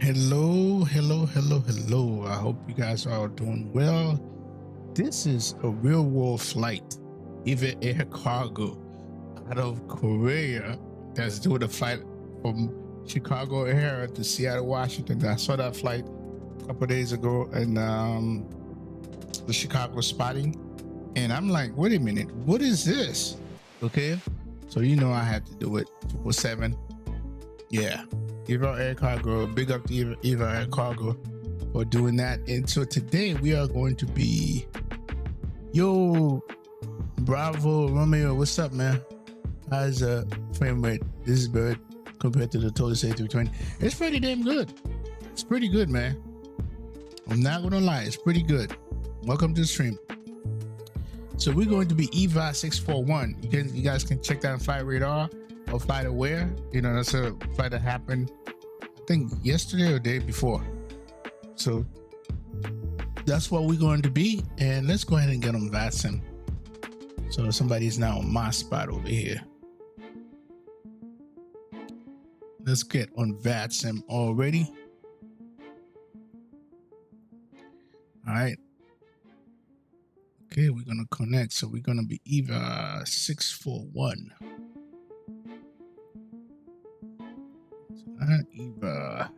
Hello. I hope you guys are all doing well. This is a real world flight, EVA cargo out of Korea that's doing a flight from Chicago O'Hare to Seattle, Washington. I saw that flight a couple of days ago in the Chicago spotting, and I'm like, wait a minute, what is this? Okay, so you know I had to do it. 777, yeah. EVA Air Cargo, big up to EVA Air Cargo for doing that. And so today we are going to be, Bravo Romeo, what's up, man? How's frame rate this bird compared to the Total A320? It's pretty damn good. It's pretty good, man. I'm not gonna lie, it's pretty good. Welcome to the stream. So we're going to be EVA641. You guys can check that on Flight Radar or Flight Aware. You know, that's a flight that happened, I think, yesterday or the day before. So that's what we're going to be. And let's go ahead and get on Vatsim. So somebody's now on my spot over here. Let's get on Vatsim already. All right. Okay, we're gonna connect. So we're gonna be EVA641. EVA.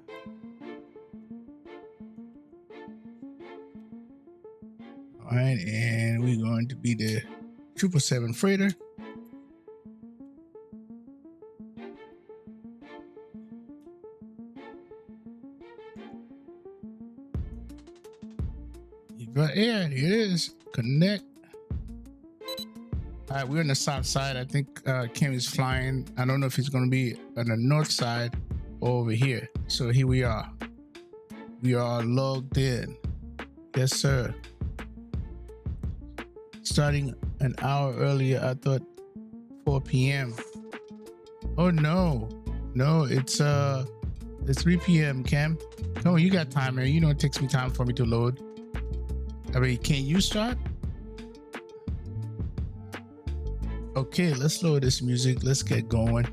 All right, and we're going to be the 777 freighter. EVA Air, here it is. Connect. All right, we're on the south side. I think Kim is flying. I don't know if he's going to be on the north side or over here. So here we are. We are logged in. Yes, sir. Starting an hour earlier, I thought 4 p.m. Oh no, it's 3 p.m. Cam. No, you got time, man. You know it takes me time for me to load. I mean, can you start? Okay, let's load this music. Let's get going.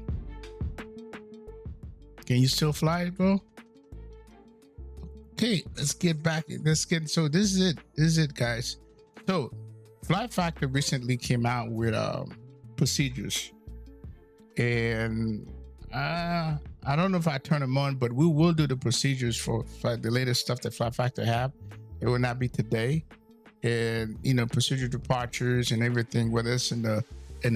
Can you still fly it, bro? Okay, let's get back. So this is it, guys. So Fly Factor recently came out with procedures, and I don't know if I turn them on, but we will do the procedures for the latest stuff that Fly Factor have. It will not be today, and procedure departures and everything, whether it's in the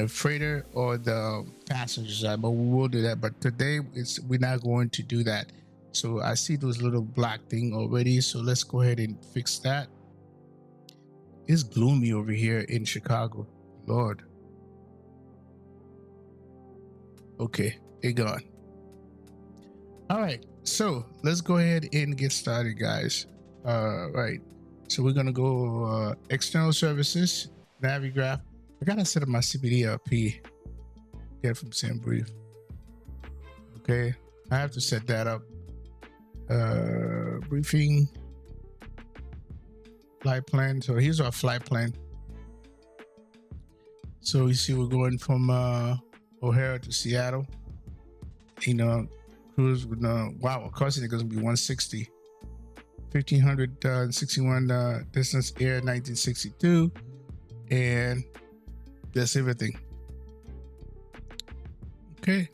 freighter or the passenger side, but we will do that. But today we're not going to do that. So I see those little black thing already. So let's go ahead and fix that. It's gloomy over here in Chicago, Lord. Okay, it gone. All right, so let's go ahead and get started, guys. Right, so we're gonna go external services, Navigraph. I gotta set up my CPD LP. Get it from Sam Brief. Okay, I have to set that up. Briefing. Flight plan. So here's our flight plan. So you see we're going from O'Hare to Seattle. Cruise with wow, of course it's gonna be 160. 1561 distance air 1962, and that's everything. Okay.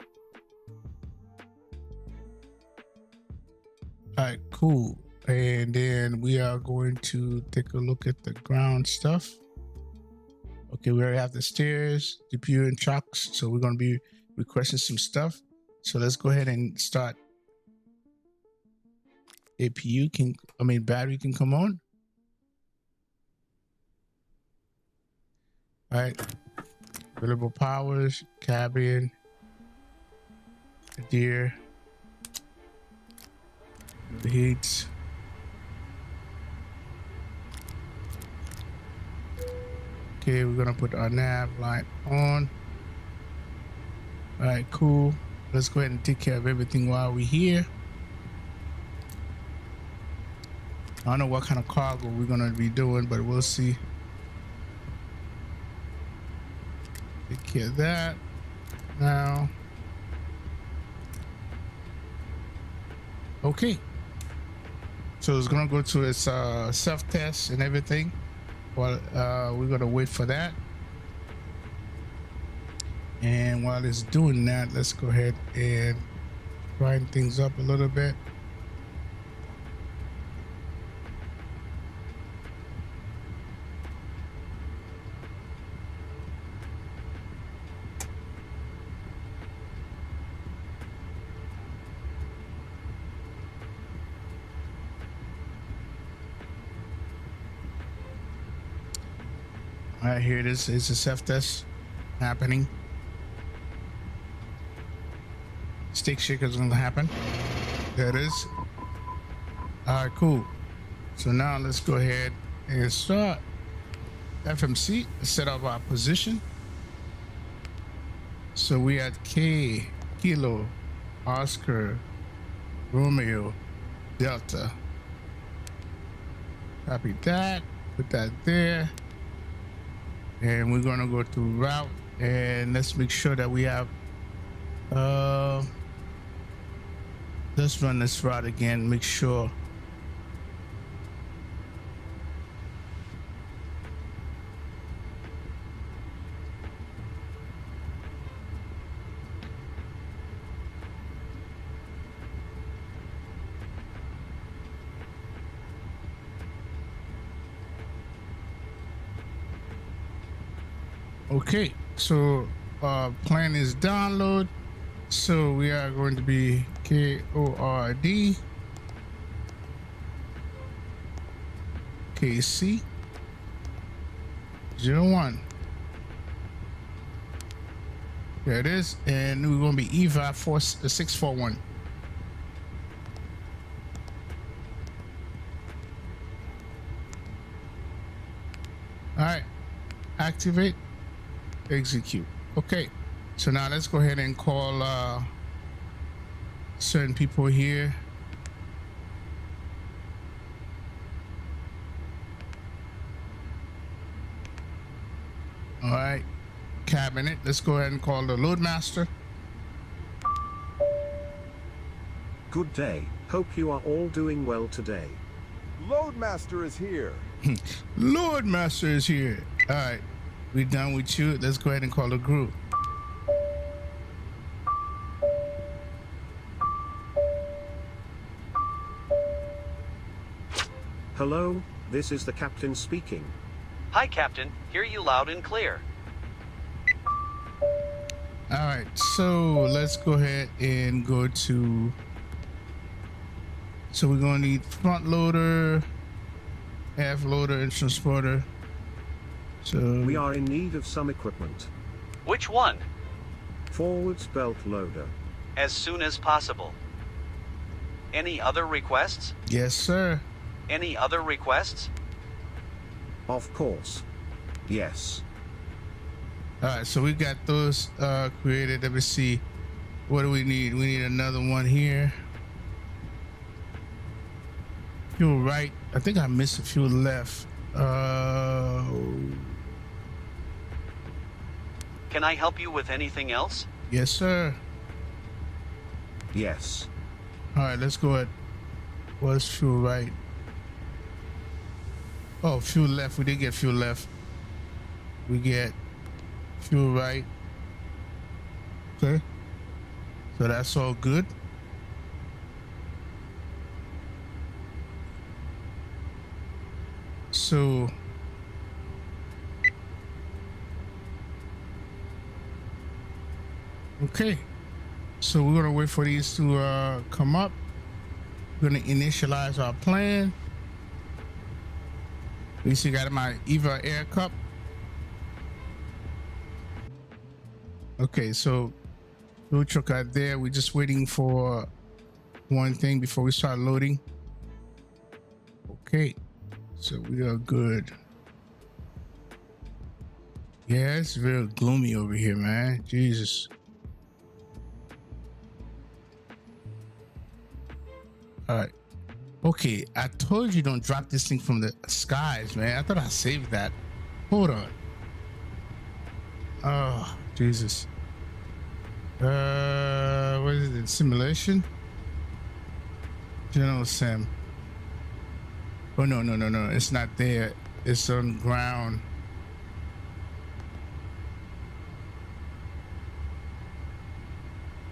All right, cool. And then we are going to take a look at the ground stuff. Okay, we already have the stairs, DPU, and chocks. So we're going to be requesting some stuff. So let's go ahead and start. Battery can come on. All right. Available powers, cabin, deer, the heats. Okay, we're gonna put our nav light on. All right, cool. Let's go ahead and take care of everything while we're here. I don't know what kind of cargo we're gonna be doing, but we'll see. Take care of that now. Okay, So it's gonna go to its self-test and everything. Well, we're gonna wait for that. And while it's doing that, let's go ahead and grind things up a little bit. All right, here it is. It's a self-test happening. Stick shaker is gonna happen. There it is. All right, cool. So now let's go ahead and start FMC. Set up our position. So we had K, Kilo, Oscar, Romeo, Delta. Copy that. Put that there. And we're gonna go to route, and let's make sure that we have let's run this route again, make sure. Okay, so plan is download. So we are going to be KORD KC01. There it is, and we're going to be EVA641. All right, activate. Execute. Okay, so now let's go ahead and call certain people here. All right, cabinet. Let's go ahead and call the load master. Good day. Hope you are all doing well today. Loadmaster is here. Load master is here. All right, we're done with you. Let's go ahead and call the group. Hello, this is the captain speaking. Hi, Captain. Hear you loud and clear. All right, so let's go ahead and go to. So we're gonna need front loader, half loader, and transporter. So We are in need of some equipment. Which one? Forwards belt loader. As soon as possible. Any other requests? yes, sir. Any other requests? Of course. Yes. All right, so we got those created. Let me see. What do we need? We need another one here. Fuel right. I think I missed a few left. Can I help you with anything else? Yes, sir. Yes. All right, let's go ahead. What's fuel right? Oh, fuel left. We did get fuel left. We get fuel right. Okay. So that's all good. So okay. So we're gonna wait for these to come up. We're gonna initialize our plan. We see got my EVA air cup. Okay, so food truck out there. We're just waiting for one thing before we start loading. Okay, so we are good. Yeah, it's real gloomy over here, man. Jesus. All right. Okay, I told you don't drop this thing from the skies, man. I thought I saved that. Hold on. Oh, Jesus. What is it? Simulation? General Sim. Oh, no, no, no, no. It's not there. It's on ground.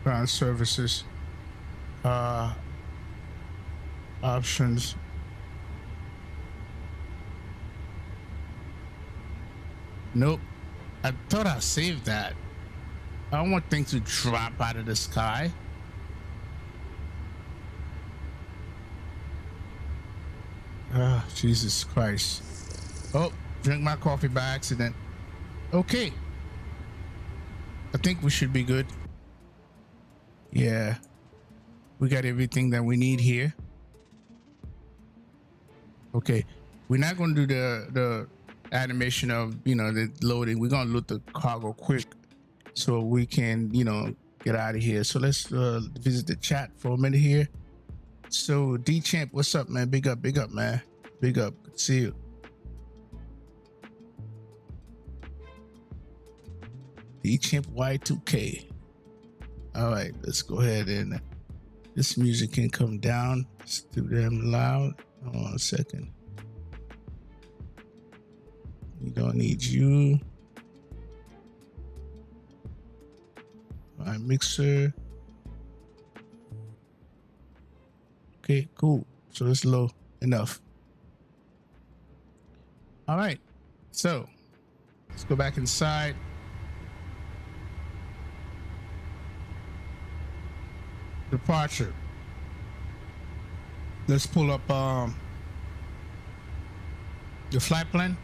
Ground services. Options. Nope. I thought I saved that. I don't want things to drop out of the sky. Oh, Jesus Christ. Oh, drink my coffee by accident. Okay. I think we should be good. Yeah. We got everything that we need here. Okay. We're not going to do the animation of, you know, the loading. We're going to load the cargo quick so we can, you know, get out of here. So let's visit the chat for a minute here. So D-Champ, what's up, man? Big up, man. Big up. Good to see you. D-Champ Y2K. All right, let's go ahead and this music can come down. It's too damn loud. Hold on a second. We don't need you. All right, mixer. Okay, cool. So it's low enough. All right, so let's go back inside. Departure. Let's pull up the flight plan.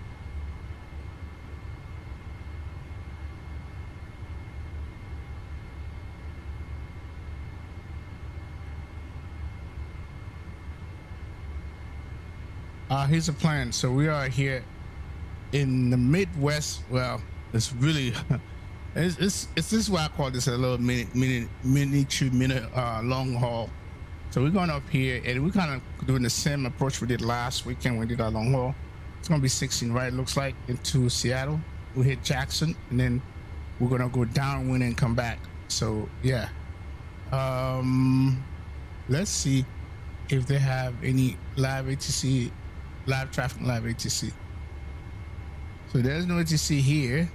Here's a plan. So we are here in the Midwest. Well, it's really it's this is why I call this a little mini long haul. So we're going up here and we're kind of doing the same approach we did last weekend when we did our long haul. It's gonna be 16, right? It looks like, into Seattle. We hit Jackson and then we're gonna go downwind and come back. So yeah. Let's see if they have any live ATC, live traffic, live ATC. So there's no ATC here.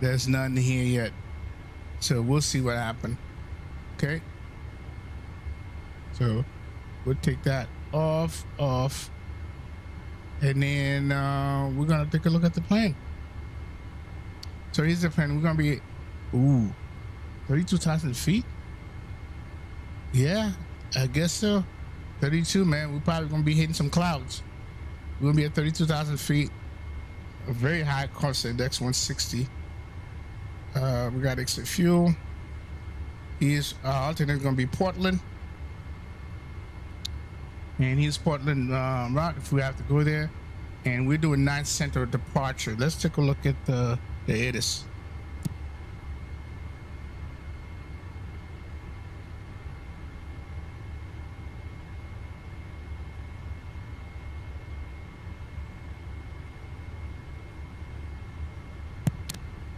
There's none here yet. So we'll see what happened. Okay. So we'll take that off. And then we're gonna take a look at the plane. So here's the plane. We're gonna be 32,000 feet. Yeah, I guess so. 32, man. We're probably gonna be hitting some clouds. We're gonna be at 32,000 feet. A very high cost index, 160. We got extra fuel. Here's alternate gonna be Portland. And here's Portland route if we have to go there. And we're doing 9 center departure. Let's take a look at the ATIS.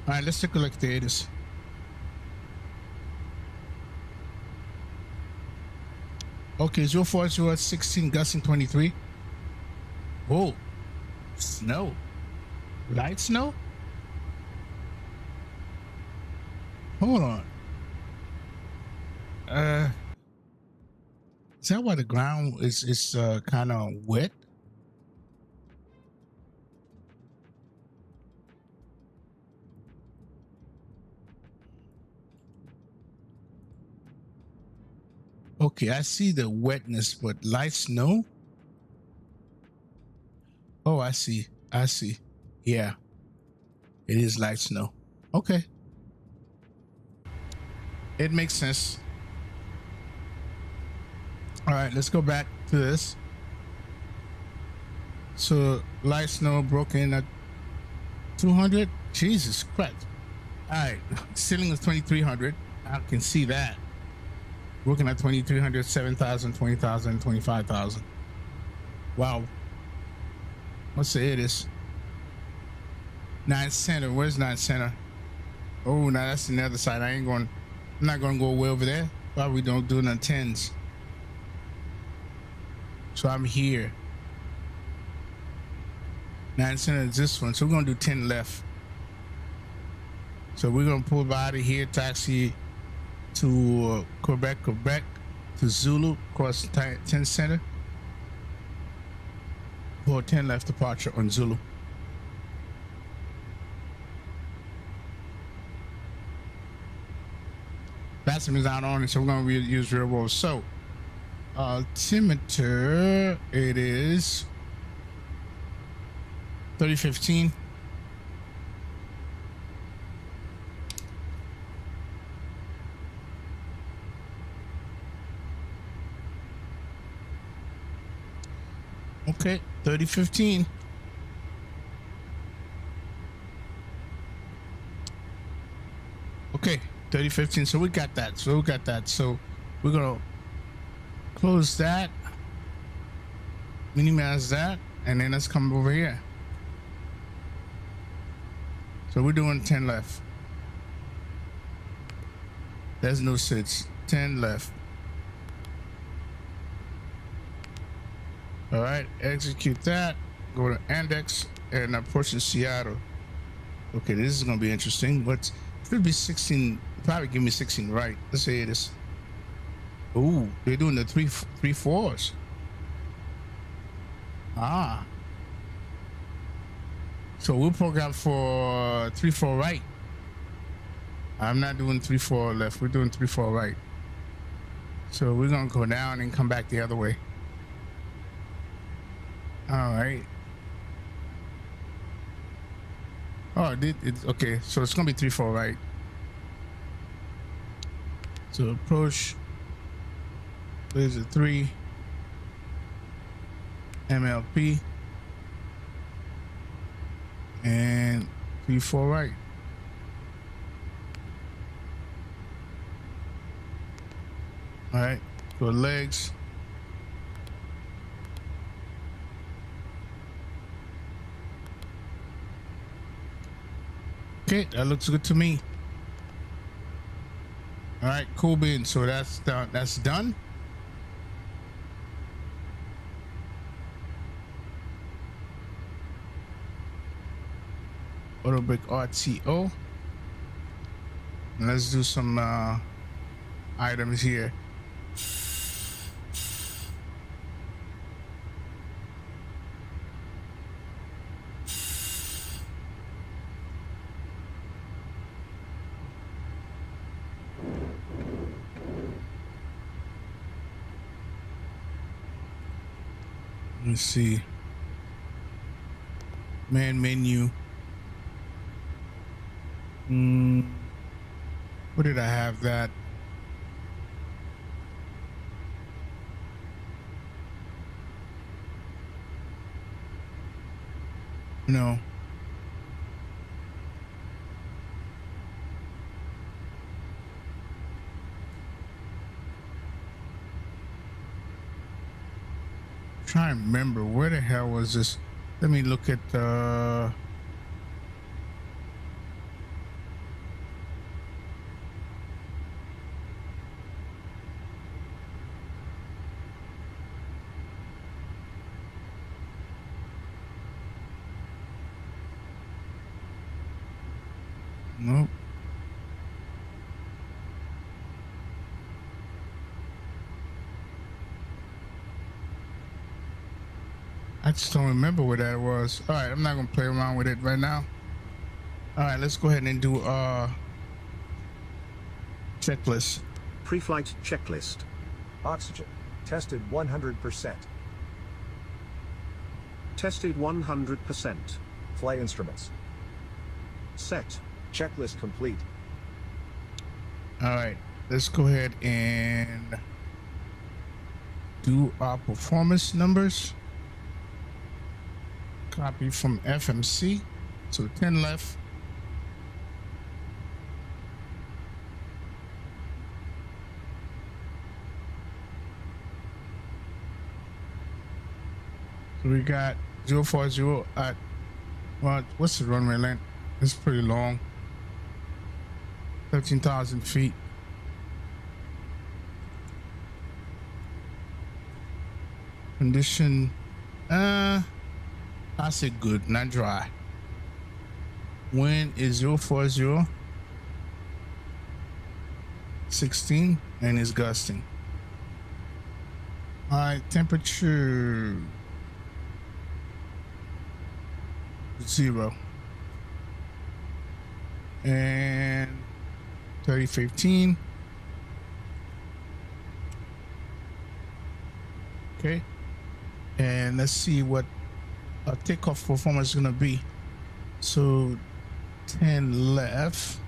All right, let's take a look at the ATIS. Okay, 040 16 gusting 23. Whoa, snow, light snow. Hold on. Is that why the ground is kind of wet? Okay, I see the wetness, but light snow? Oh, I see. Yeah, it is light snow. Okay. It makes sense. All right, let's go back to this. So light snow broken at 200. Jesus Christ. All right, ceiling is 2,300. I can see that. Working at 2,300, 7,000, 20,000, 25,000. Wow. What's the ATIS? 9 center. Where's 9 center? Oh, now that's the other side. I'm not going to go way over there. Probably don't do none 10s. So I'm here. 9 center is this one. So we're gonna do 10 left. So we're gonna pull out of here, taxi to Quebec to Zulu, across 10 center. Pull 10 left departure on Zulu. Vatsim is not on it, so we're gonna use real world. So altimeter, it is 3015. Okay, 3015. Okay, 3015. So we got that. So we're gonna close that, minimize that, and then let's come over here. So we're doing 10 left. There's no sits. 10 left. All right, execute that. Go to index and approach Seattle. Okay, this is gonna be interesting. What should be 16? Probably give me 16 right. Let's say it is. Ooh, they're doing the three fours. Ah. So we'll program for 3-4 right. I'm not doing 3-4 left. We're doing 3-4 right. So we're gonna go down and come back the other way. All right. Oh, it's okay. So it's gonna be 3-4 right. So approach. There's a 3 MLP and 3-4 right. All right. Go legs. Okay, that looks good to me. All right, cool beans. So that's done. That's done. Autobrick RTO. And let's do some items here. Let's see. Man menu. Where did I have that? No. Trying to remember where the hell was this. Let me look at nope. I just don't remember where that was. All right, I'm not gonna play around with it right now. All right, let's go ahead and do checklist. Pre-flight checklist. Oxygen. Tested 100%. Tested 100%. Flight instruments. Set. Checklist complete. All right, let's go ahead and do our performance numbers. Copy from FMC. So 10 left. So we got 040 at, well, what's the runway length? It's pretty long. 13,000 feet. Condition, I said good, not dry. Wind is 040, 16, and it's gusting. All right, temperature 0 and 3015. Okay, and let's see what our takeoff performance is gonna be. So 10 left.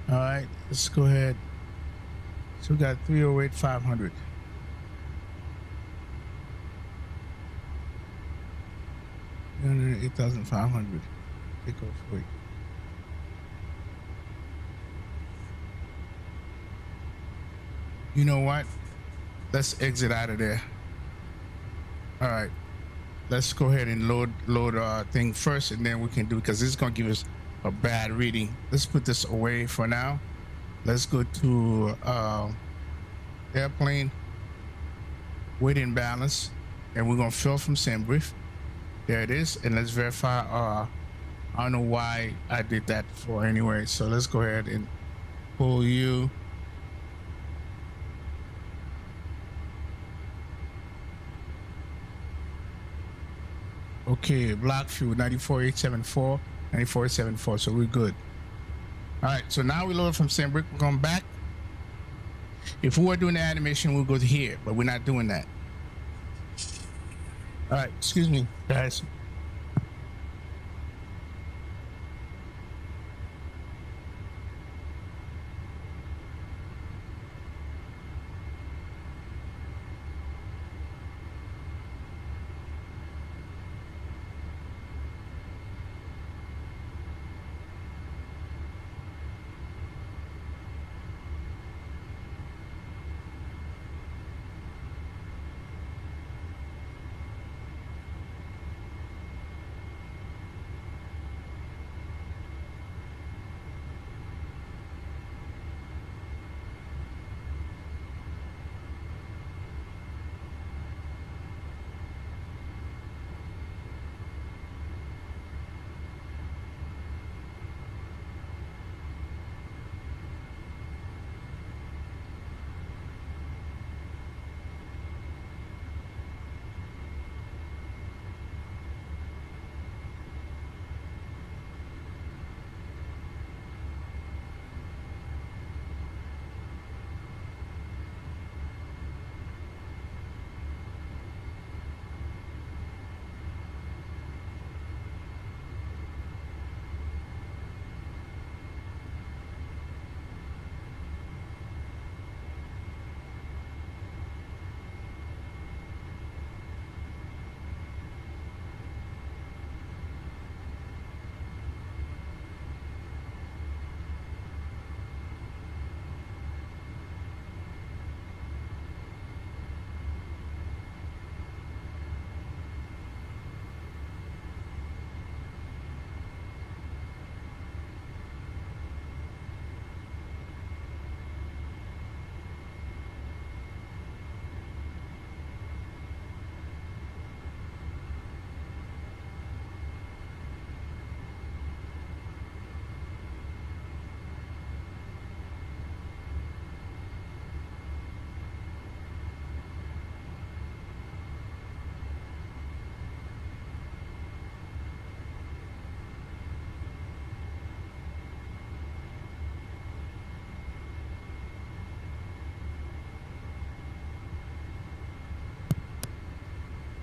All right, let's go ahead. So we got 308 500. 8,500. Takeoff weight. You know what? Let's exit out of there. All right. Let's go ahead and load our thing first, and then we can do, because this is gonna give us a bad reading. Let's put this away for now. Let's go to airplane, weight and balance, and we're gonna fill from SandBrief. There it is, and let's verify. I don't know why I did that for anyway. So let's go ahead and pull you. Okay, block fuel 94874, 94874. So we're good. All right, so now we load from SandBrief. We're going back. If we were doing the animation, we'll go to here, but we're not doing that. All right, excuse me, guys.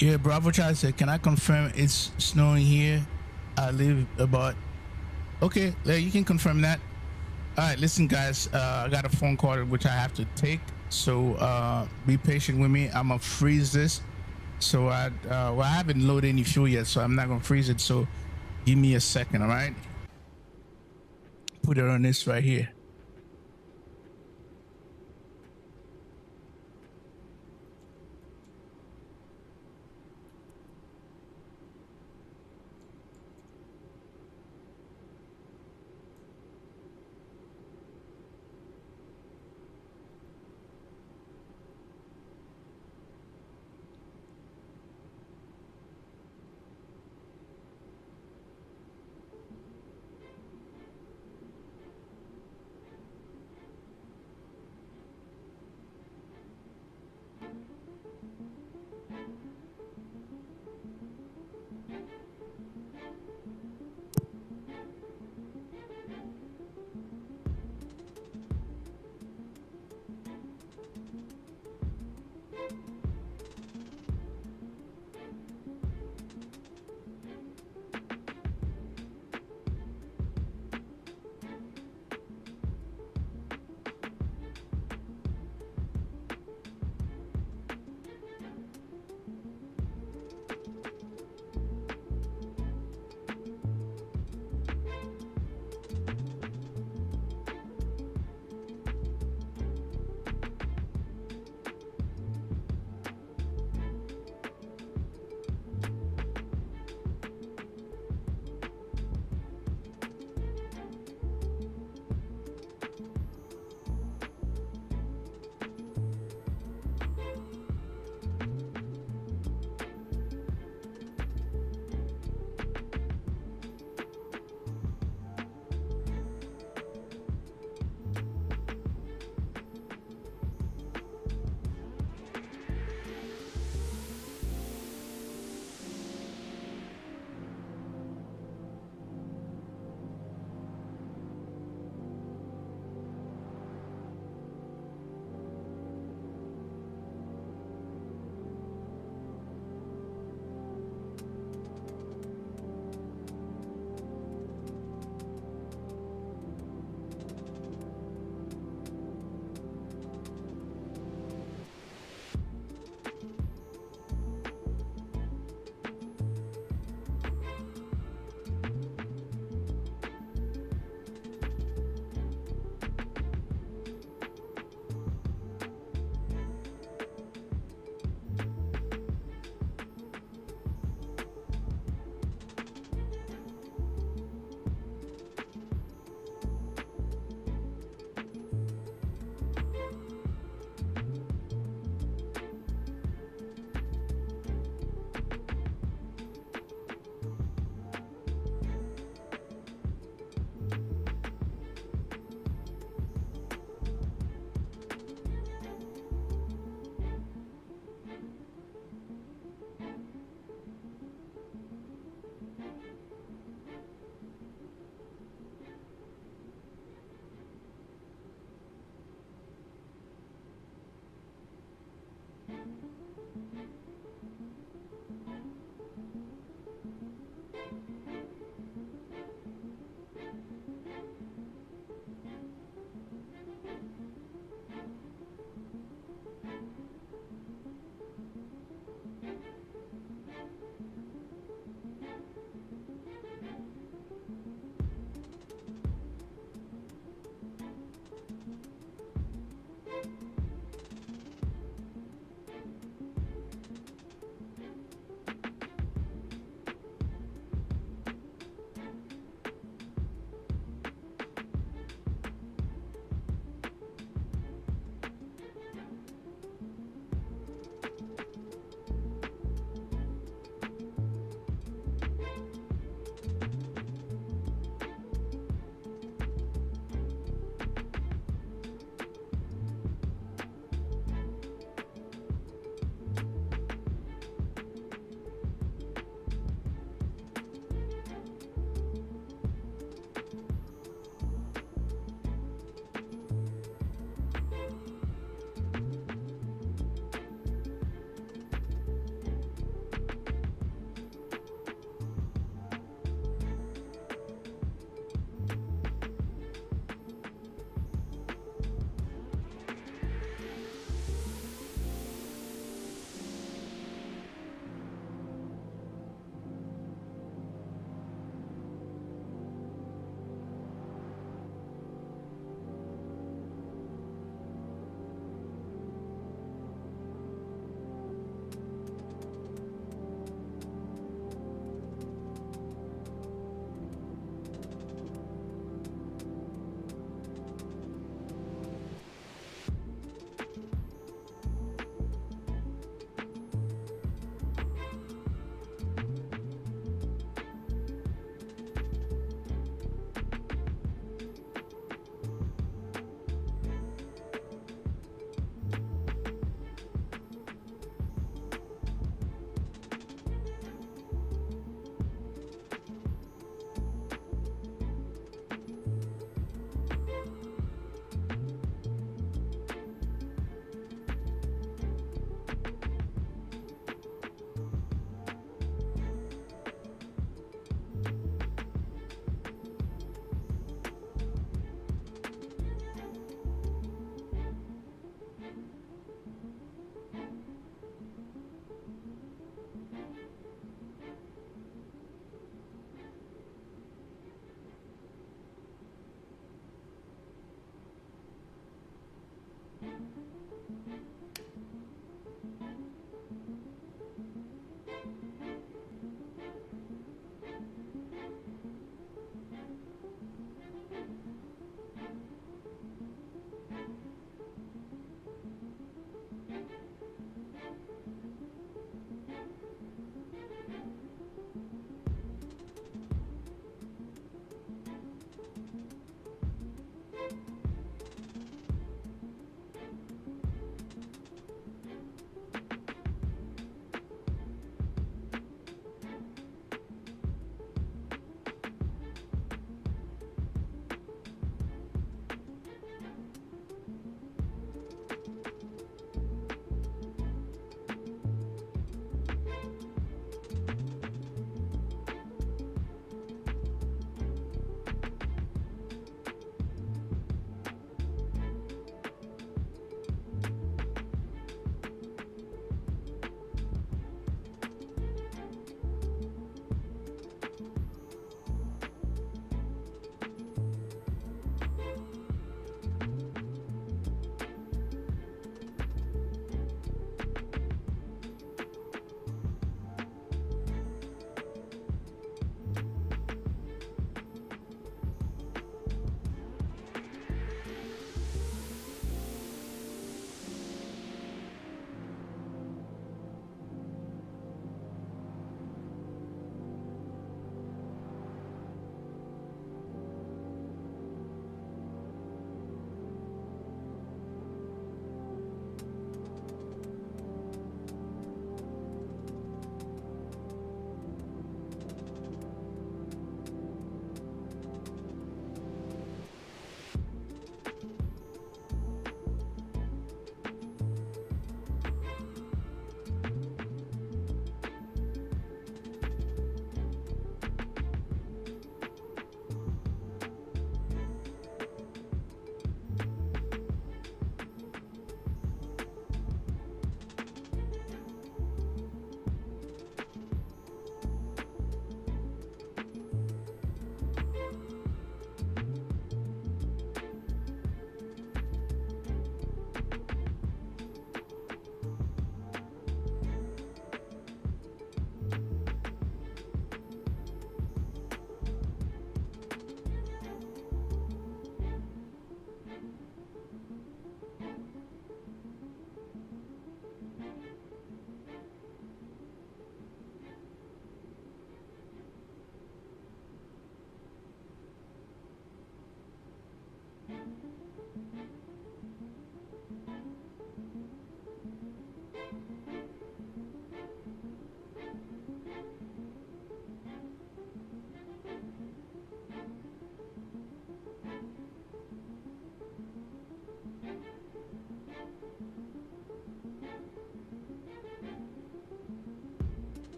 Yeah, Bravo Child said, can I confirm it's snowing here? I live about. Okay, yeah, you can confirm that. All right, listen, guys. I got a phone call which I have to take, so be patient with me. I'm gonna freeze this. So I haven't loaded any fuel yet, so I'm not gonna freeze it. So give me a second, all right? Put it on this right here.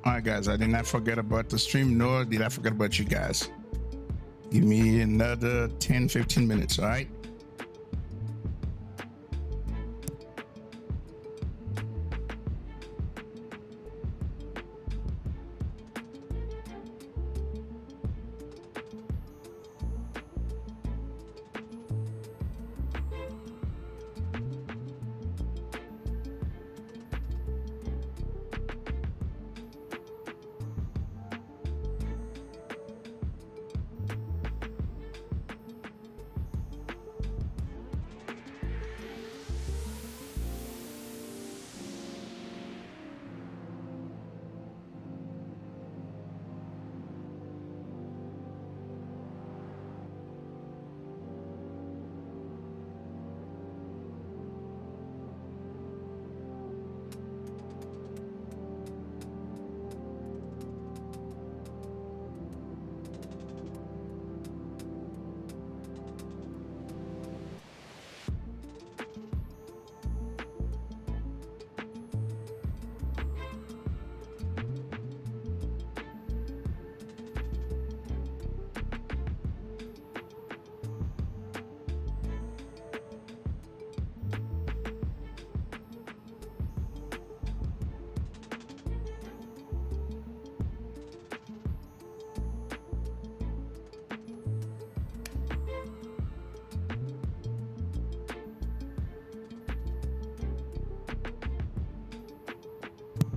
All right, guys, I did not forget about the stream, nor did I forget about you guys. Give me another 10-15 minutes, all right?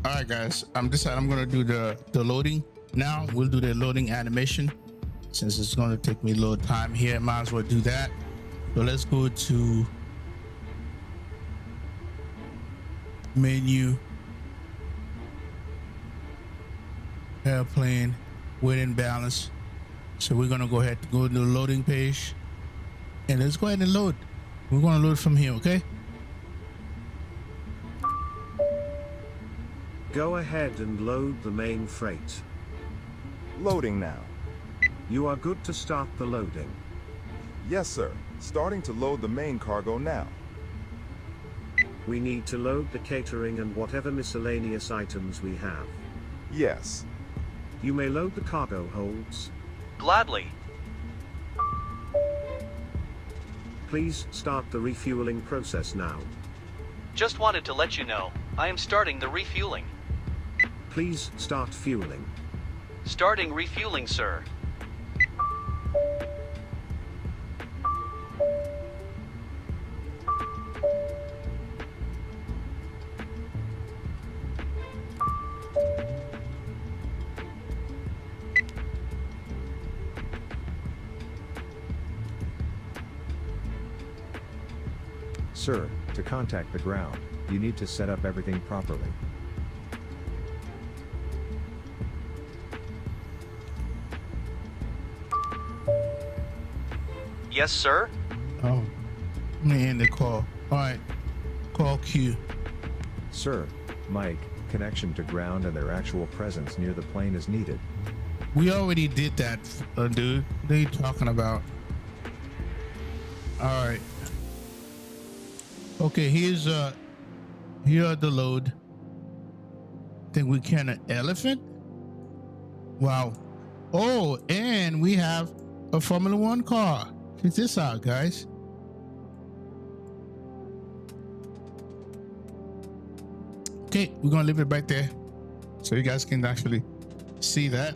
All right, guys. I'm gonna do the loading now. We'll do the loading animation since it's gonna take me a little time here. Might as well do that. So let's go to menu, airplane, weight and balance. So we're gonna go ahead and go to the loading page, and let's go ahead and load. We're gonna load from here, okay? Go ahead and load the main freight. Loading now. You are good to start the loading. Yes, sir. Starting to load the main cargo now. We need to load the catering and whatever miscellaneous items we have. Yes. You may load the cargo holds. Gladly. Please start the refueling process now. Just wanted to let you know, I am starting the refueling. Please start fueling. Starting refueling, sir. Sir, to contact the ground, you need to set up everything properly. Yes, sir? Oh, let me end the call. All right, call Q. Sir, Mike, connection to ground and their actual presence near the plane is needed. We already did that, dude. What are you talking about? All right. Okay, here are the load. Think we can an elephant? Wow. Oh, and we have a Formula One car. Check this out, guys. Okay, we're gonna leave it right there so you guys can actually see that.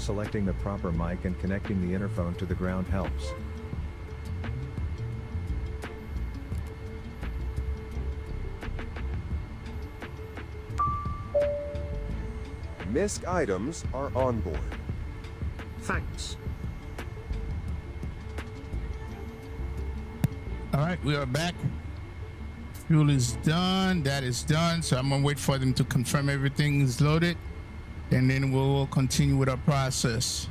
Selecting the proper mic and connecting the interphone to the ground helps. MISC items are on board. Thanks. All right, we are back. Fuel is done. That is done. So I'm gonna wait for them to confirm everything is loaded, and then we'll continue with our process.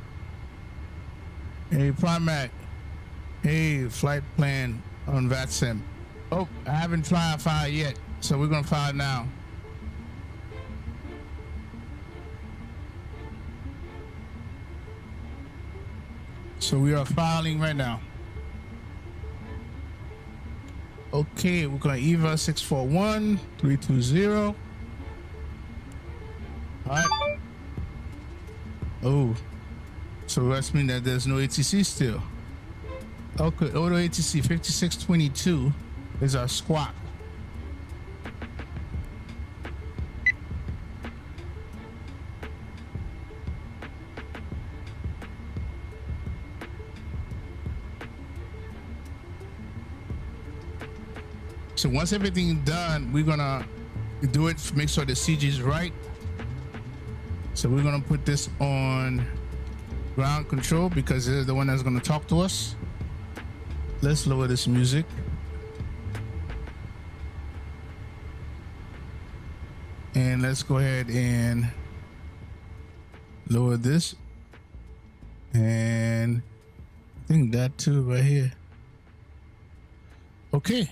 Hey, Primac. Hey, flight plan on Vatsim. Oh, I haven't filed yet, so we're gonna file now. So we are filing right now. Okay, we're going to EVA641 320. All right. Oh, so that's mean that there's no ATC still. Okay, auto ATC 5622 is our squawk. So once everything's done, we're gonna do it, make sure the CG is right. So we're gonna put this on ground control because they're the one that's gonna talk to us. Let's lower this music. And let's go ahead and lower this. And I think that too right here. Okay.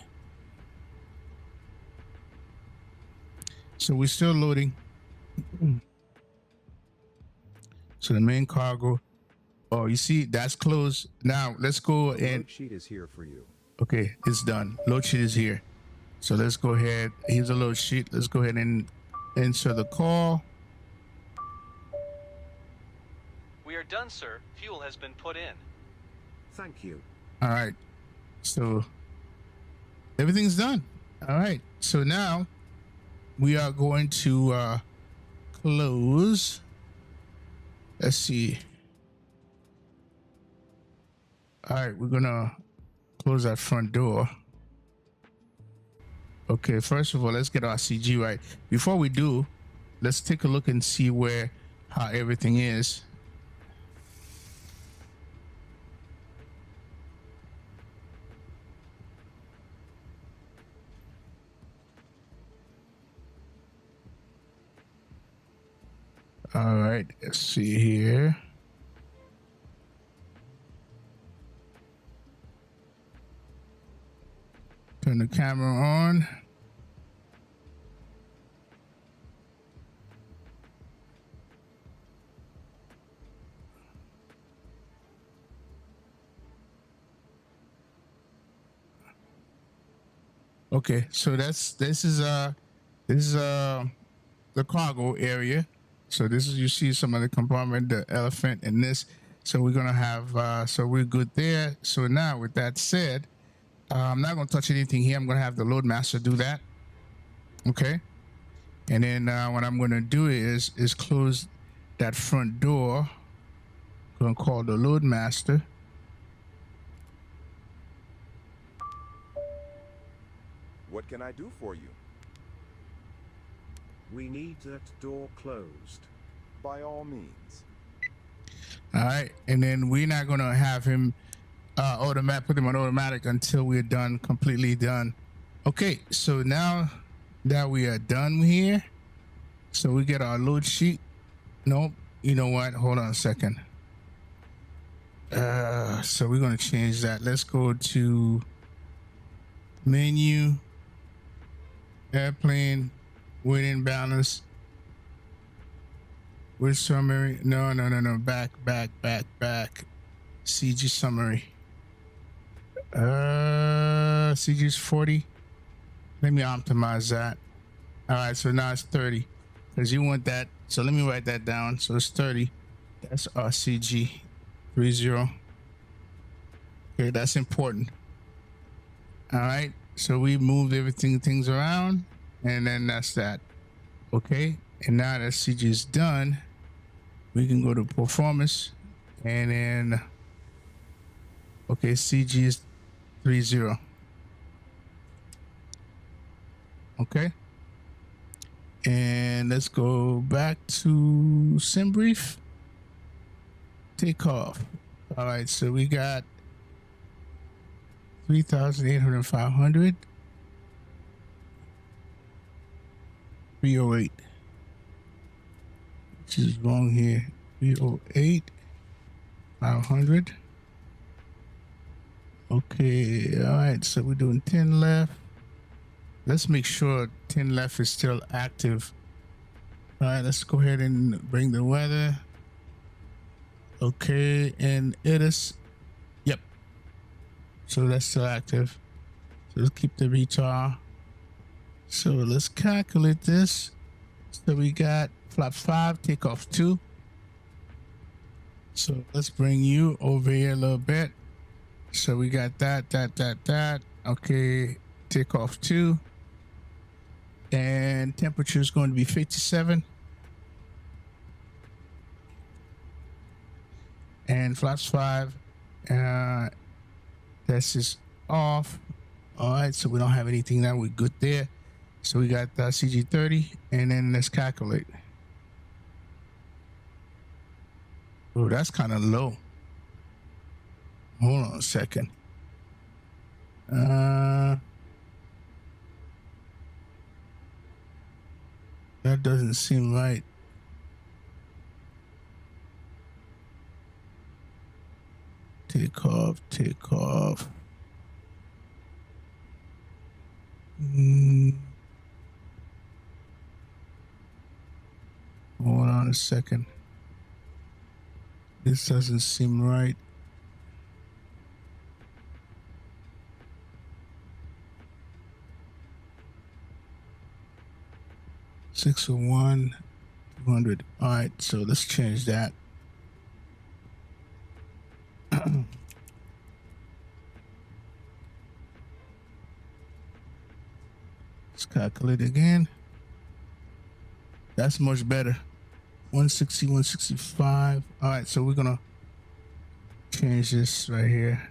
So we're still loading. So the main cargo. Oh, you see, that's closed. Now let's go and Load sheet is here for you. okay, it's done. Load sheet is here. So let's go ahead. Here's a load sheet. Let's go ahead and insert the call. We are done, sir. Fuel has been put in. Thank you. All right. So everything's done. All right. So now we are going to close. Let's see. All right, we're gonna close that front door. Okay, first of all, let's get our CG right. Before we do, let's take a look and see how everything is. All right, let's see here. Turn the camera on. Okay, so this is the cargo area. So this is, you see some of the compartment, the elephant and this. So we're gonna have, so we're good there. So now with that said, I'm not gonna touch anything here. I'm gonna have the load master do that. Okay. And then what I'm gonna do is close that front door. Gonna call the load master. What can I do for you? We need that door closed. By all means. All right, and then we're not gonna have him put him on automatic until we're done, completely done. Okay, so now that we are done here, so we get our load sheet. Nope, you know what? Hold on a second. So we're gonna change that. Let's go to menu, airplane, waiting balance. Which summary? No. Back. CG summary. CG's 40. Let me optimize that. All right, so now it's 30 because you want that. So let me write that down. So it's 30. That's our CG 30. Okay, that's important. All right, so we moved things around, and then that's that. Okay, and now that CG is done, we can go to performance, and then okay, CG is 30. Okay, and let's go back to sim brief. Takeoff. All right, so we got 3,800, 500, 308, which is wrong here. 308, 500. Okay, all right, so we're doing 10 left. Let's make sure 10 left is still active. All right, let's go ahead and bring the weather. Okay, and it is, yep. So that's still active. So let's keep the retard. So let's calculate this. So we got flap 5, takeoff 2. So let's bring you over here a little bit. So we got that. Okay, takeoff 2. And temperature is going to be 57. And flaps 5. This is off. All right, so we don't have anything now. We're good there. So we got CG 30, and then let's calculate. Oh, that's kind of low. Hold on a second. That doesn't seem right. Takeoff. Hold on a second. This doesn't seem right. $601, 200. All right, so let's change that. Let's calculate again. That's much better. 160, 165. All right, so we're gonna change this right here.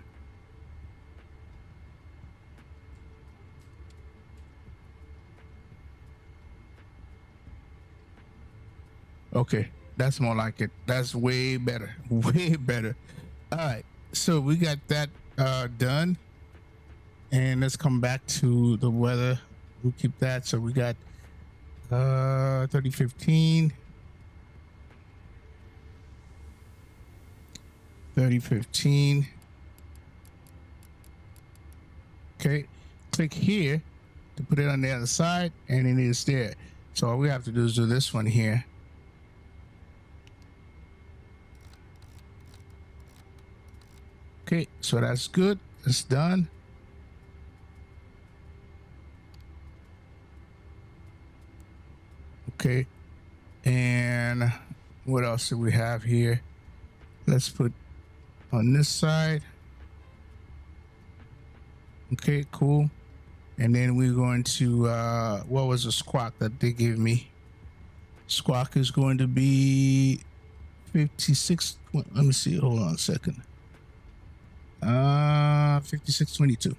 Okay, that's more like it. That's way better. Way better. All right, so we got that done. And let's come back to the weather. We'll keep that. So we got 3015. 3015. Okay, click here to put it on the other side, and it is there. So all we have to do is do this one here. Okay, so that's good. It's done. Okay, and what else do we have here? Let's put on this side. Okay, cool. And then we're going to what was the squawk that they gave me? Squawk is going to be 56. Let me see. Hold on a second. 5622.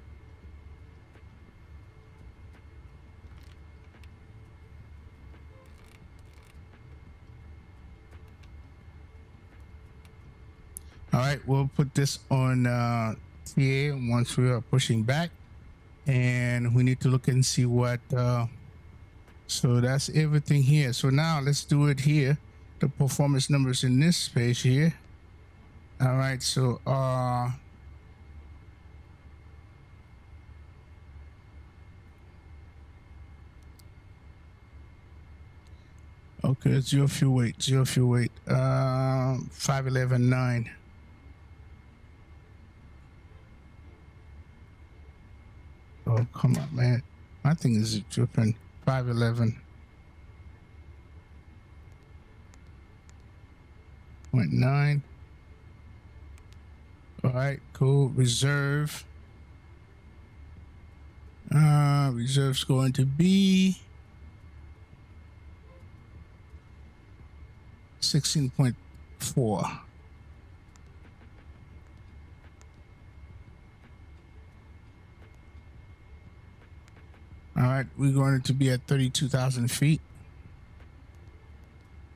All right, we'll put this on TA once we are pushing back, and we need to look and see what. So that's everything here. So now let's do it here. The performance numbers in this page here. All right, so okay, zero fuel weight, 511.9. Oh, come on, man. My thing is dripping. 511.9. All right, cool. Reserve. Reserve's going to be 16.8. 4. All right, we're going to be at 32,000 feet,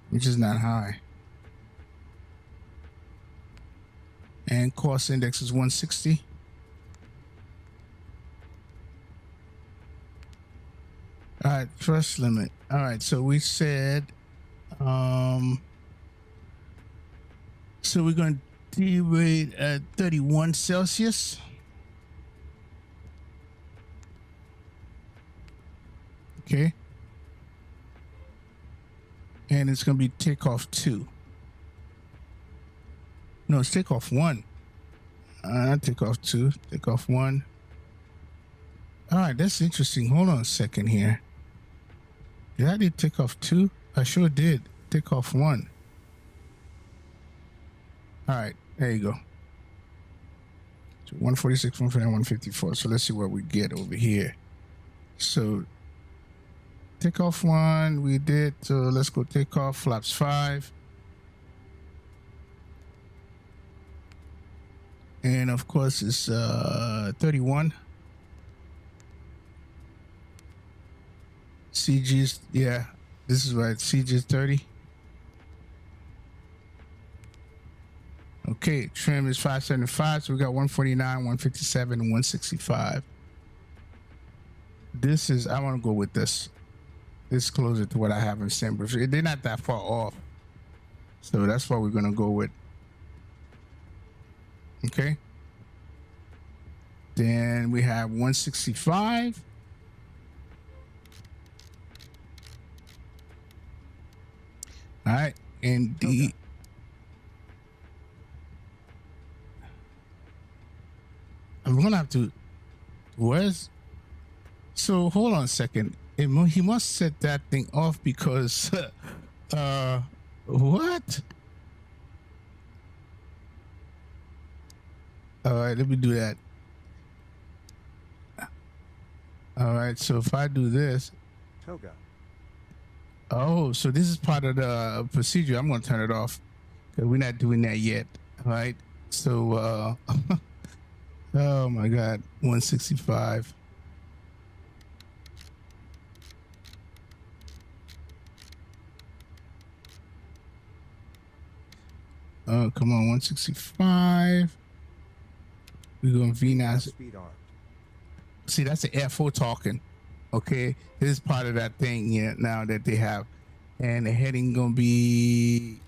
which is not high. And course index is 160. All right, thrust limit. All right, so we said, so we're going to derate at 31 Celsius. Okay. And it's going to be takeoff 2. No, it's takeoff 1. Not takeoff 2, takeoff 1. All right, that's interesting. Hold on a second here. Did I do takeoff 2? I sure did. Takeoff 1. All right, there you go. So 146, 149, 154. So let's see what we get over here. So takeoff 1, we did. So let's go takeoff, flaps 5. And of course, it's 31. CG's, yeah, this is right. CG's 30. Okay, trim is 575. So we got 149, 157, and 165. This is, I want to go with this. This is closer to what I have in December. They're not that far off. So that's what we're going to go with. Okay. Then we have 165. All right. And the I'm going to have to, where's, so hold on a second. He must set that thing off because, what? All right, let me do that. All right, so if I do this. Toga. Oh, so this is part of the procedure. I'm going to turn it off because we're not doing that yet. All right, so, oh my God, 165. Oh, come on, 165. We're going VNAS. Speed armed. See, that's the F4 talking. Okay, this is part of that thing here now that they have, and the heading gonna be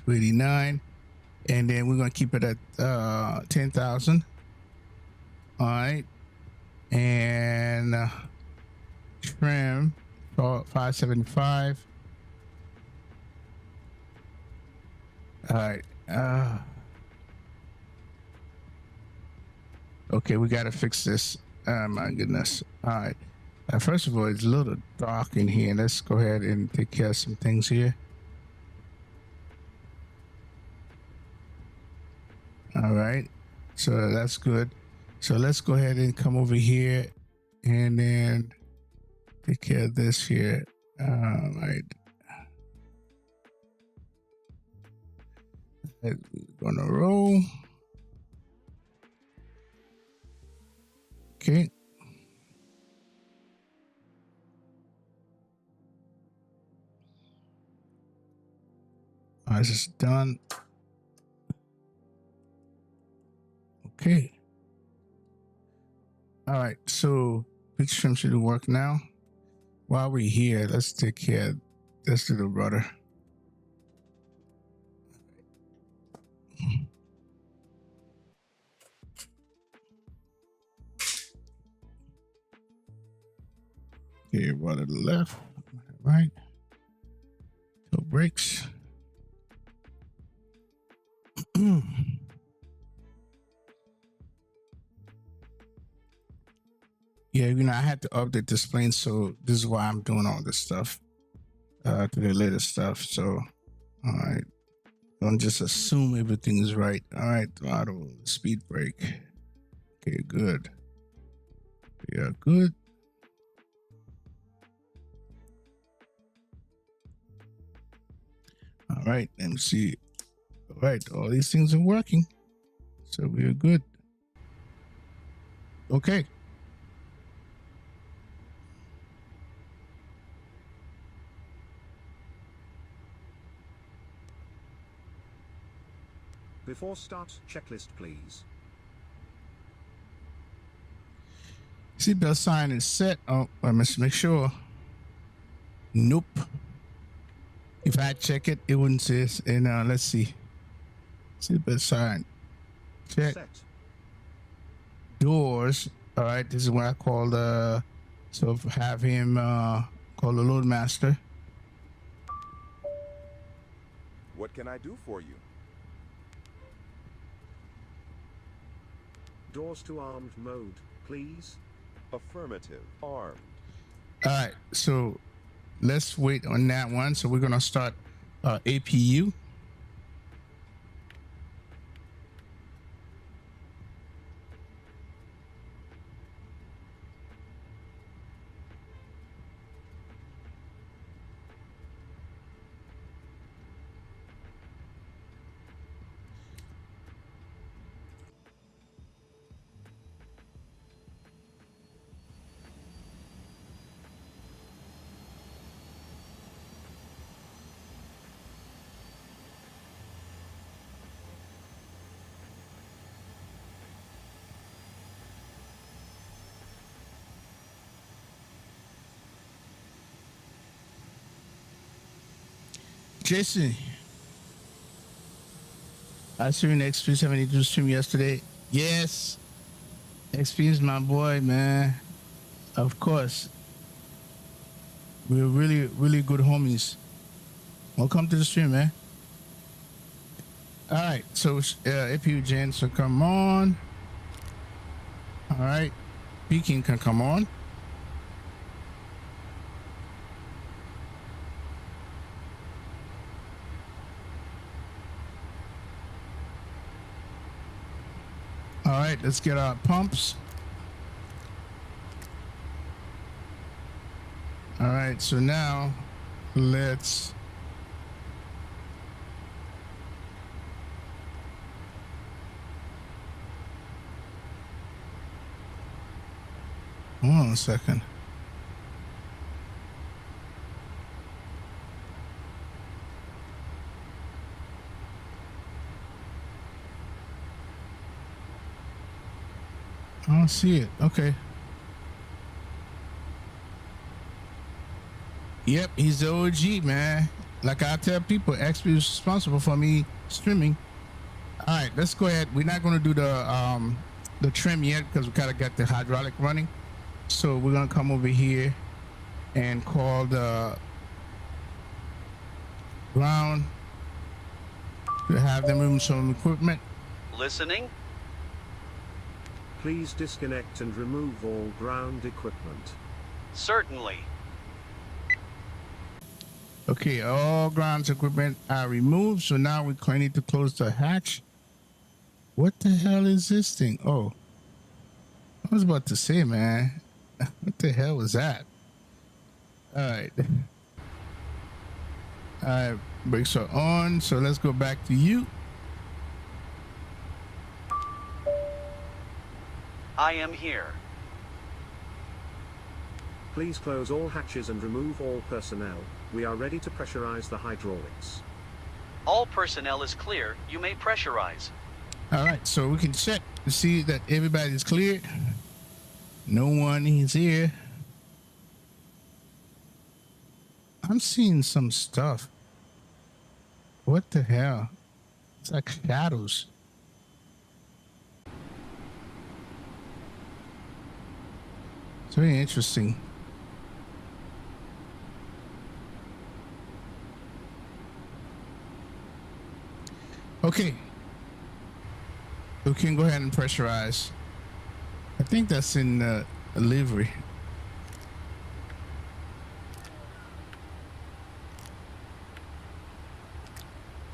289, and then we're gonna keep it at 10,000. All right, and trim 575. All right. Okay, we gotta fix this. Oh my goodness. All right. First of all, it's a little dark in here. Let's go ahead and take care of some things here. All right. So that's good. So let's go ahead and come over here and then take care of this here. All right. We're gonna roll. Okay. All right, this is done. Okay. All right, so big trim should work now. While we're here, let's take care of this little brother. Okay, one to the left, right. Toe brakes. Yeah, you know, I had to update this plane, so this is why I'm doing all this stuff to the latest stuff. So, all right, don't just assume everything is right. All right, throttle, speed brake. Okay, good. Yeah, good. All right, let me see. All right, all these things are working, so we're good. Okay. Before start, checklist please. Seatbelt sign is set. Oh, I must make sure. Nope. If I check it, it wouldn't say this. And let's see. Seatbelt sign. Check. Set. Doors. All right, this is what I call the. So have him call the load master. What can I do for you? Doors to armed mode, please. Affirmative. Armed. All right, so let's wait on that one. So we're gonna start APU. Jason, I saw you in XP12.4.0 stream yesterday. Yes, XP is my boy, man. Of course. We're really, really good homies. Welcome to the stream, man. All right, so APU Jen, so come on. All right, Peking can come on. All right, let's get our pumps. All right, so now let's hold on a second. I don't see it. Okay. Yep, he's the OG, man. Like I tell people, XP is responsible for me streaming. All right, let's go ahead. We're not going to do the trim yet because we kind of got the hydraulic running. So we're going to come over here and call the ground to have them remove some equipment. Listening? Please disconnect and remove all ground equipment. Certainly. Okay, all ground equipment are removed. So now we need to close the hatch. What the hell is this thing? Oh, I was about to say, man. What the hell was that? All right. All right, brakes are on. So let's go back to you. I am here. Please close all hatches and remove all personnel. We are ready to pressurize the hydraulics. All personnel is clear. You may pressurize. All right, so we can check to see that everybody's cleared. No one is here. I'm seeing some stuff. What the hell? It's like shadows. It's very interesting. Okay. We can go ahead and pressurize. I think that's in livery.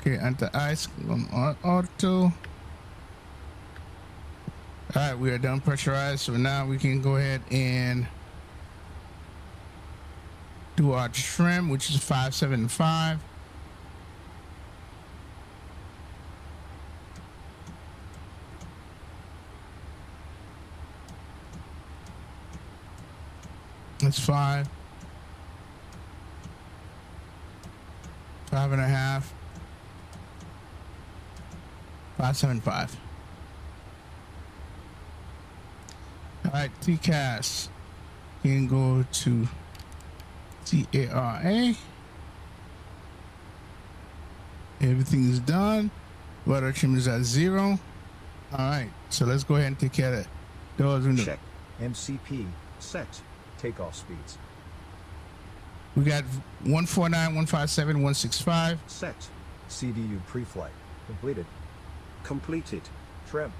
Okay, anti-ice on auto. All right, we are done pressurized. So now we can go ahead and do our trim, which is 575. That's 5. 5.5. 575. All right, TCAS. You can go to CARA. Everything is done. Water trim is at 0. All right, so let's go ahead and take care of it. Doors window. Check. MCP. Set. Takeoff speeds. We got 149, 157, 165. Set. CDU pre-flight. Completed. Completed. Trim.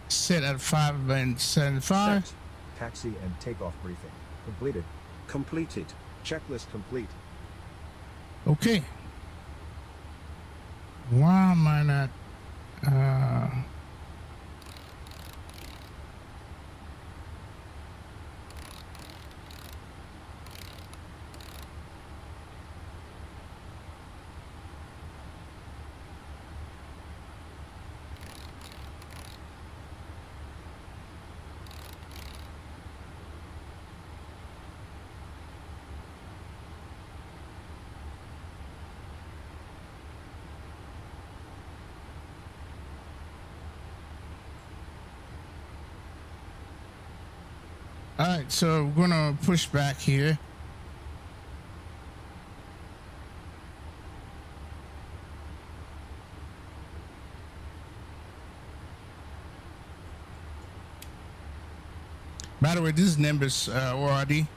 Set at 5 and 75. Set. Taxi and takeoff briefing. Completed. Completed. Checklist complete. Okay. Why am I not? All right, so we're gonna push back here. By the way, this is Nimbus ORD.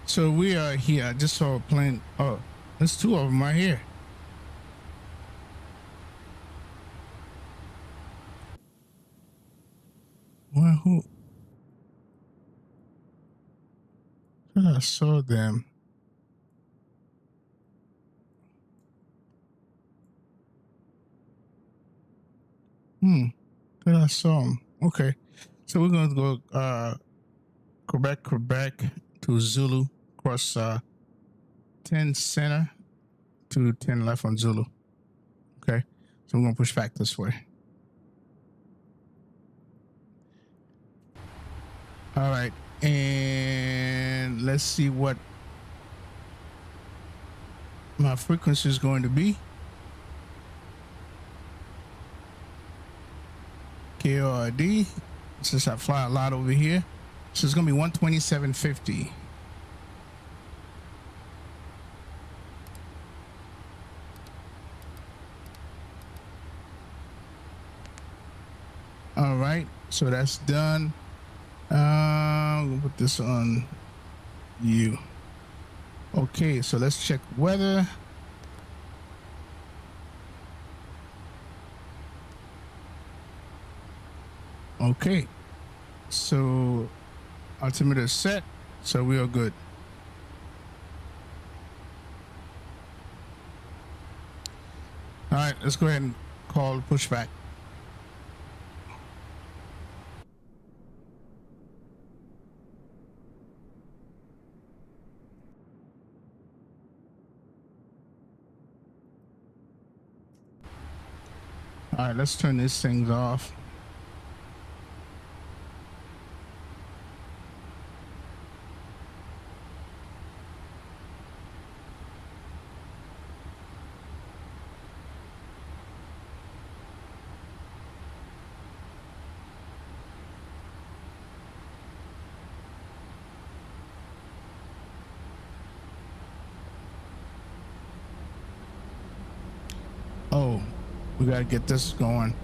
So we are here. I just saw a plane. Oh, there's 2 of them right here. Well, who? I saw them. Then I saw them. Okay, so we're gonna go Quebec to Zulu, cross 10 center to 10 left on Zulu. Okay, so we're gonna push back this way. All right, and let's see what my frequency is going to be. KORD, since I fly a lot over here, so it's gonna be 127.50. All right, so that's done. We'll put this on you. Okay, so let's check weather. Okay, so altimeter is set, so we are good. All right, let's go ahead and call pushback. All right, let's turn these things off. Oh, we gotta get this going.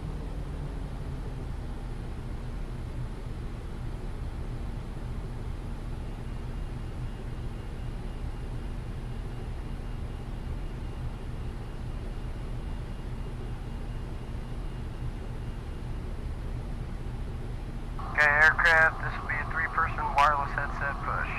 Okay, aircraft, this will be a 3-person wireless headset push.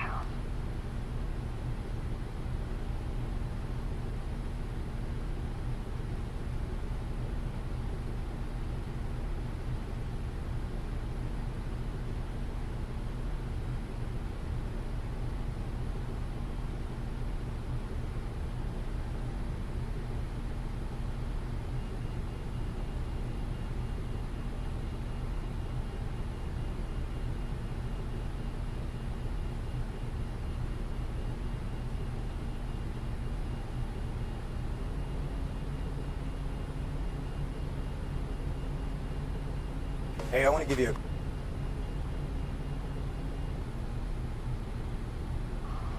Hey, I want to give you a...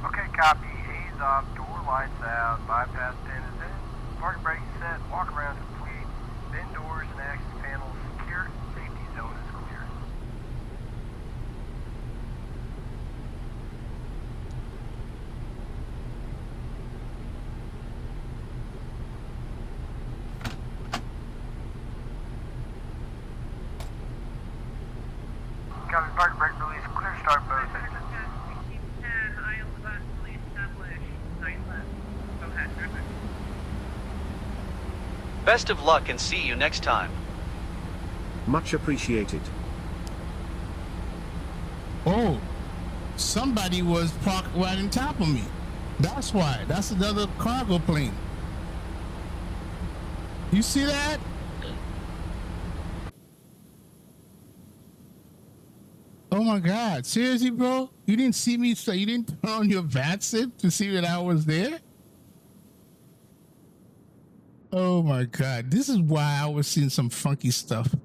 Okay, copy. Ease off, door lights out, bypass pin is in, parking brake set, walk around complete, bin doors and access panels secure, safety zone is clear. Copy, parking brake release, clear start both engines. Best of luck and see you next time. Much appreciated. Oh, somebody was parked right on top of me. That's why. That's another cargo plane. You see that? Oh my God. Seriously, bro? You didn't see me, so you didn't turn on your Vatsim to see that I was there? Oh my God. This is why I was seeing some funky stuff.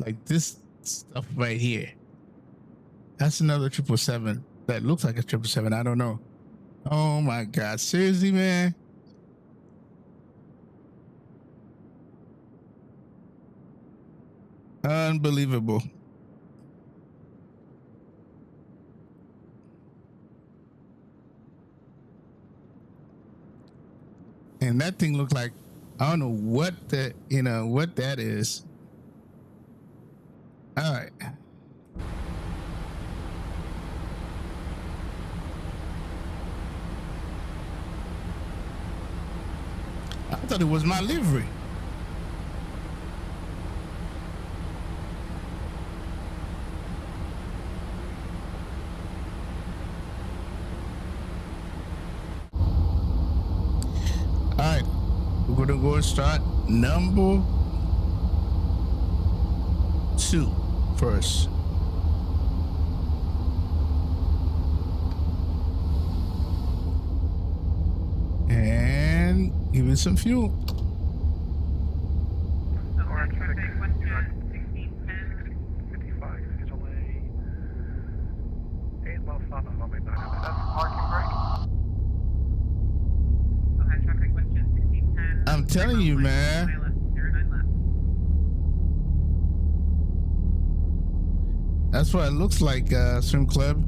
Like this stuff right here. That's another 777 that looks like a 777. I don't know. Oh my God. Seriously, man? Unbelievable. And that thing looked like, I don't know what the, what that is. All right. I thought it was my livery. All right, we're gonna go and start number 2 first. And give it some fuel. I'm telling you, man. That's what it looks like, Swim Club.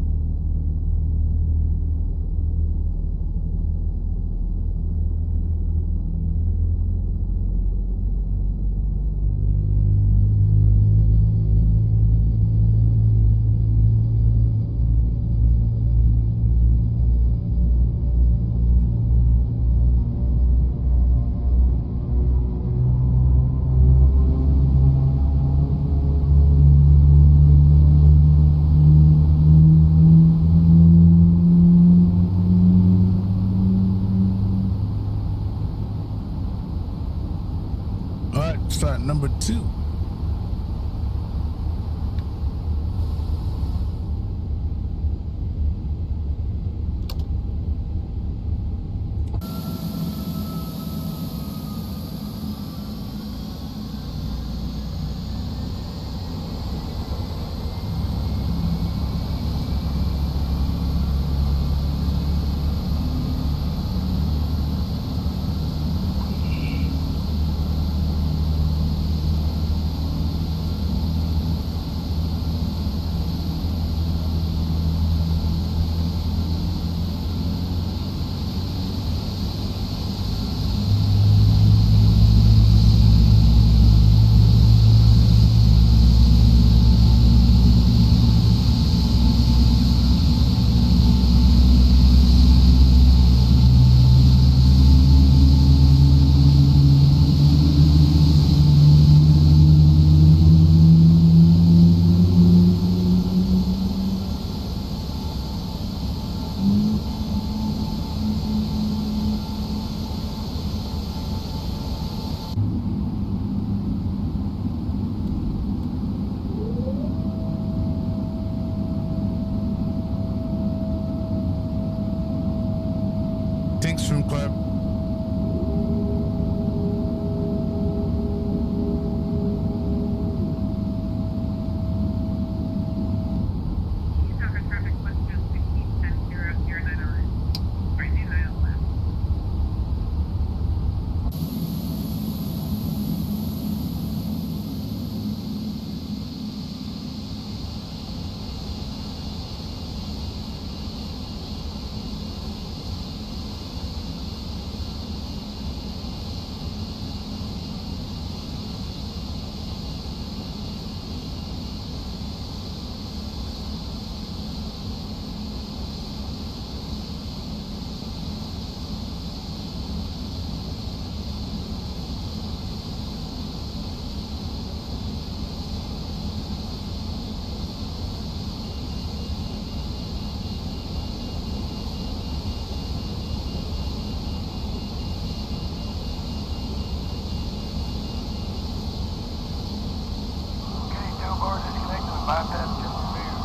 Bypass pin removed.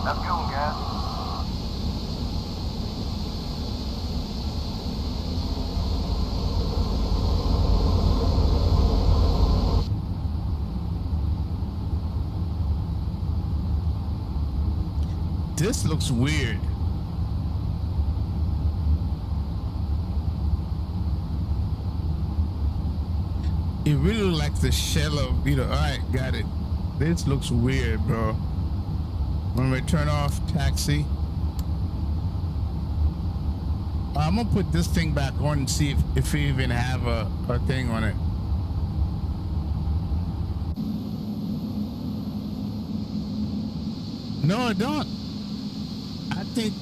How's it going, guys? This looks weird. It really looks like the shell of, all right, got it. This looks weird, bro. When we turn off taxi, I'm gonna put this thing back on and see if we even have a thing on it. No, I don't. I think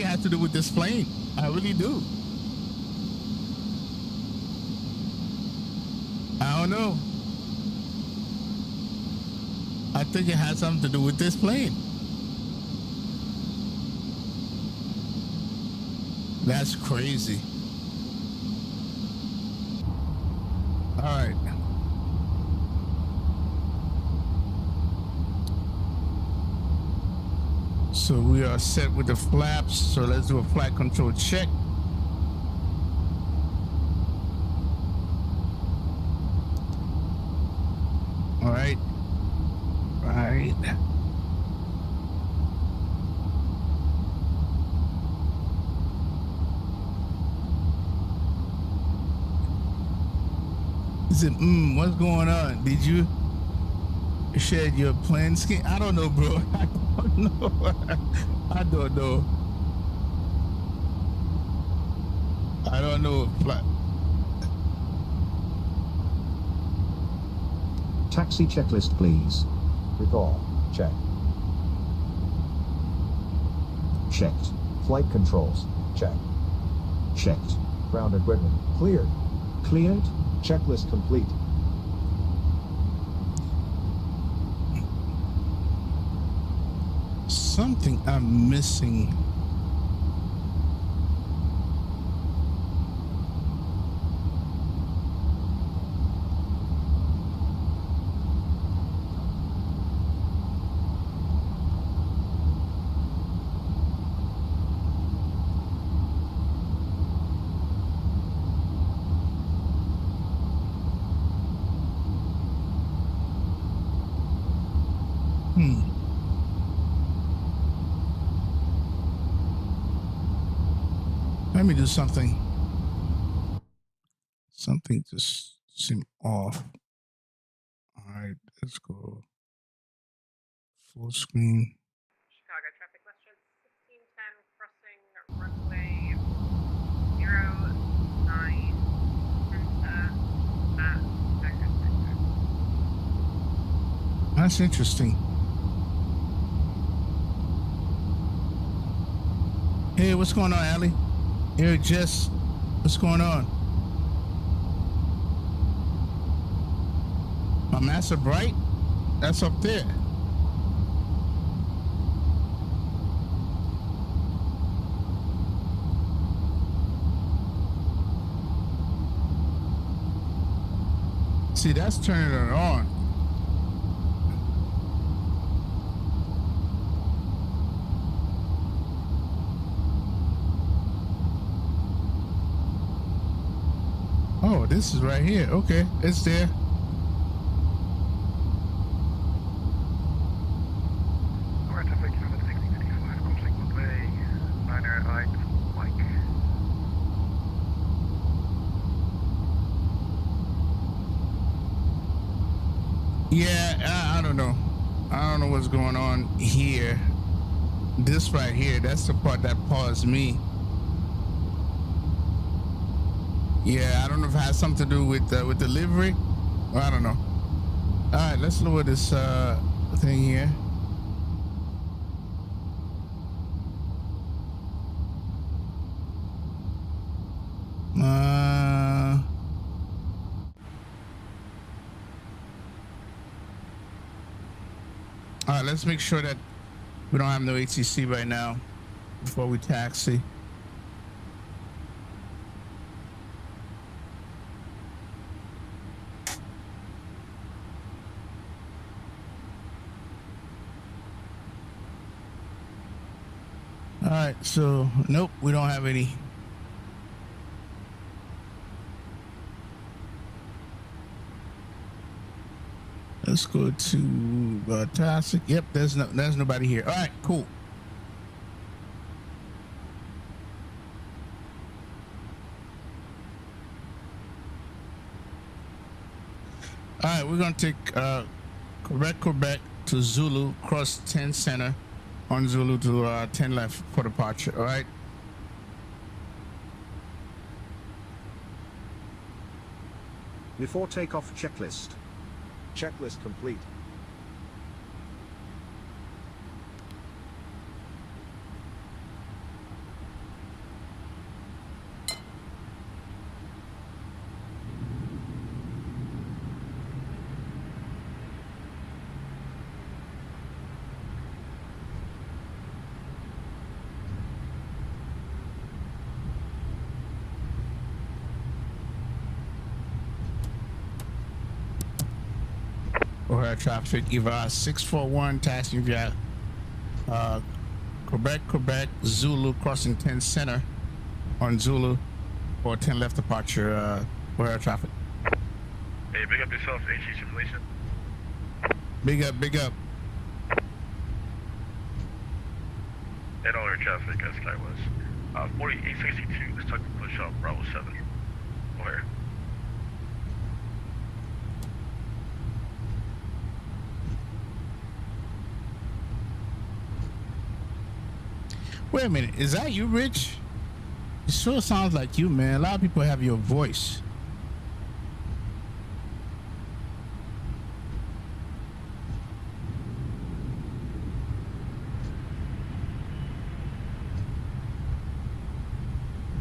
it has to do with this plane. I really do. I don't know. I think it has something to do with this plane. That's crazy. All right. So we are set with the flaps. So let's do a flight control check. All right. Right. Is it, what's going on? Did you shed your plane skin? I don't know, bro. I don't know. I don't know. I don't know. Taxi checklist, please. Recall. Check. Checked. Flight controls. Check. Checked. Ground equipment. Cleared. Cleared. Checklist complete. Something I'm missing. Let me do something. Something just seemed off. All right, let's go full screen. Chicago traffic question 1610 crossing runway 09 center at Takeoff. That's interesting. Hey, what's going on, Allie? Here, Jess, what's going on? My master bright? That's up there. See, that's turning it on. Oh, this is right here. Okay, it's there. Alright, traffic, 1655, crossing runway 908, Mike. Yeah, I don't know. I don't know what's going on here. This right here, that's the part that paused me. Yeah, I don't know if it has something to do with delivery. Well, I don't know. All right, let's lower this thing here. All right, let's make sure that we don't have no ATC right now before we taxi. All right, so nope, we don't have any. Let's go to Toxic. Yep, there's nobody here. All right, cool. All right, we're gonna take Quebec to Zulu, cross 10 center on Zulu to 10 left for departure. All right. Before takeoff checklist. Checklist complete. O'Hare traffic, EVA641, taxing via Quebec, Zulu, crossing 10 center on Zulu for 10 left departure, O'Hare traffic. Hey, big up yourself, HE simulation. Big up. And all air traffic, as Sky was. 4862, let's talk to push up, Bravo 7. O'Hare. Wait a minute, is that you, Rich? It sure sounds like you, man. A lot of people have your voice.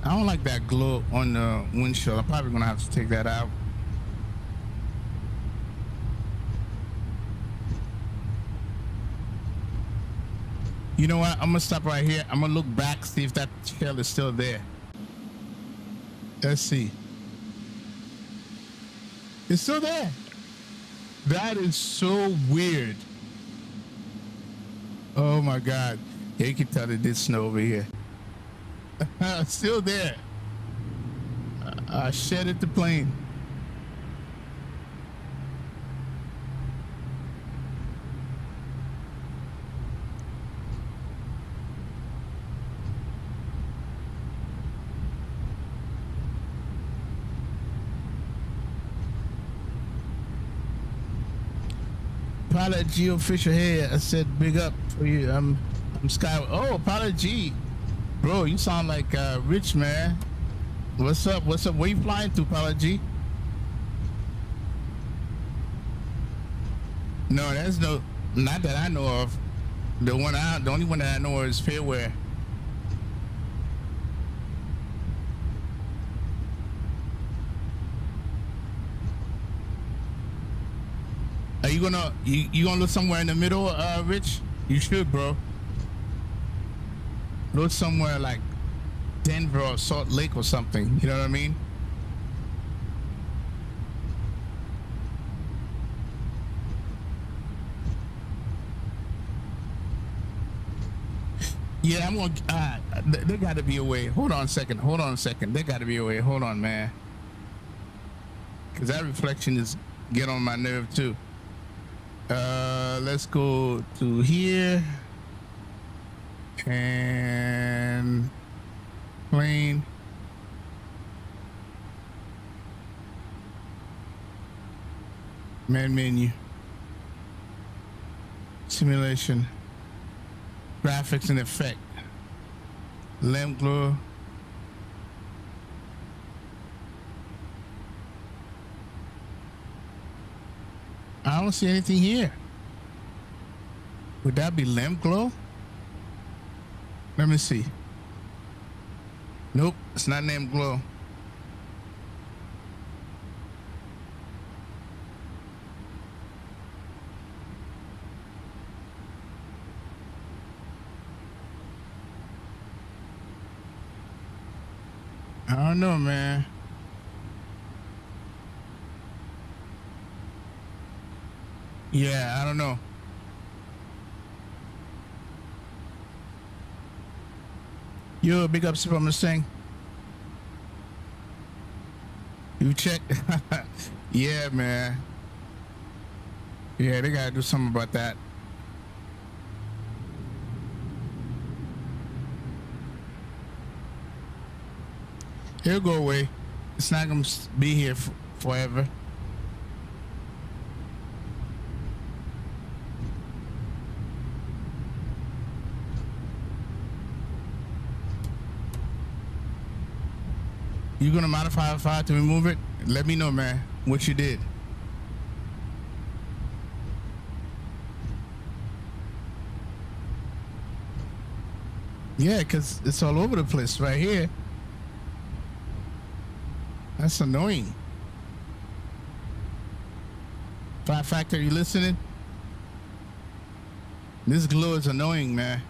I don't like that glow on the windshield. I'm probably gonna have to take that out. You know what? I'm gonna stop right here. I'm gonna look back, see if that shell is still there. Let's see. It's still there. That is so weird. Oh my God. Yeah, you can tell it did snow over here. Still there. I shedded the plane. Pilot G official here. I said big up for you. I'm Sky. Oh, Pilot G, bro, you sound like Rich, man. What's up? Where you flying to, Pilot G? No, there's no, not that I know of. The only one that I know of is Fairware. Are you gonna you gonna look somewhere in the middle, Rich? You should, bro. Look somewhere like Denver or Salt Lake or something. You know what I mean? Yeah, I'm gonna. There got to be a way. Hold on a second. There got to be a way. Hold on, man. Cause that reflection is get on my nerve too. Let's go to here and plane. Man menu. Simulation. Graphics and effect. Lamp glow. I don't see anything here. Would that be lamp glow? Let me see. Nope, it's not lamp glow. I don't know, man. Yeah, I don't know. Yo, big up Super Mustang. You check? Yeah, man. Yeah, they gotta do something about that. He'll go away. It's not gonna be here forever. You gonna modify a file to remove it? Let me know, man, what you did. Yeah, because it's all over the place right here. That's annoying. Fire Factor, you listening? This glow is annoying, man.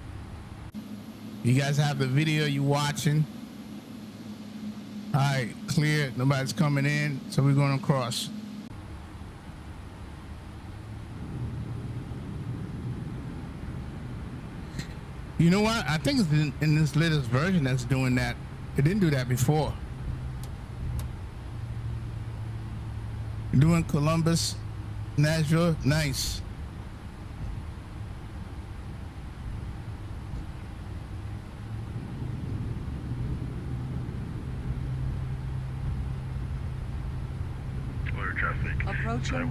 You guys have the video you watching. All right, clear. Nobody's coming in, so we're going across. You know what? I think it's in this latest version that's doing that. It didn't do that before. Doing Columbus, Nashville, nice. Approaching 10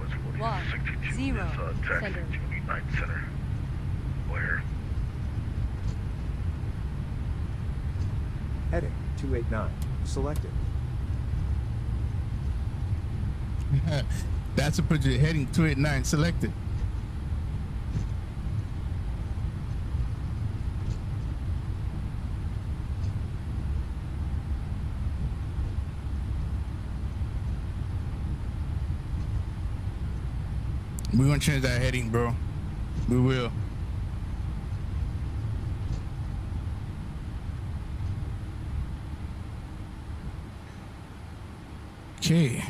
center. 9 center. Where? Heading 289. Selected. That's a project heading 289 selected. We're gonna change that heading, bro. We will. Okay.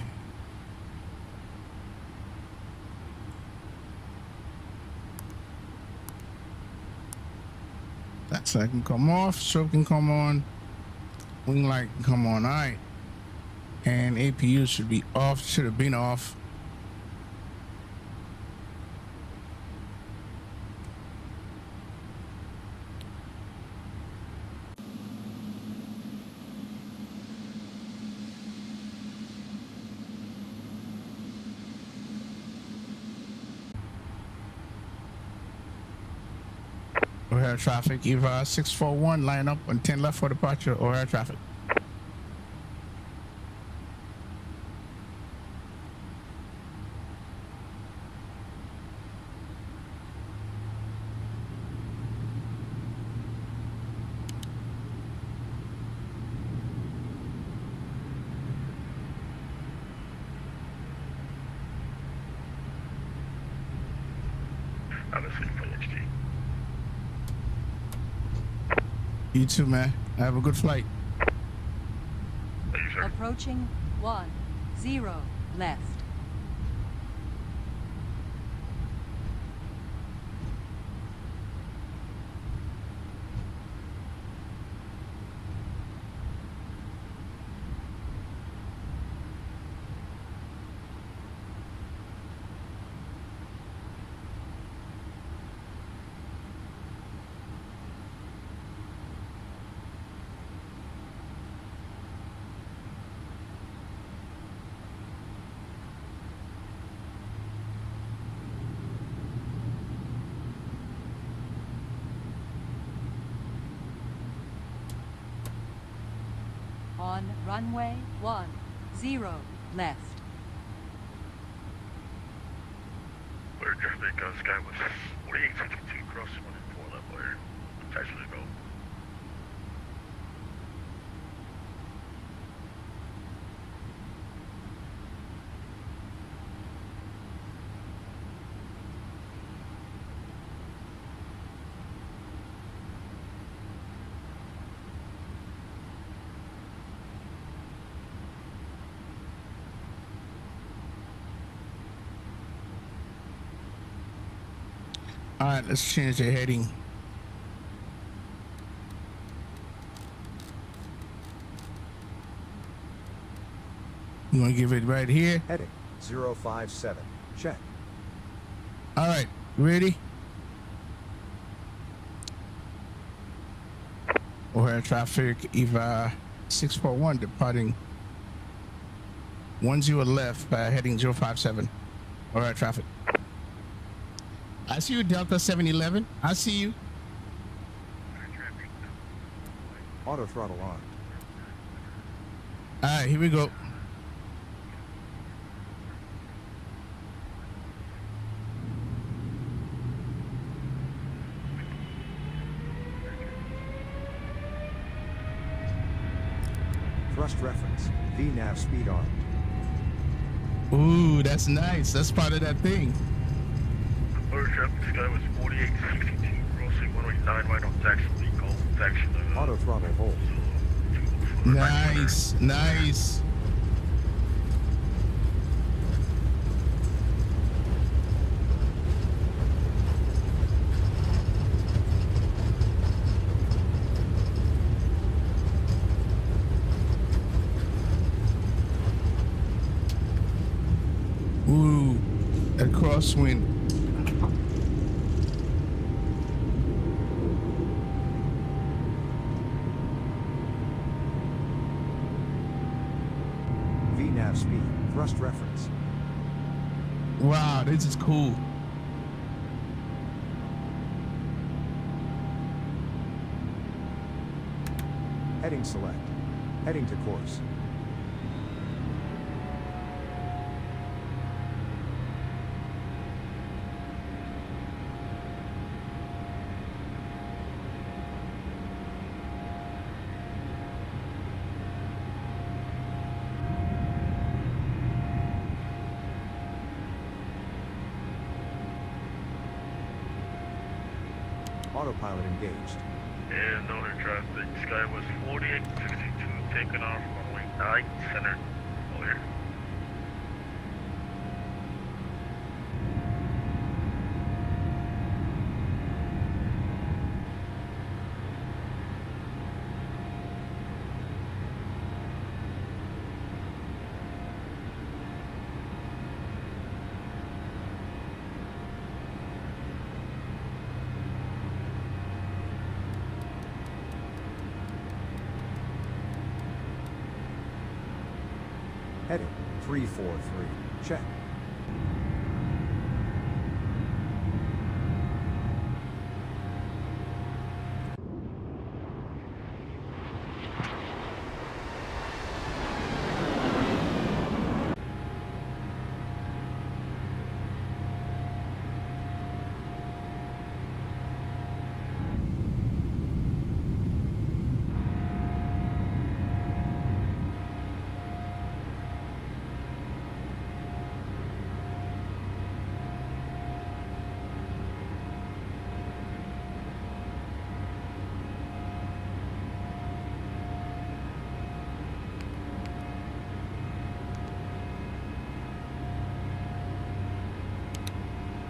That side can come off, strobe can come on, wing light can come on. All right. And APU should be off, should have been off. O'Hare traffic, EVA641, line up on 10 left for departure, O'Hare traffic. I'm listening for HD. You too, man. Have a good flight. Thank you, sir. Approaching 10 left. On runway 10 left. Where traffic sky was 4862 cross 1 and 4 left where actually go. All right, let's change the heading. You want to give it right here? Heading 057. Check. All right, ready? O'Hare traffic, EVA641 departing 10 left, heading 057. O'Hare traffic. I see you, Delta 711. I see you. Auto throttle on. All right, here we go. Thrust reference. VNAV speed armed. Ooh, that's nice. That's part of that thing. Order traffic, sky was 4862, crossing 189 right on taxi, call taxi. Auto throttle hold. Nice, nice. Ooh, that crosswind. VNAV speed. Thrust reference. Wow, this is cool. Heading select. Heading to course. Autopilot engaged. And order traffic, sky was 4862, taking off runway 9 center. Clear. Heading 343. Check.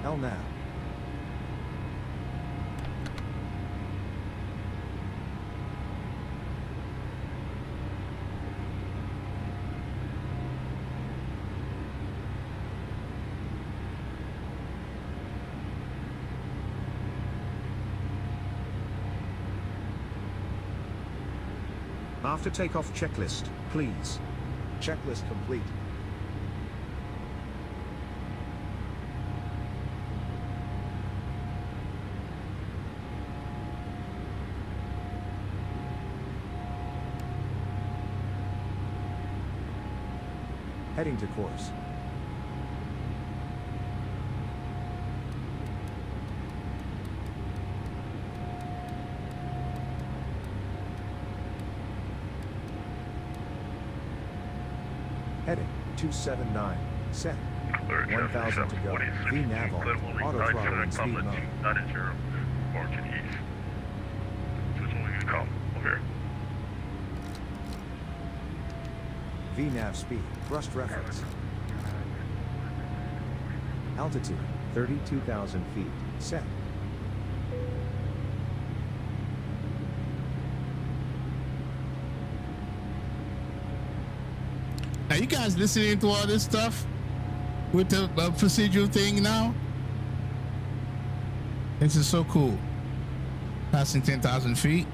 LNAV. After takeoff checklist, please. Checklist complete. Heading to course. Heading 279. Set. 1000 to go. VNAV on. Auto throttle and speed mode. 90, margin east. Switch only to come. Over. VNAV speed. Thrust reference. Altitude 32,000 feet. Set. Now you you guys listening to all this stuff with the procedural thing now? This is so cool. Passing 10,000 feet.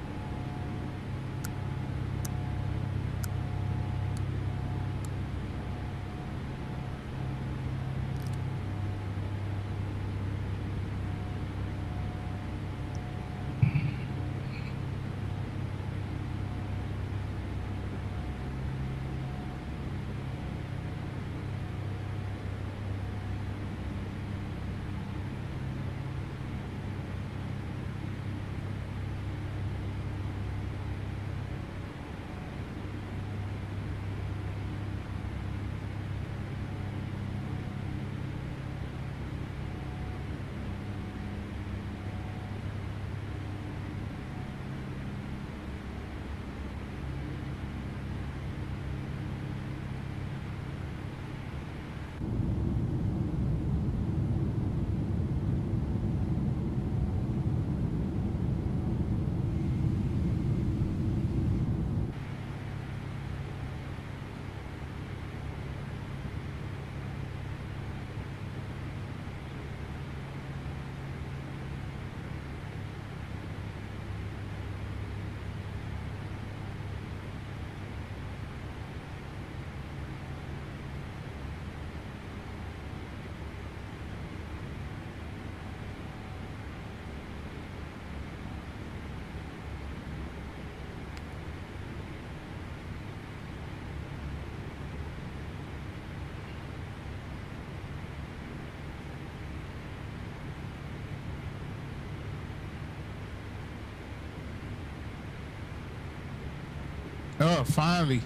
Oh, finally.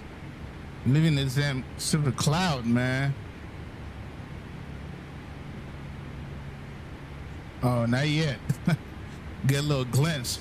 Living in this damn silver cloud, man. Oh, not yet. Get a little glimpse.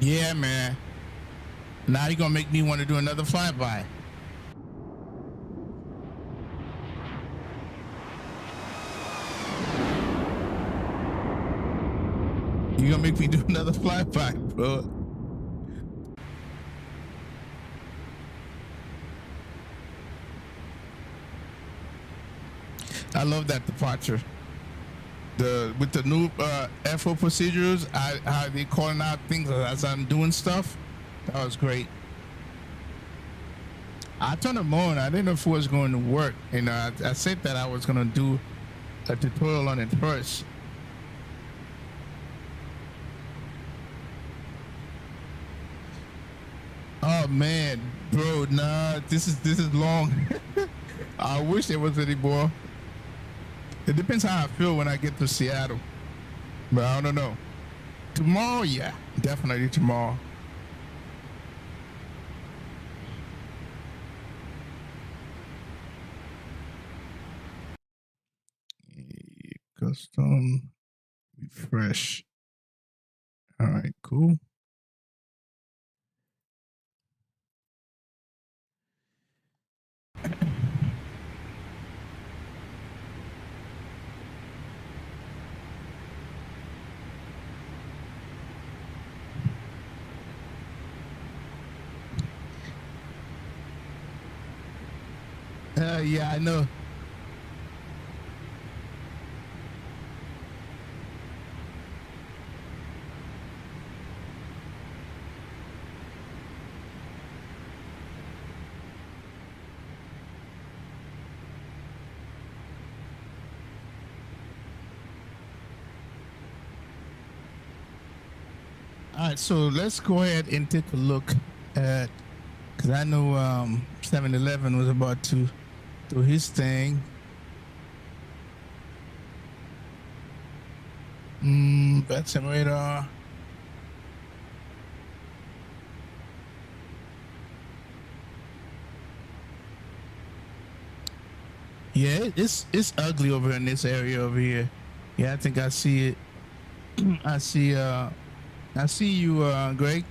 Yeah, man. Now you're gonna make me want to do another flyby. You're gonna make me do another flyby, bro. I love that departure. With the new FO procedures, how they calling out things as I'm doing stuff, that was great. I turned them on. I didn't know if it was going to work. And I said that I was going to do a tutorial on it first. Oh man, bro, nah, this is long. I wish there was any more. It depends how I feel when I get to Seattle, but I don't know. Tomorrow, yeah, definitely tomorrow. Custom refresh. All right, cool. Yeah, I know. All right, so let's go ahead and take a look at, because I know 7-Eleven was about to do his thing. Vatsim radar. Yeah, it's ugly over in this area over here. Yeah, I think I see it. I see you, Greg.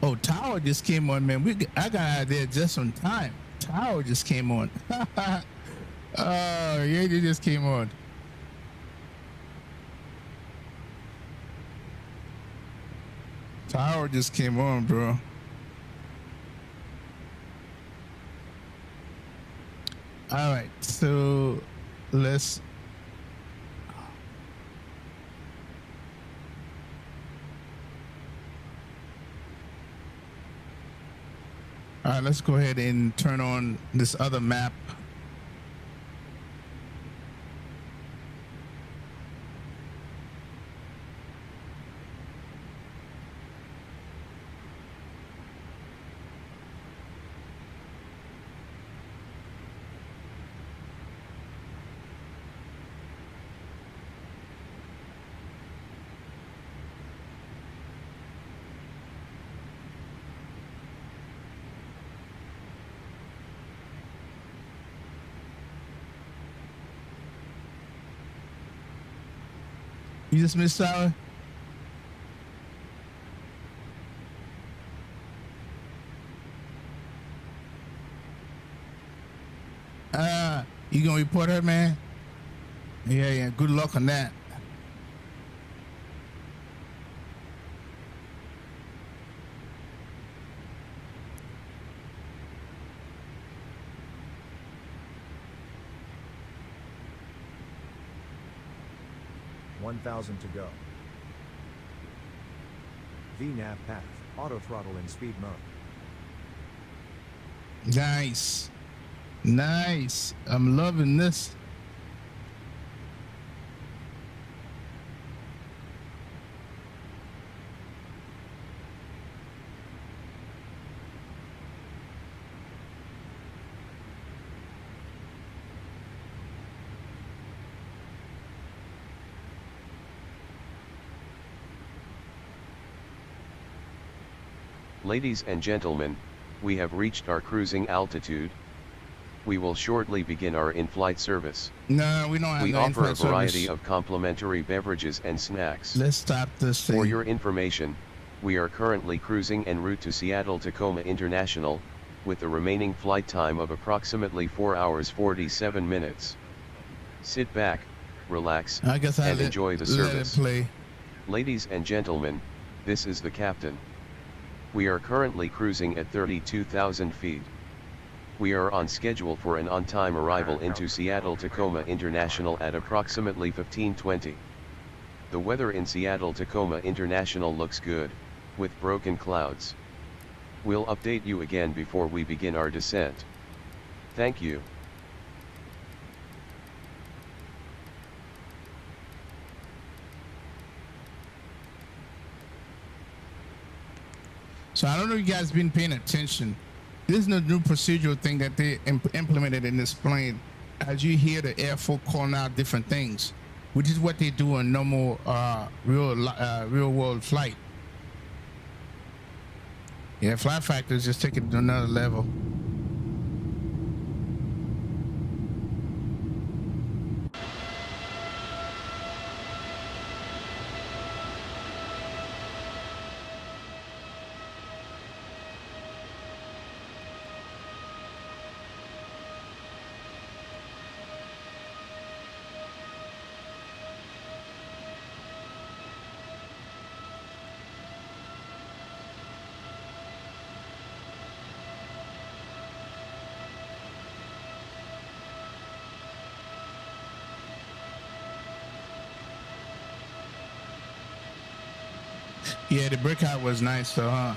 Oh, Tower just came on, man. I got out there just on time. Tower just came on. Oh, yeah, they just came on. Tower just came on, bro. All right, so let's. All right, let's go ahead and turn on this other map. You just missed Sour? You gonna report her, man? Yeah, good luck on that. $1,000 to go. VNAV path, auto throttle in speed mode. Nice. Nice. I'm loving this. Ladies and gentlemen, we have reached our cruising altitude. We will shortly begin our in-flight service. No, we don't have We no offer a in-flight variety service. of complimentary beverages and snacks. Let's stop this thing. For your information, we are currently cruising en route to Seattle Tacoma International, with the remaining flight time of approximately 4 hours 47 minutes. Sit back, relax, and enjoy the service. Let it play. Ladies and gentlemen, this is the captain. We are currently cruising at 32,000 feet. We are on schedule for an on-time arrival into Seattle Tacoma International at approximately 15:20. The weather in Seattle Tacoma International looks good, with broken clouds. We'll update you again before we begin our descent. Thank you. So I don't know if you guys been paying attention. This is the new procedural thing that they implemented in this plane. As you hear the airfolk calling out different things, which is what they do on normal real world flight. Yeah, flight factor is just taking it to another level. Yeah, the breakout was nice though, huh?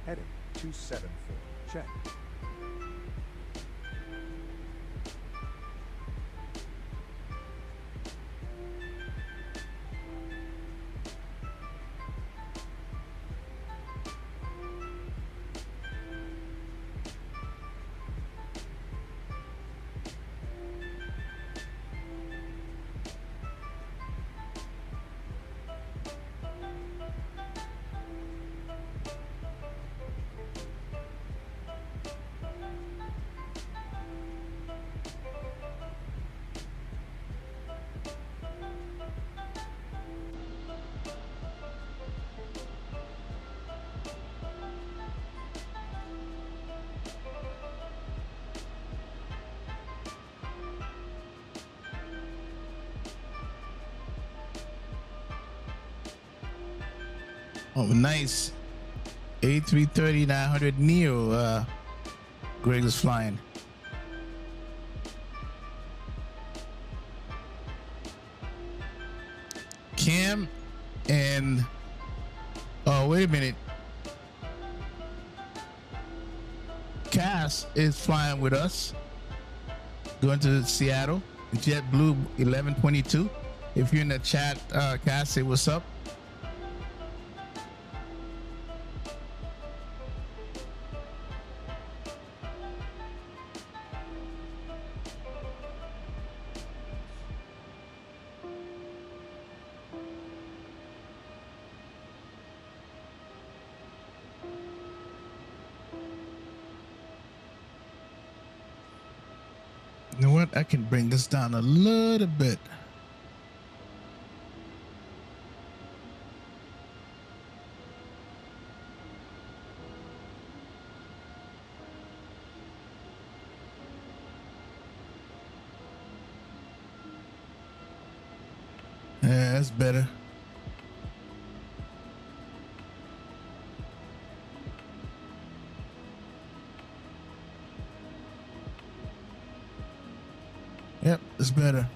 Heading 274. Check. Oh, nice. A330-900 Neo, Greg is flying. Cam and, oh, wait a minute. Cass is flying with us, going to Seattle, JetBlue 1122. If you're in the chat, Cass, say what's up. You know what? I can bring this down a little bit. Yeah, that's better. Yep, it's better.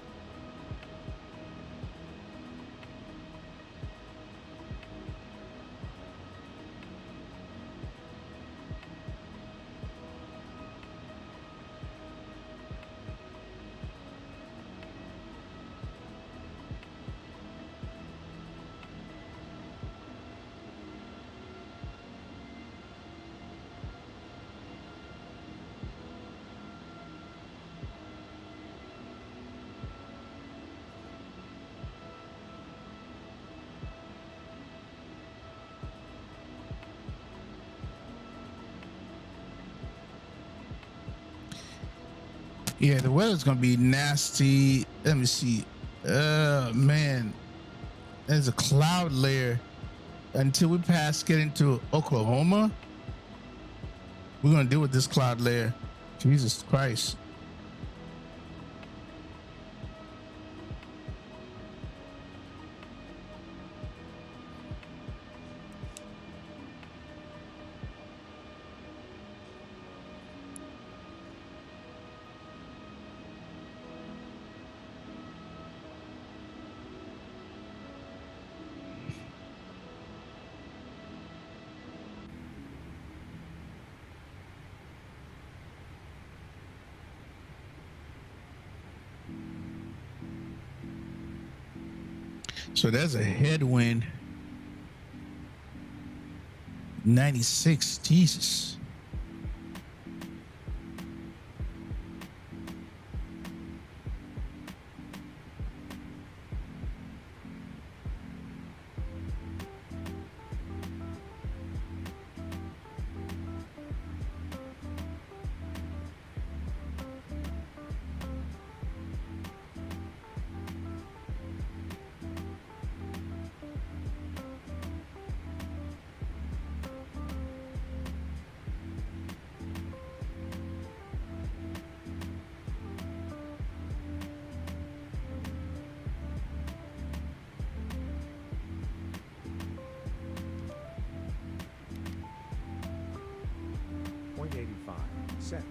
Yeah, the weather's gonna be nasty. Let me see. Man, there's a cloud layer until we get into Oklahoma. We're gonna deal with this cloud layer. Jesus Christ. So there's a headwind. 96. Jesus. Set.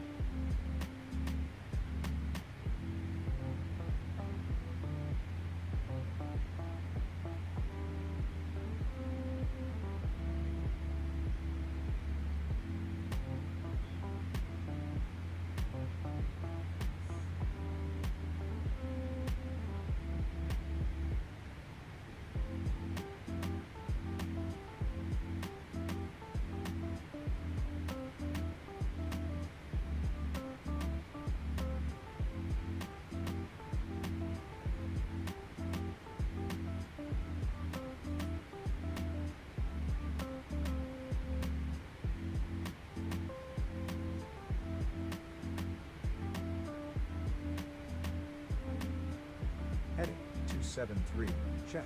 Heading 273, check.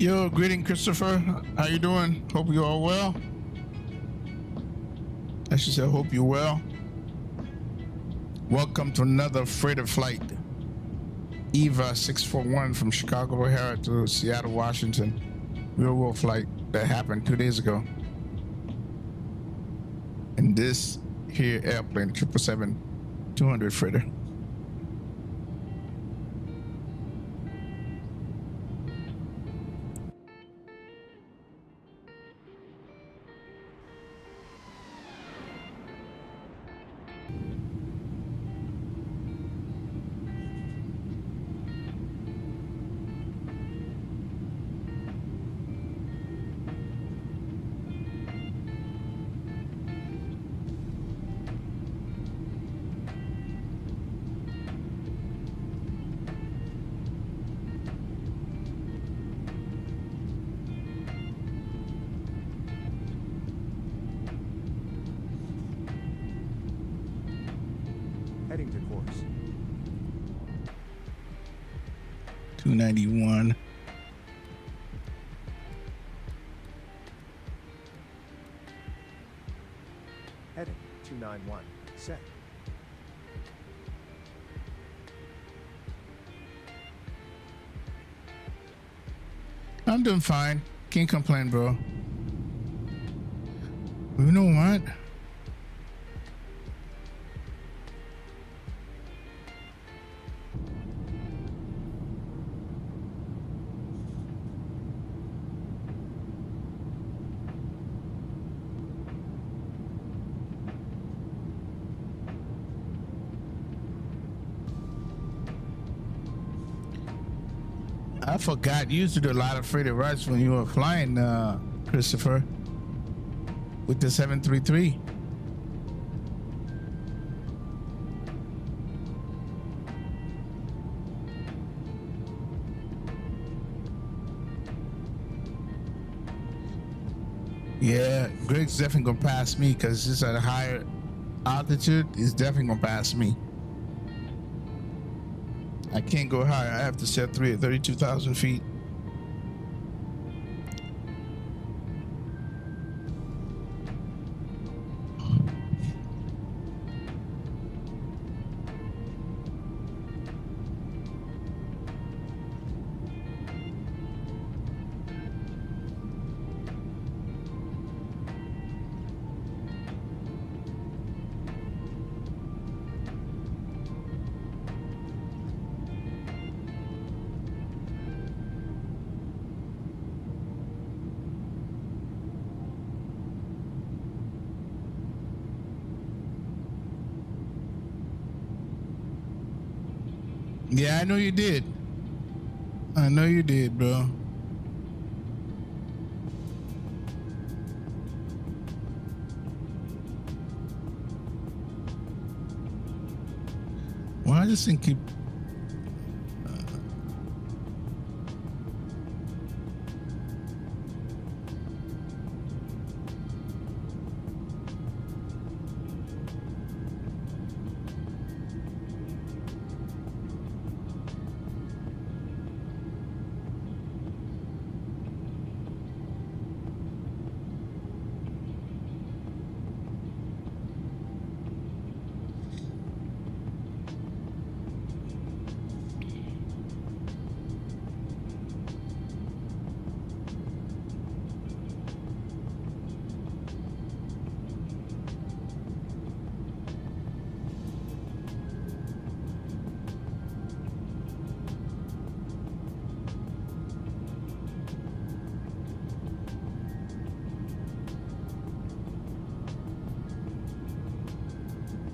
Yo, greeting, Christopher. How you doing? Hope you all well. I should say, hope you're well. Welcome to another freighter flight. EVA641 from Chicago O'Hare to Seattle, Washington. Real world flight that happened 2 days ago. And this here airplane, 777-200 freighter. Heading to course. 291. Heading 291. Set. I'm doing fine. Can't complain, bro. You know what? I forgot you used to do a lot of freighter rides when you were flying, Christopher, with the 733. Yeah, Greg's definitely gonna pass me because it's at a higher altitude. He's definitely gonna pass me. I can't go higher. I have to set 3 at 32,000 feet. Yeah, I know you did. I know you did, bro. Why does this thing keep...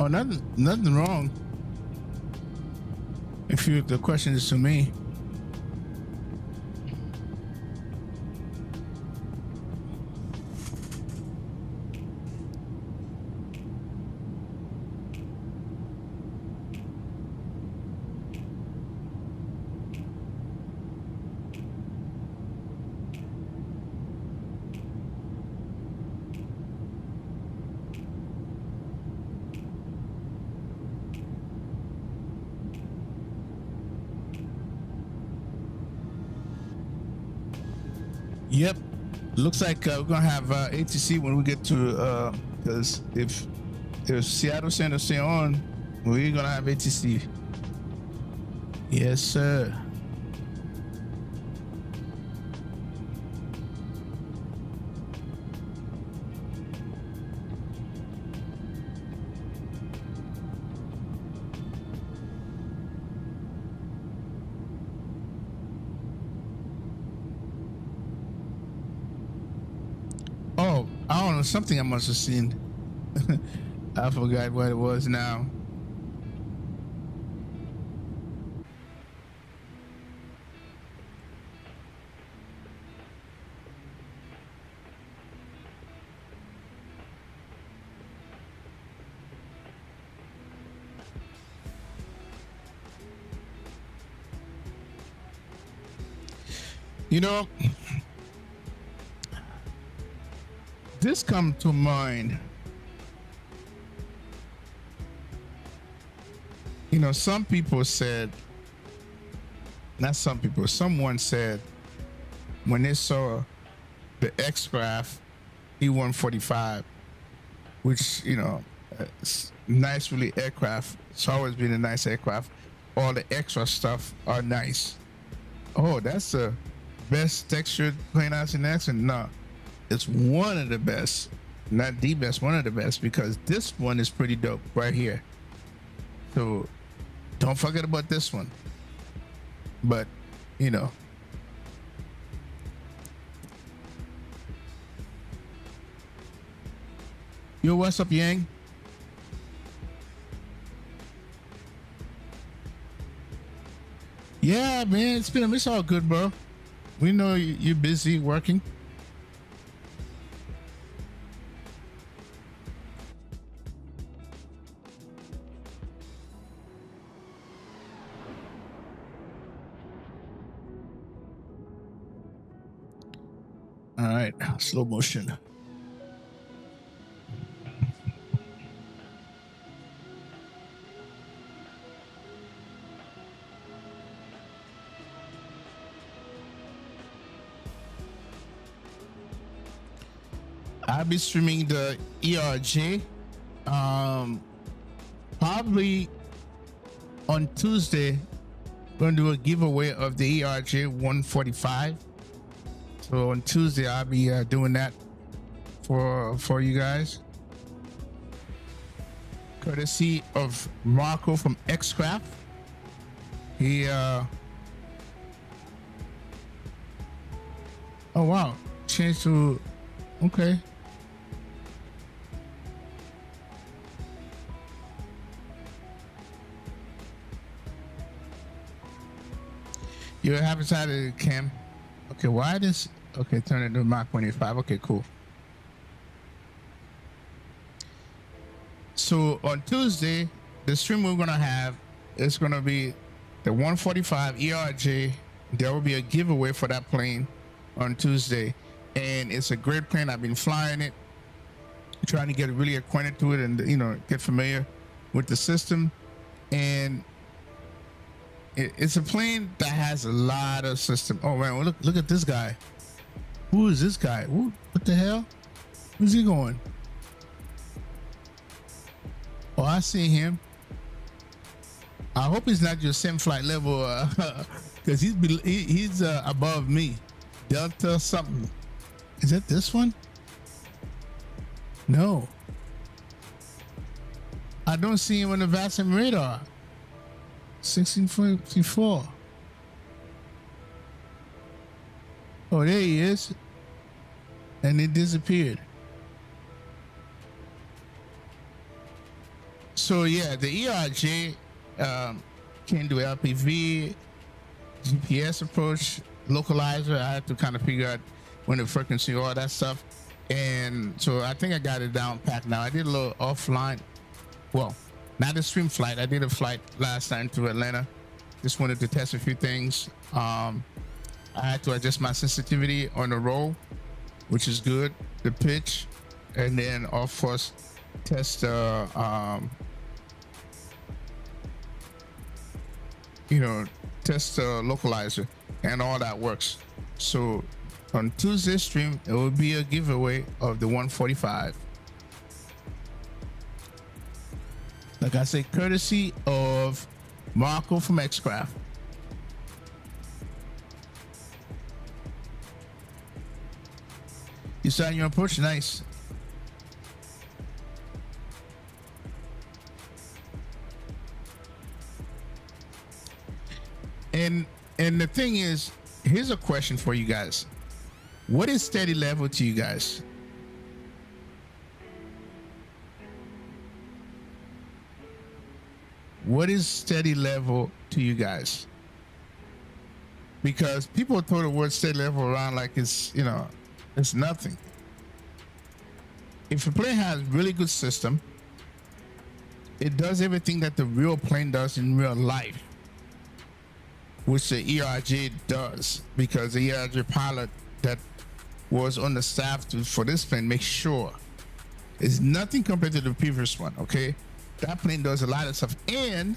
Oh, nothing wrong. If the question is to me. Yep. Looks like we're gonna have ATC when we get to because if Seattle Center stay on, we're gonna have ATC. Yes, sir. Oh, I don't know, something I must have seen. I forgot what it was now. You know, this come to mind. You know, some people said, not some people, someone said when they saw the X-Craft E145, which, you know, it's nice, really aircraft. It's always been a nice aircraft. All the extra stuff are nice. Oh, that's the best textured plane I've seen in action. No, it's one of the best, not the best, one of the best, because this one is pretty dope right here. So don't forget about this one. But, you know, yo, what's up, Yang? Yeah, man, it's all good, bro. We know you're busy working. All right, slow motion. I'll be streaming the ERJ probably on Tuesday. Going to do a giveaway of the ERJ 145. So on Tuesday I'll be doing that for you guys, courtesy of Marco from X-Craft. He oh wow, changed to okay. You have decided, Cam. Okay, why this? Okay, turn it to Mach 185. Okay, cool. So on Tuesday, the stream we're gonna have is gonna be the 145 ERJ. There will be a giveaway for that plane on Tuesday, and it's a great plane. I've been flying it, trying to get really acquainted to it, and you know, get familiar with the system. And it's a plane that has a lot of system. Oh man, well, look at this guy. Who is this guy? What the hell? Where's he going? Oh, I see him. I hope he's not your sim flight level, because he's above me. Delta something. Is that this one? No. I don't see him on the Vatsim radar. 1644. Oh, there he is. And it disappeared. So yeah, the ERJ can do LPV, GPS approach, localizer. I had to kind of figure out when the frequency, all that stuff. And so I think I got it down packed now. I did a little offline. Well, not a stream flight. I did a flight last night to Atlanta. Just wanted to test a few things. I had to adjust my sensitivity on the roll, which is good, the pitch, and then of course test test the localizer, and all that works. So on Tuesday stream, it will be a giveaway of the 145. Like I say, courtesy of Marco from Xcraft. You starting your approach? Nice. And the thing is, here's a question for you guys. What is steady level to you guys? What is steady level to you guys? Because people throw the word steady level around like it's, you know, it's nothing. If a plane has really good system, it does everything that the real plane does in real life, which the ERJ does, because the ERJ pilot that was on the staff for this plane makes sure it's nothing compared to the previous one. Okay, that plane does a lot of stuff. And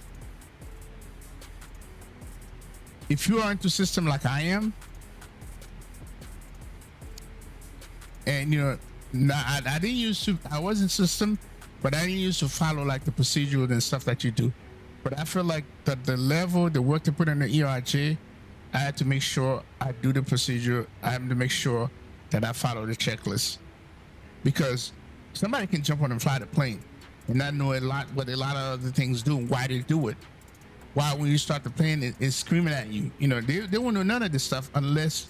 if you are into system like I am, and you know, I didn't used to, I was in system, but I didn't used to follow like the procedure and stuff that you do. But I feel like that the level, the work to put in the ERJ, I had to make sure I do the procedure. I have to make sure that I follow the checklist, because somebody can jump on and fly the plane and not know a lot what a lot of other things do and why they do it. Why when you start the plane, it's screaming at you. You know, they won't know none of this stuff unless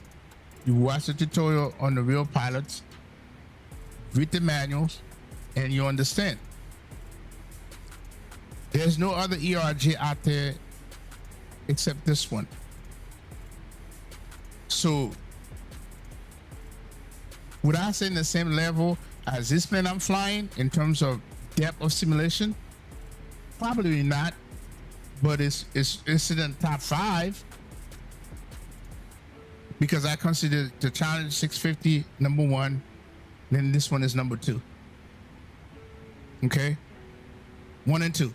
you watch the tutorial on the real pilots, read the manuals, and you understand. There's no other ERJ out there except this one. So would I say in the same level as this plane I'm flying in terms of depth of simulation? Probably not, but it's in the top 5, because I consider the Challenge 650 number 1, then this one is number 2. Okay, 1 and 2.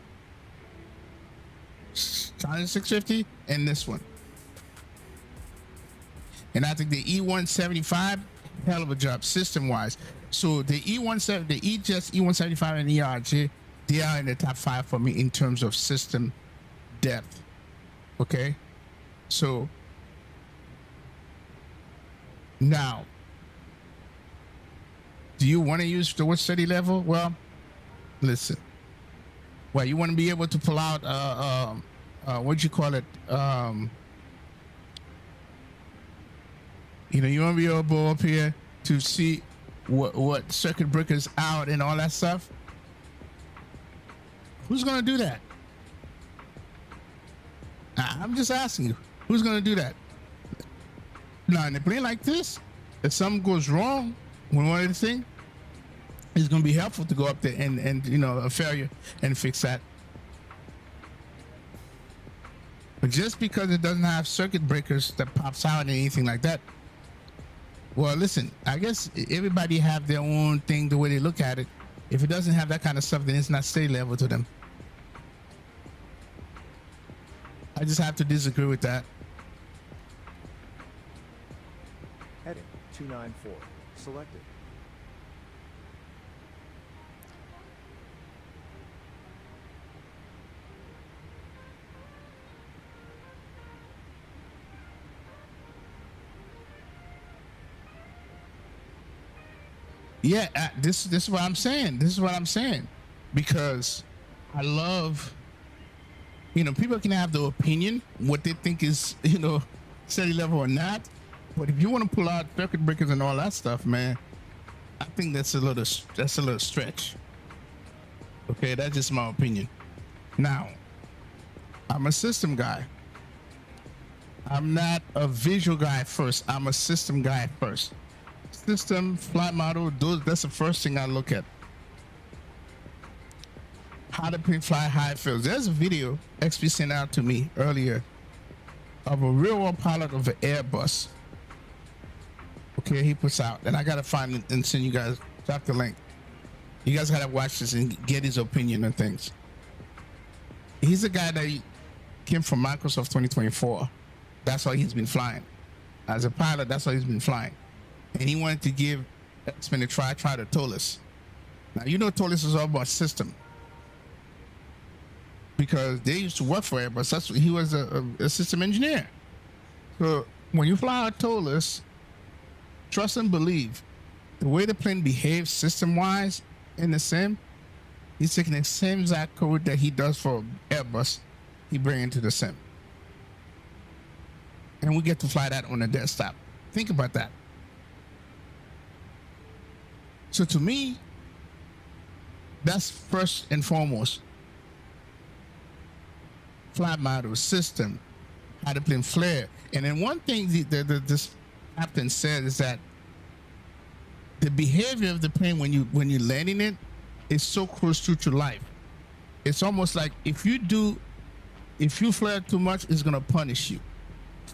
Challenge 650 and this one. And I think the E175, hell of a job system wise. So the E170, the E-Jets, E175 and ERJ, they are in the top 5 for me in terms of system depth. Okay, so now, do you want to use the word steady level? Well, listen. Well, you want to be able to pull out what you call it? You know, you want to be able to go up here to see what circuit breakers out and all that stuff. Who's going to do that? I'm just asking you, who's going to do that? Now, in a plane like this, if something goes wrong with one of the things, it's going to be helpful to go up there and you know, a failure and fix that. But just because it doesn't have circuit breakers that pops out and anything like that, well, listen, I guess everybody have their own thing, the way they look at it. If it doesn't have that kind of stuff, then it's not steady level to them. I just have to disagree with that. Heading 294. Selected. Yeah, this is what I'm saying. This is what I'm saying, because I love, you know, people can have their opinion, what they think is, you know, steady level or not. But if you want to pull out circuit breakers and all that stuff, man, I think that's a little stretch. Okay, that's just my opinion. Now, I'm a system guy. I'm not a visual guy first. I'm a system guy first. System, flight model, that's the first thing I look at. How the plane fly, how it feels. There's a video XP sent out to me earlier of a real world pilot of an Airbus. Okay, he puts out, and I gotta find it and send you guys, drop the link. You guys gotta watch this and get his opinion on things. He's a guy that came from Microsoft 2024. That's why he's been flying. As a pilot, that's why he's been flying. and he wanted to give Enhancement a try to Tolis. Now, you know, Tolis is all about system, because they used to work for Airbus. That's he was a system engineer. So when you fly a Tolis, trust and believe, the way the plane behaves system-wise in the sim, he's taking the same exact code that he does for Airbus, he bring into the sim. And we get to fly that on the desktop. Think about that. So to me, that's first and foremost. Flight model, system, how the plane flare. And then one thing this captain said is that the behavior of the plane when you're landing it is so close to life. It's almost like if you flare too much, it's gonna punish you.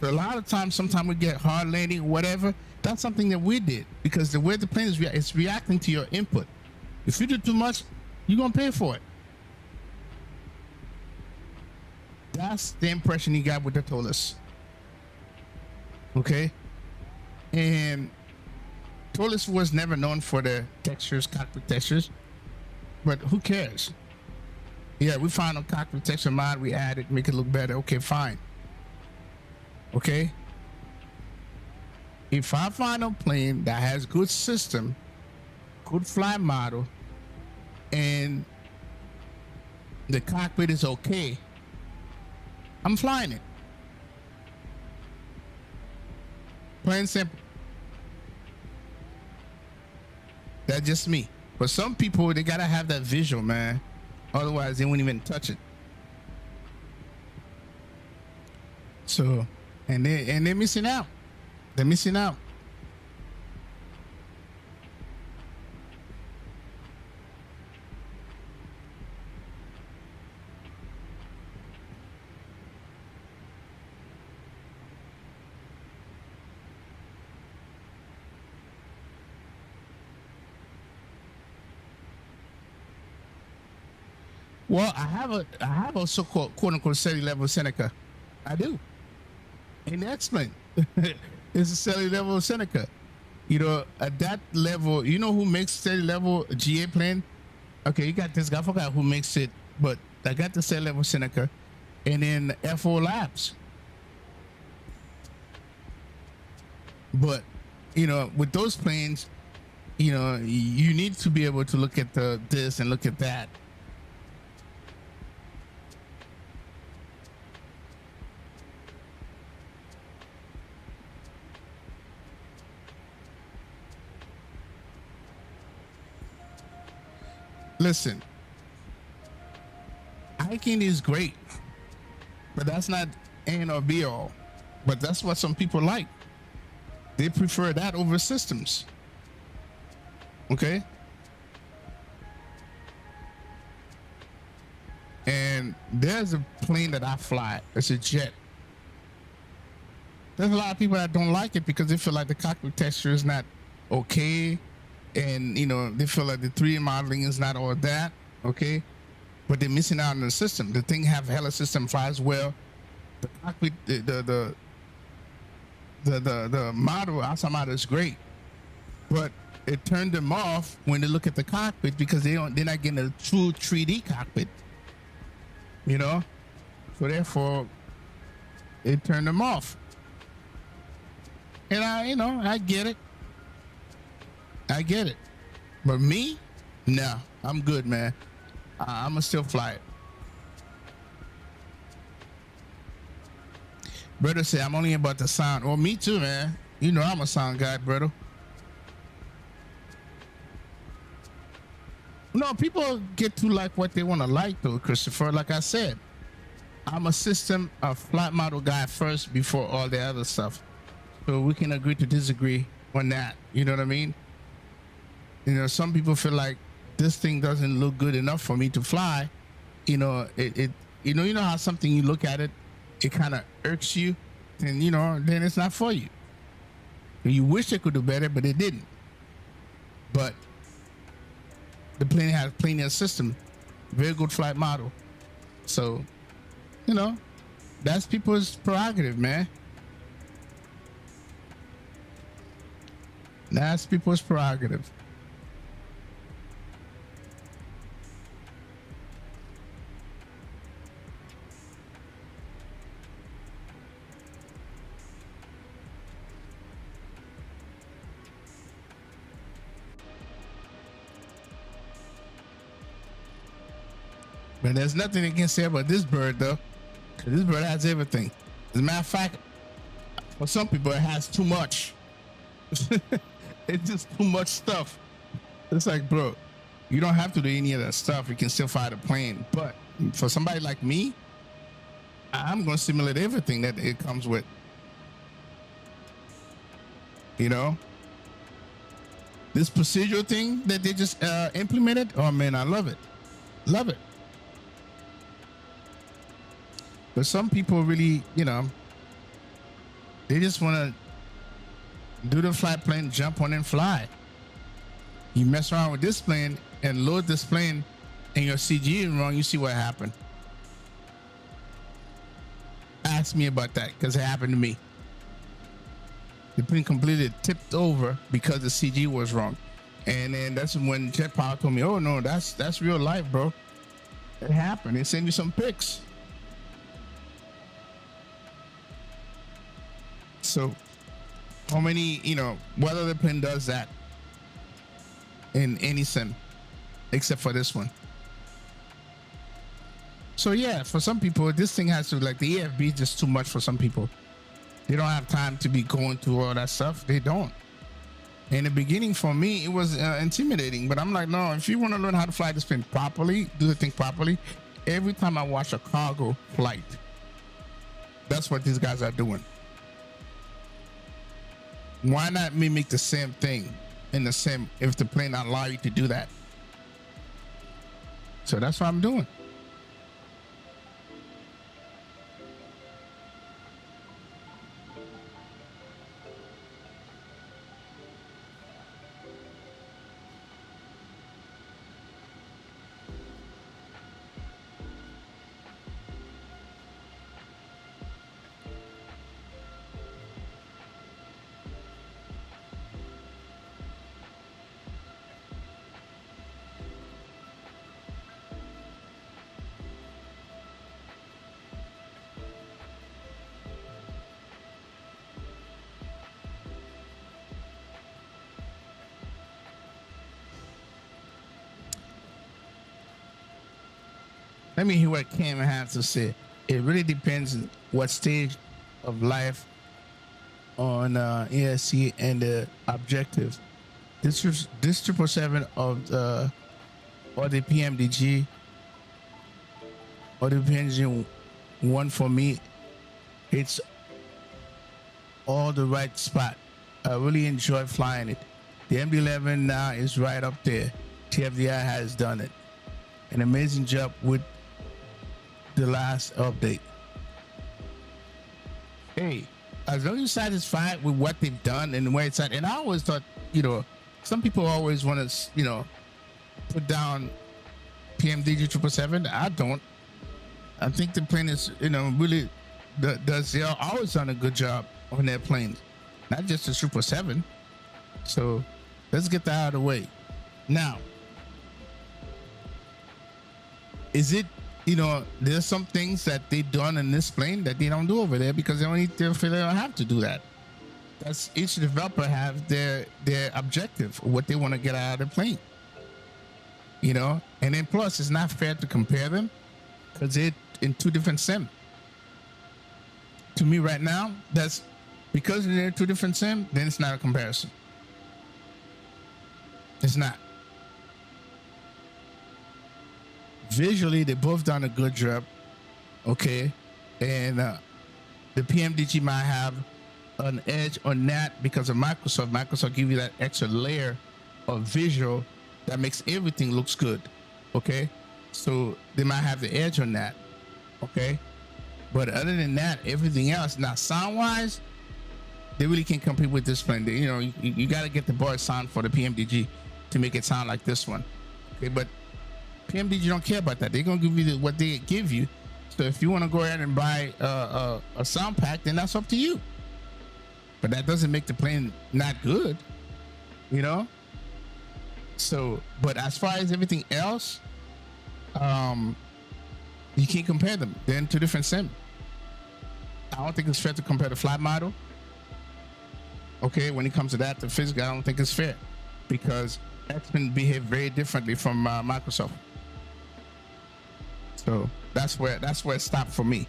So a lot of times, sometimes we get hard landing, whatever. That's something that we did, because the way the plane is it's reacting to your input. If you do too much, you're gonna pay for it. That's the impression he got with the Tolis. Okay, and Tolis was never known for the textures, cockpit textures, but who cares? Yeah, we found a cockpit texture mod, we added, make it look better. Okay, fine. Okay, if I find a plane that has good system, good flight model, and the cockpit is okay, I'm flying it. Plain and simple. That's just me. But some people, they gotta have that visual, man. Otherwise, they won't even touch it. So, and they're missing out. They're missing out. Well, I have a so-called quote-unquote cellular level Seneca. I do. Enhancement. It's a cellular level Seneca. You know, at that level, you know who makes cellular level GA plane? Okay, you got this guy. I forgot who makes it, but I got the cellular level Seneca, and then FO Labs. But you know, with those planes, you know, you need to be able to look at this and look at that. Listen, hiking is great, but that's not end or be all. But that's what some people like. They prefer that over systems. Okay? And there's a plane that I fly. It's a jet. There's a lot of people that don't like it because they feel like the cockpit texture is not okay. And, you know, they feel like the 3D modeling is not all that, okay? But they're missing out on the system. The thing have hella system, flies well. The cockpit, the model, outside model is great. But it turned them off when they look at the cockpit because they're not getting a true 3D cockpit. You know? So therefore, it turned them off. And I get it. I get it. But me, no, I'm good, man. I'm gonna still fly it. Brother said, I'm only about the sound. Well, me too, man. You know I'm a sound guy, brother. No, people get to like what they want to like, though, Christopher. Like I said, I'm a system, a flight model guy first before all the other stuff. So we can agree to disagree on that. You know what I mean? You know, some people feel like this thing doesn't look good enough for me to fly. You know, you know how something you look at it, it kind of irks you, and you know, then it's not for you. You wish it could do better, but it didn't. But the plane has plenty of system, very good flight model. So, you know, that's people's prerogative, man. That's people's prerogative. But there's nothing they can say about this bird, though. This bird has everything. As a matter of fact, for some people, it has too much. It's just too much stuff. It's like, bro, you don't have to do any of that stuff. You can still fly the plane. But for somebody like me, I'm going to simulate everything that it comes with. You know? This procedural thing that they just implemented, oh, man, I love it. Love it. But some people really, you know, they just want to do the flight plane, jump on and fly. You mess around with this plane and load this plane and your CG is wrong, you see what happened. Ask me about that, because it happened to me. The plane completely tipped over because the CG was wrong. And then that's when Jet Power told me, oh no, that's real life, bro. It happened. They sent me some pics. So how many, you know, what other plane does that in any sim except for this one? So yeah, for some people, this thing has to, like, the EFB is just too much for some people. They don't have time to be going through all that stuff. They don't. In the beginning, for me, it was intimidating, but I'm like, no, if you want to learn how to fly this plane properly, do the thing properly, every time I watch a cargo flight, that's what these guys are doing. Why not mimic the same thing in the sim if the plane allow you to do that? So that's what I'm doing. Let me hear what Cam has to say. It really depends on what stage of life on ESC and the objective. This 777 of the or the PMDG or the PMDG one for me, it's all the right spot. I really enjoy flying it. The MD-11 now is right up there. TFDI has done it. An amazing job with the last update. Hey, as long as you're satisfied with what they've done and the way it's at, and I always thought, you know, some people always want to, you know, put down PMDG 777. I don't. I think the plane is, you know, really they're always done a good job on their planes, not just the 777. So let's get that out of the way. Now, is it, you know, there's some things that they done in this plane that they don't do over there because they don't feel they don't have to do that. That's each developer have their objective, what they want to get out of the plane. You know, and then plus it's not fair to compare them because they're in two different sim. To me right now, that's because they're two different sim, then it's not a comparison. It's not. Visually, they both done a good job, okay, and the PMDG might have an edge on that because of Microsoft. Microsoft give you that extra layer of visual that makes everything looks good, okay. So they might have the edge on that, okay. But other than that, everything else, now sound-wise, they really can't compete with this plane. You know, you got to get the board sound for the PMDG to make it sound like this one, okay. But PMDG don't care about that. They're gonna give you what they give you. So if you want to go ahead and buy a sound pack, then that's up to you. But that doesn't make the plane not good. you know. So, but as far as everything else, you can't compare them. They're in two different sims. I don't think it's fair to compare the flight model. Okay, when it comes to that, the physical, I don't think it's fair because X-Men behave very differently from Microsoft. So that's where it stopped for me.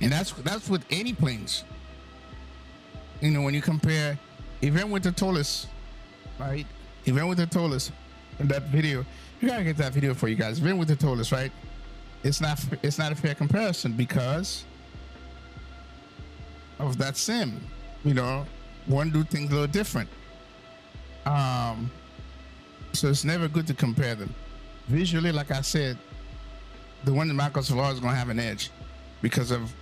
And that's with any planes. You know, when you compare Event with the Tolus, right? Event with the Tolus, in that video, you gotta get that video for you guys. Event with the Tolus, right? It's not a fair comparison because of that sim. You know, one do things a little different. So it's never good to compare them. Visually, like I said, the one that Microsoft is always gonna have an edge because of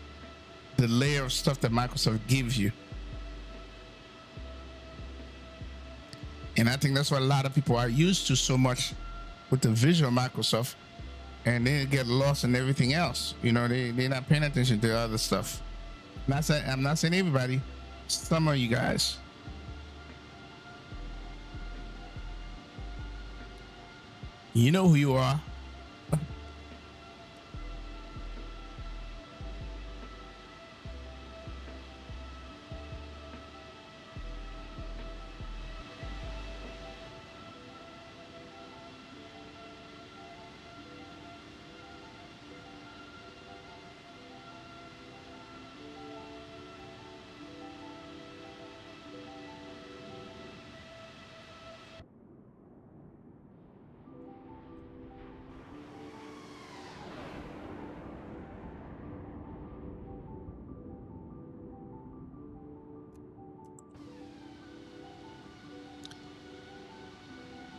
the layer of stuff that Microsoft gives you. And I think that's what a lot of people are used to so much with the visual Microsoft, and they get lost in everything else. You know, they're not paying attention to other stuff. I'm not saying everybody, some of you guys. You know who you are.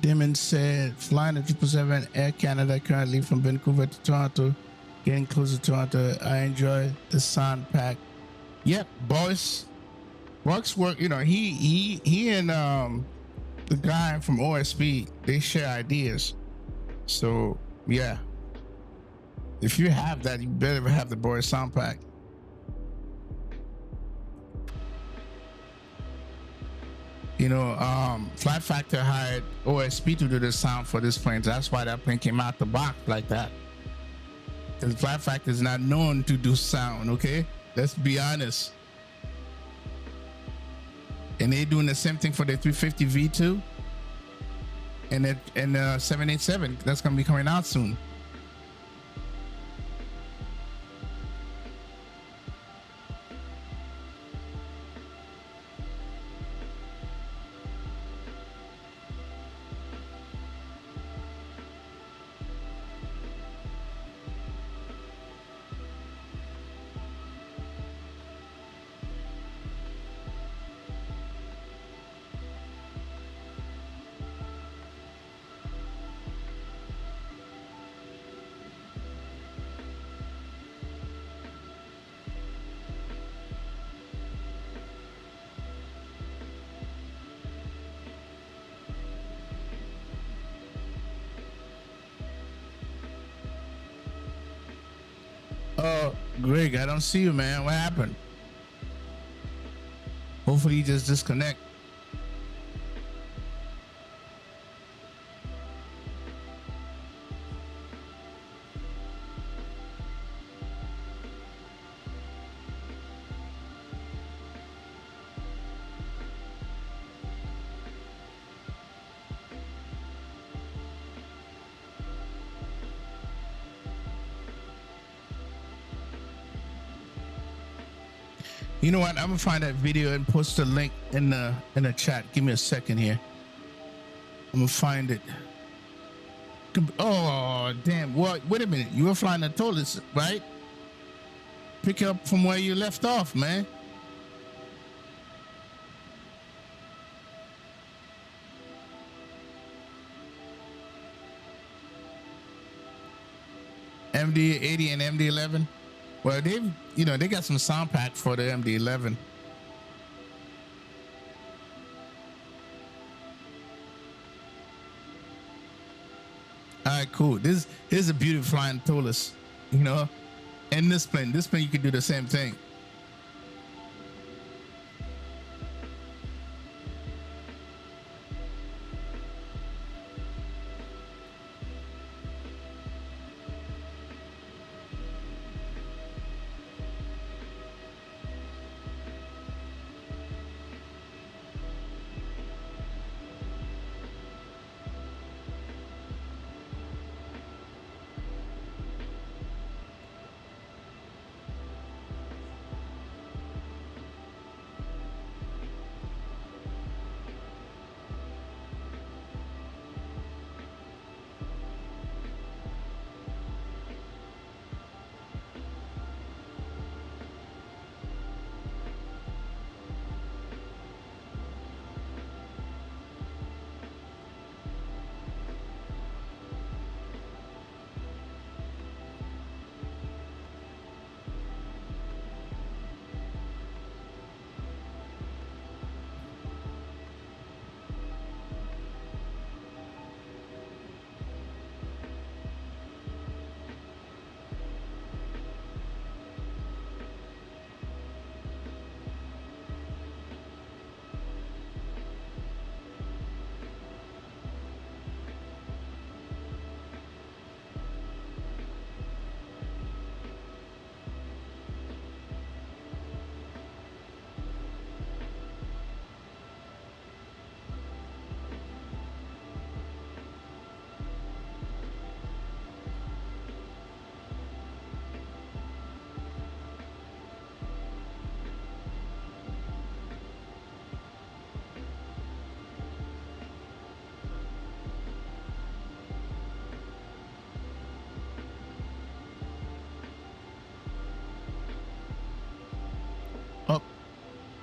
Damon said, flying the 777 Air Canada currently from Vancouver to Toronto, getting closer to Toronto. I enjoy the sound pack. Yep, boys. Works work. You know, he and the guy from OSP, they share ideas. So yeah, if you have that, you better have the boys sound pack. You know, Flight Factor hired OSP to do the sound for this plane. That's why that plane came out the box like that. Because Flight Factor is not known to do sound, okay? Let's be honest. And they're doing the same thing for the 350 V2 and the 787. That's going to be coming out soon. Greg, I don't see you, man. What happened? Hopefully you just disconnect. You know what? I'm gonna find that video and post the link in the chat. Give me a second here. I'm gonna find it. Oh damn! Well, wait a minute. You were flying the Tolus, right? Pick up from where you left off, man. MD-80 and MD-11. Well, they got some sound pack for the MD-11. All right, cool. This is a beautiful flying Tolus, you know. And this plane you can do the same thing.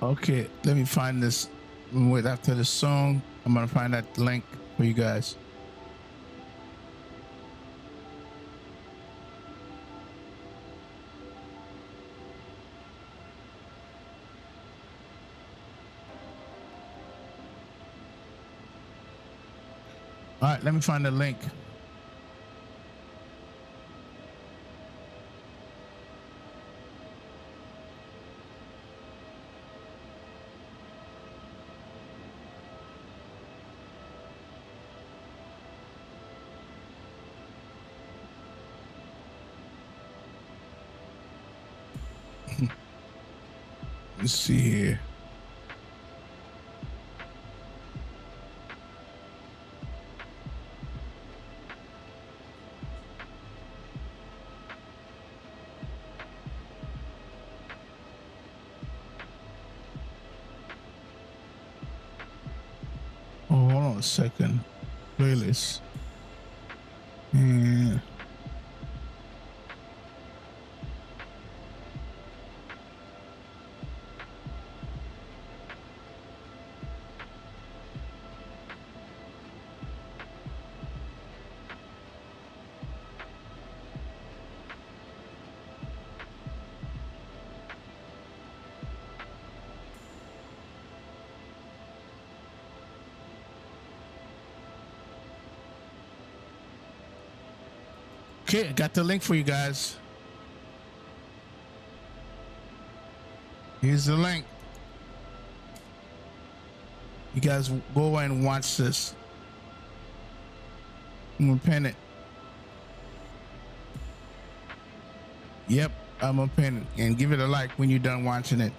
Okay, let me find this. Wait, after the song, I'm gonna find that link for you guys. All right, let me find the link. Let's see here. Oh, hold on a second. Playlist. And okay, I got the link for you guys. Here's the link. You guys go and watch this. I'm gonna pin it. Yep, I'm gonna pin it and give it a like when you're done watching it.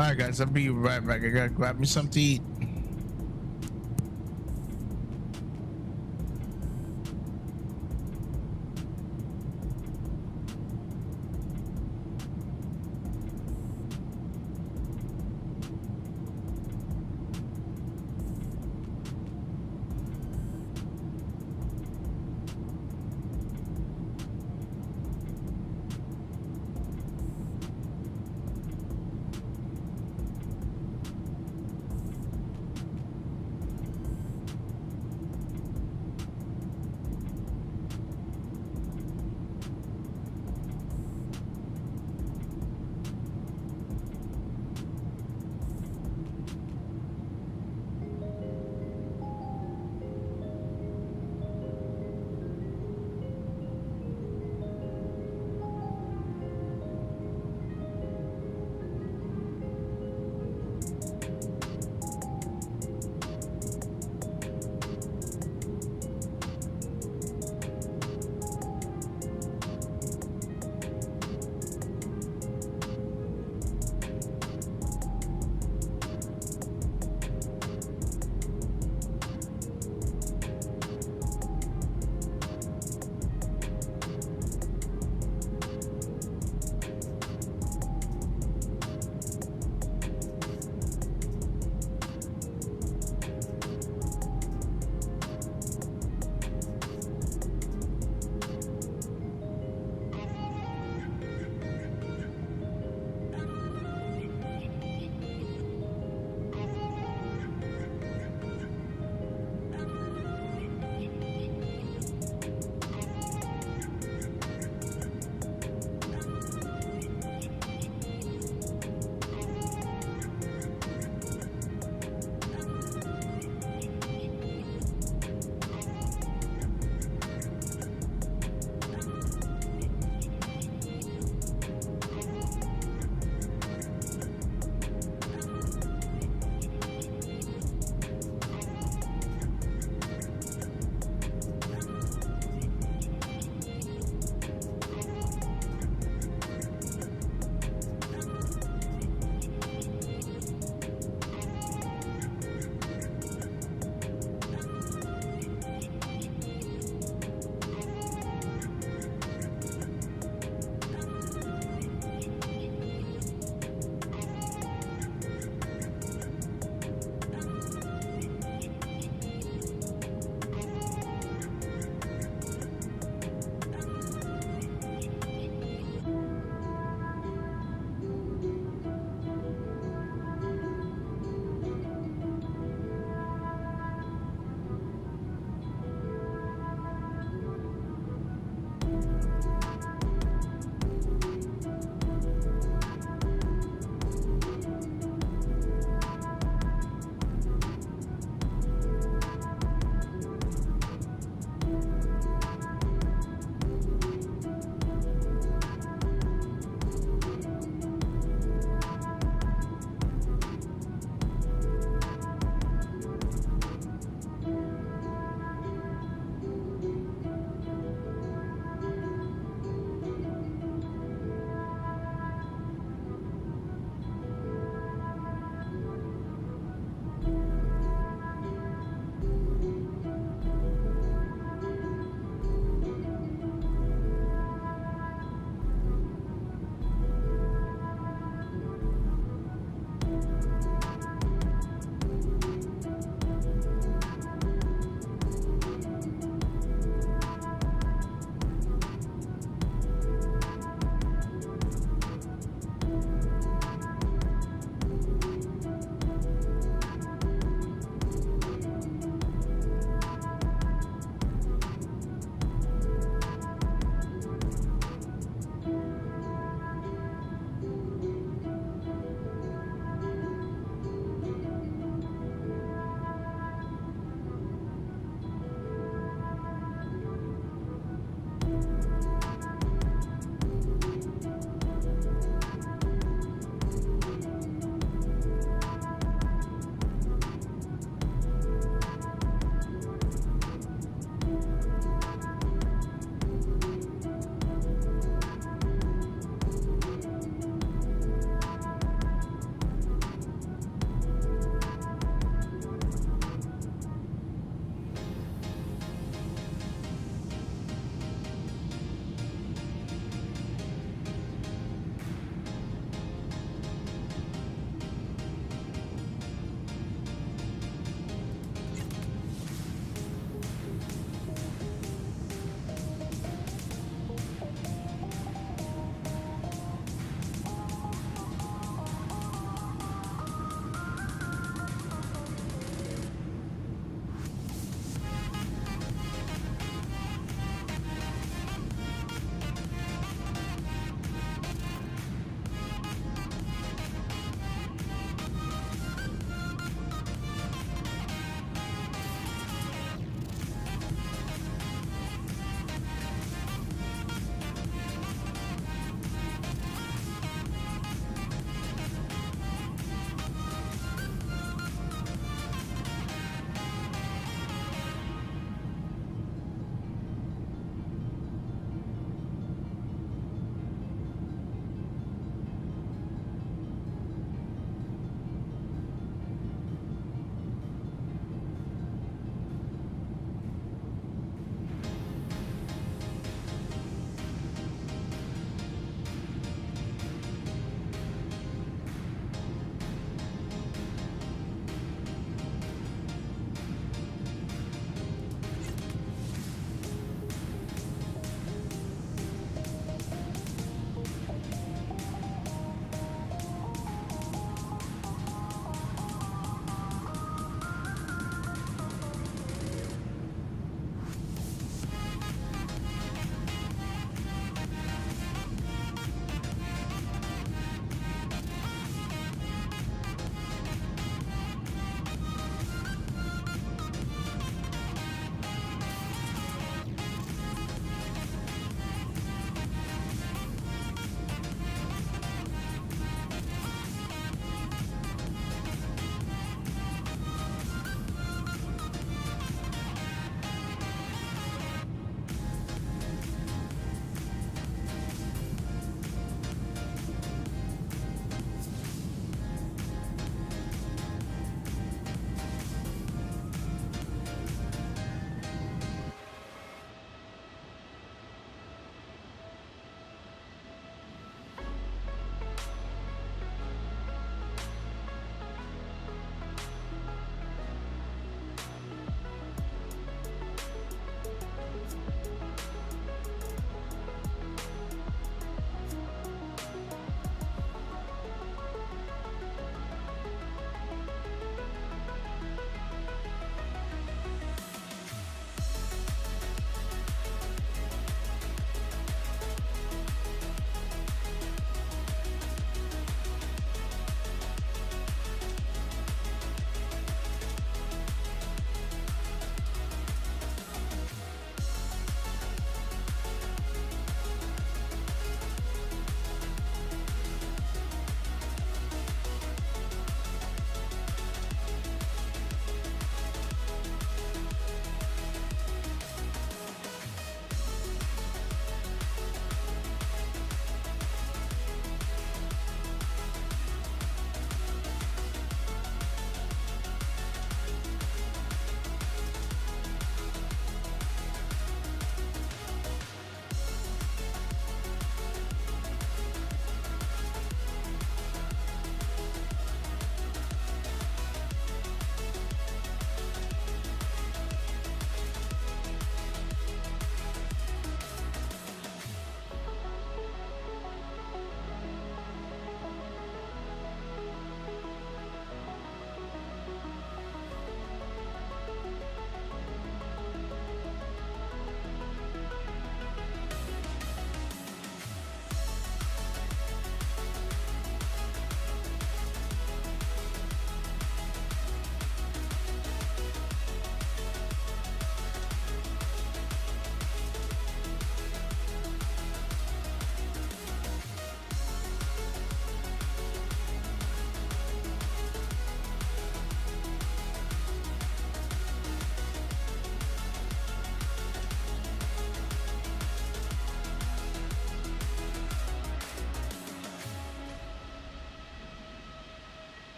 All right, guys, I'll be right back. I gotta grab me something to eat.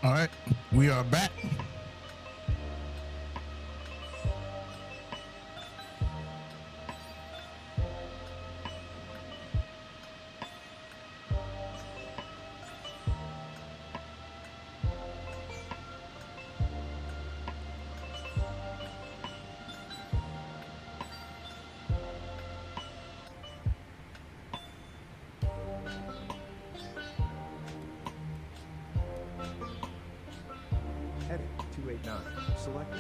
All right, we are back. Heading 289. Selected.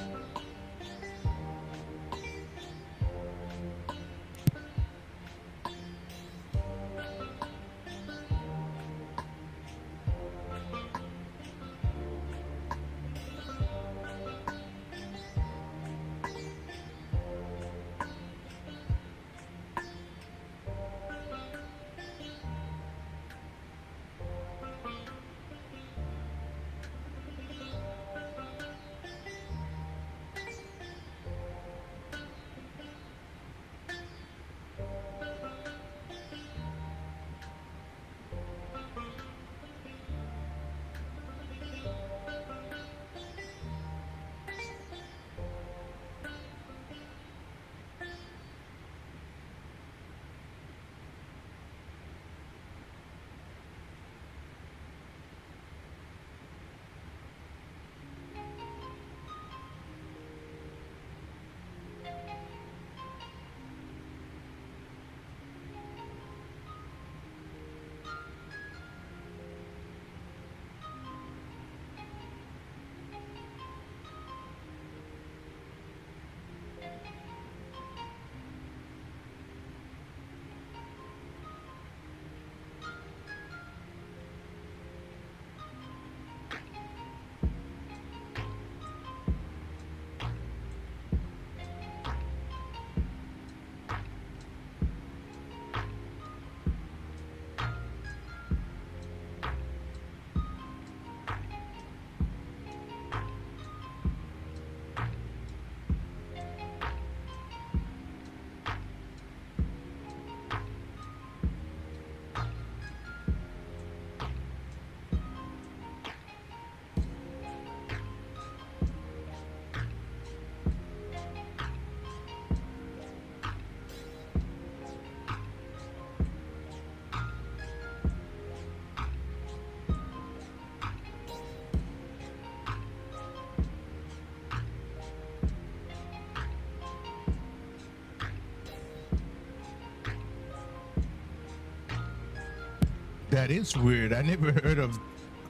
That is weird. I never heard of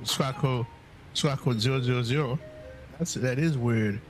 Swako 000. That is weird.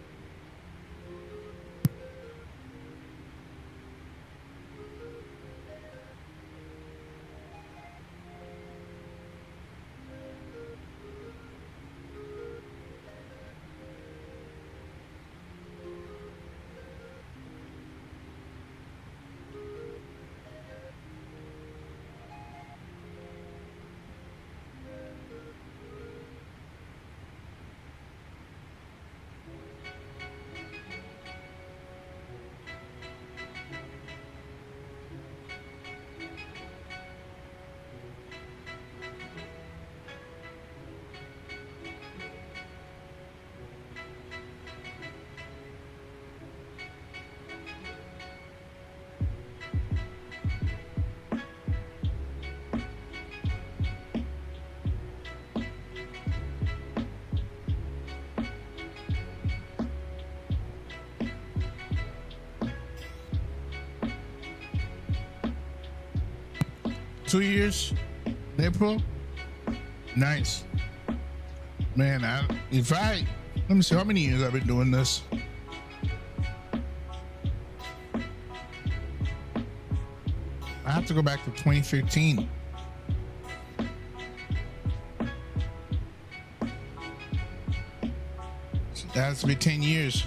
Two years, April. Nice, man. Let me see how many years I've been doing this. I have to go back to 2015. That has to be 10 years.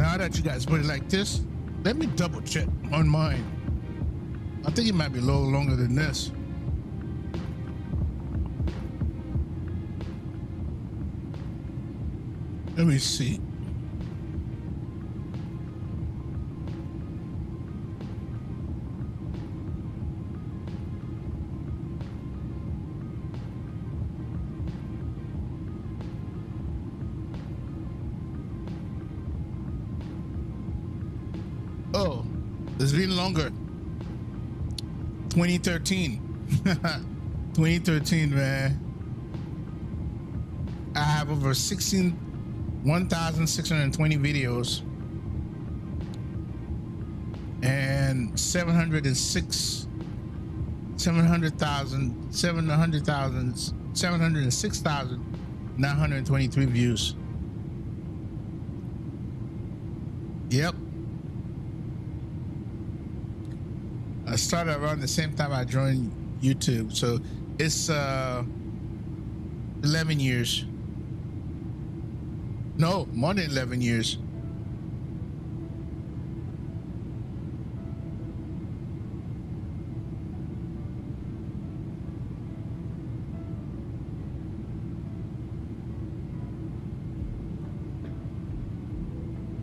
Now that you guys put it like this, let me double check on mine. I think it might be a little longer than this. Let me see. Oh, it's been longer. 2013. 2013, man. I have over 1,620 videos and 706,923 views. Yep. I started around the same time I joined YouTube, so it's 11 years. No, more than 11 years.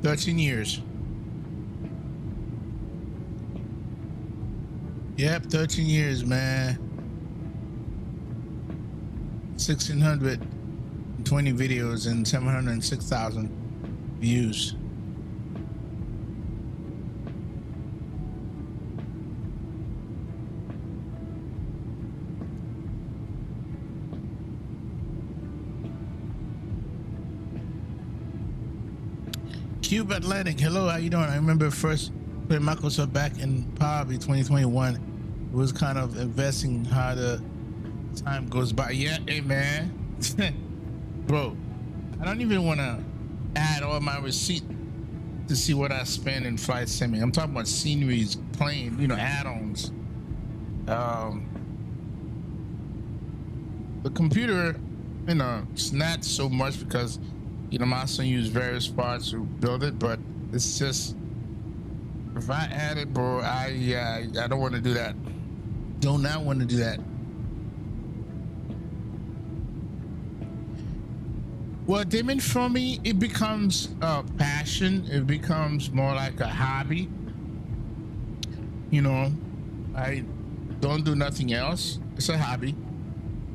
$13 Yep, 13 years, man. 1,620 videos and 706,000 views. Cube Atlantic, hello, how you doing? I remember first playing Microsoft back in probably 2021. It was kind of investing how the time goes by. Yeah, hey man. Bro, I don't even want to add all my receipt to see what I spend in flight sim. I'm talking about sceneries, plane, add-ons. The computer, it's not so much because, my son used various parts to build it, but it's just, if I add it, bro, I don't want to do that. Do not want to do that. Well, Damon, for me, it becomes a passion. It becomes more like a hobby. I don't do nothing else. It's a hobby.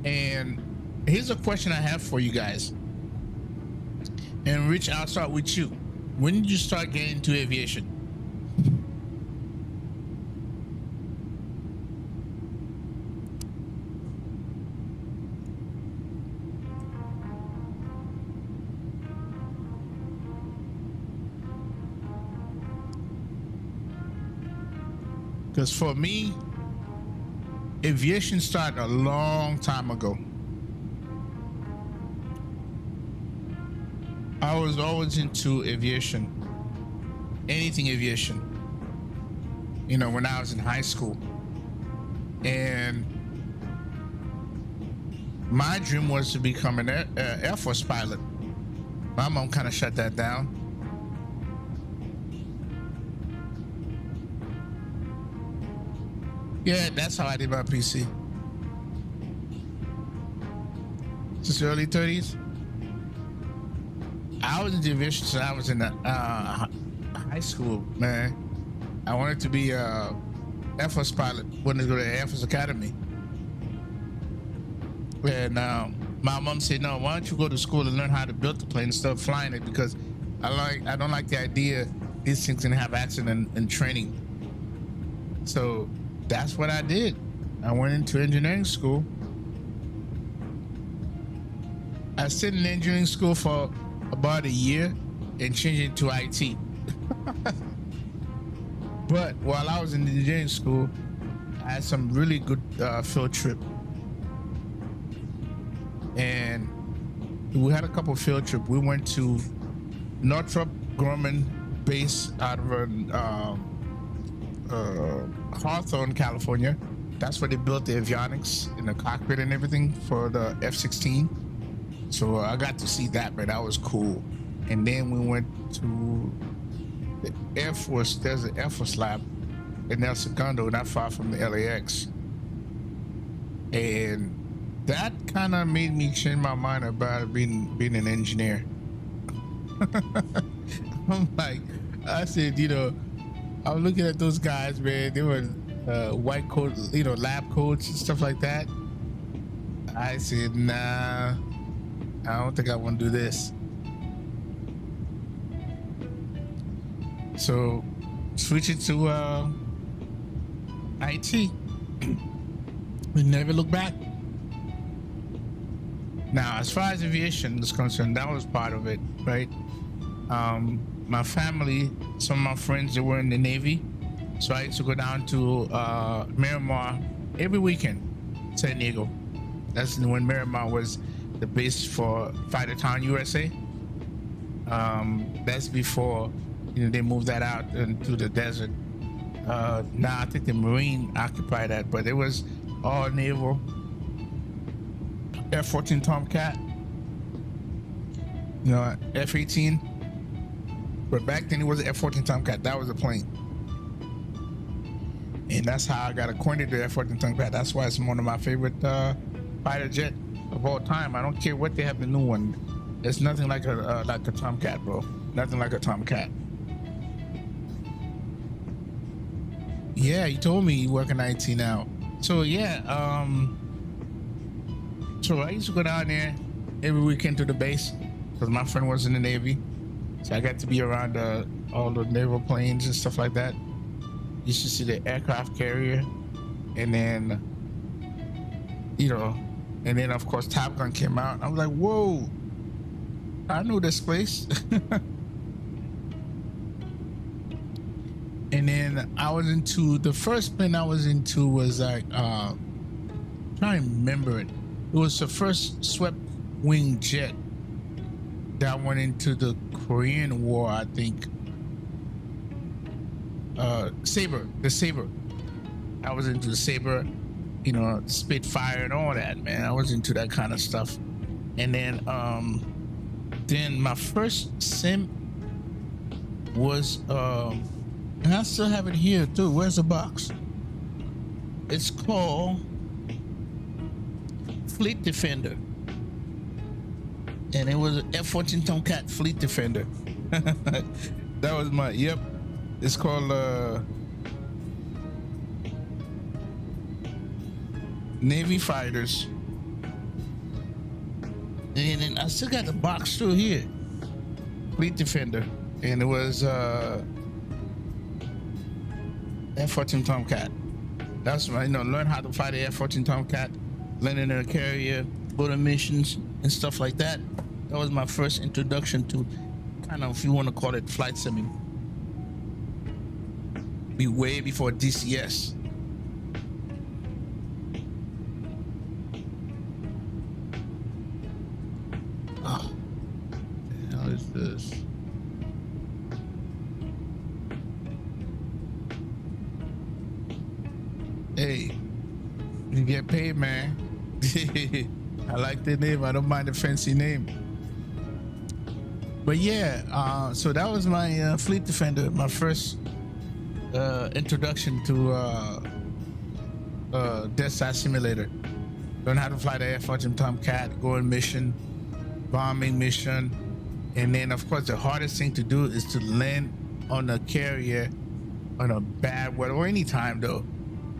And here's a question I have for you guys. And Rich, I'll start with you. When did you start getting into aviation? Because for me, aviation started a long time ago. I was always into aviation, anything aviation, when I was in high school. And my dream was to become an Air Force pilot. My mom kind of shut that down. Yeah, that's how I did my PC. Since the early 30s. I was in aviation since I was in high school, man. I wanted to be a Air Force pilot. Wanted to go to the Air Force Academy. And my mom said, no, why don't you go to school and learn how to build the plane and start flying it, because I don't like the idea these things can have accident and training. So that's what I did. I went into engineering school. I stayed in engineering school for about a year and changed it to IT. But while I was in engineering school, I had some really good field trip. And we had a couple field trips. We went to Northrop Grumman base out of Hawthorne, California. That's where they built the avionics in the cockpit and everything for the F-16. So I got to see that, but that was cool. And then we went to the Air Force, there's an Air Force lab in El Segundo, not far from the LAX. And that kind of made me change my mind about being an engineer. I'm like, I said, you know, I was looking at those guys, man. They were white coat, you know, lab coats and stuff like that. I said, nah, I don't think I want to do this. So, switching to IT. We never look back. Now, as far as aviation is concerned, that was part of it, right? My family, some of my friends, they were in the Navy. So I used to go down to Miramar every weekend, San Diego. That's when Miramar was the base for Fighter Town USA. That's before, you know, they moved that out into the desert. Now I think the Marine occupied that, but it was all naval. F-14 Tomcat, you know, F-18. But back then it was F-14 Tomcat. That was a plane. And that's how I got acquainted with F-14 Tomcat. That's why it's one of my favorite fighter jet of all time. I don't care what they have the new one. It's nothing like a Tomcat, bro. Nothing like a Tomcat. Yeah, you told me you work in IT now. So yeah, so I used to go down there every weekend to the base because my friend was in the Navy. So I got to be around all the naval planes and stuff like that. Used to see the aircraft carrier, and then, you know, and then of course Top Gun came out. I was like, whoa, I know this place. And then I was into, the first plane I was into was like, I'm trying to remember it. It was the first swept wing jet that went into the Korean War, I think. Sabre, the Sabre. I was into the Sabre, you know, Spitfire and all that, man. I was into that kind of stuff. And then my first sim was, and I still have it here too. Where's the box? It's called Fleet Defender. And it was an F-14 Tomcat Fleet Defender. That was my, yep. It's called Navy Fighters. And then I still got the box through here. Fleet Defender. And it was F-14 Tomcat. That's when I, you know, learn how to fight the F-14 Tomcat, landing in a carrier, go to missions and stuff like that. That was my first introduction to kind of, if you want to call it, flight simming. Be way before DCS. Oh, what the hell is this? Hey, you get paid, man. I like the name. I don't mind the fancy name. But yeah, so that was my Fleet Defender, my first introduction to Death Star Simulator. Learn how to fly the F-14 Tomcat, go on mission, bombing mission, and then of course the hardest thing to do is to land on a carrier on a bad weather or any time though.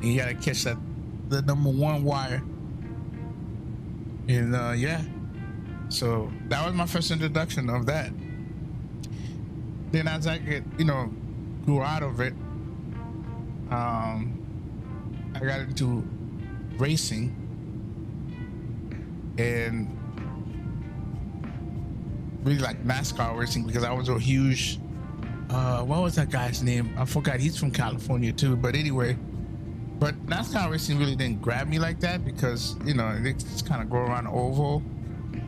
And you gotta catch the number one wire. And yeah, so that was my first introduction of that. Then as I get, you know, grew out of it, I got into racing and really like NASCAR racing because I was a huge, what was that guy's name? I forgot. He's from California too, but anyway. But NASCAR racing really didn't grab me like that because, you know, they just kind of go around oval.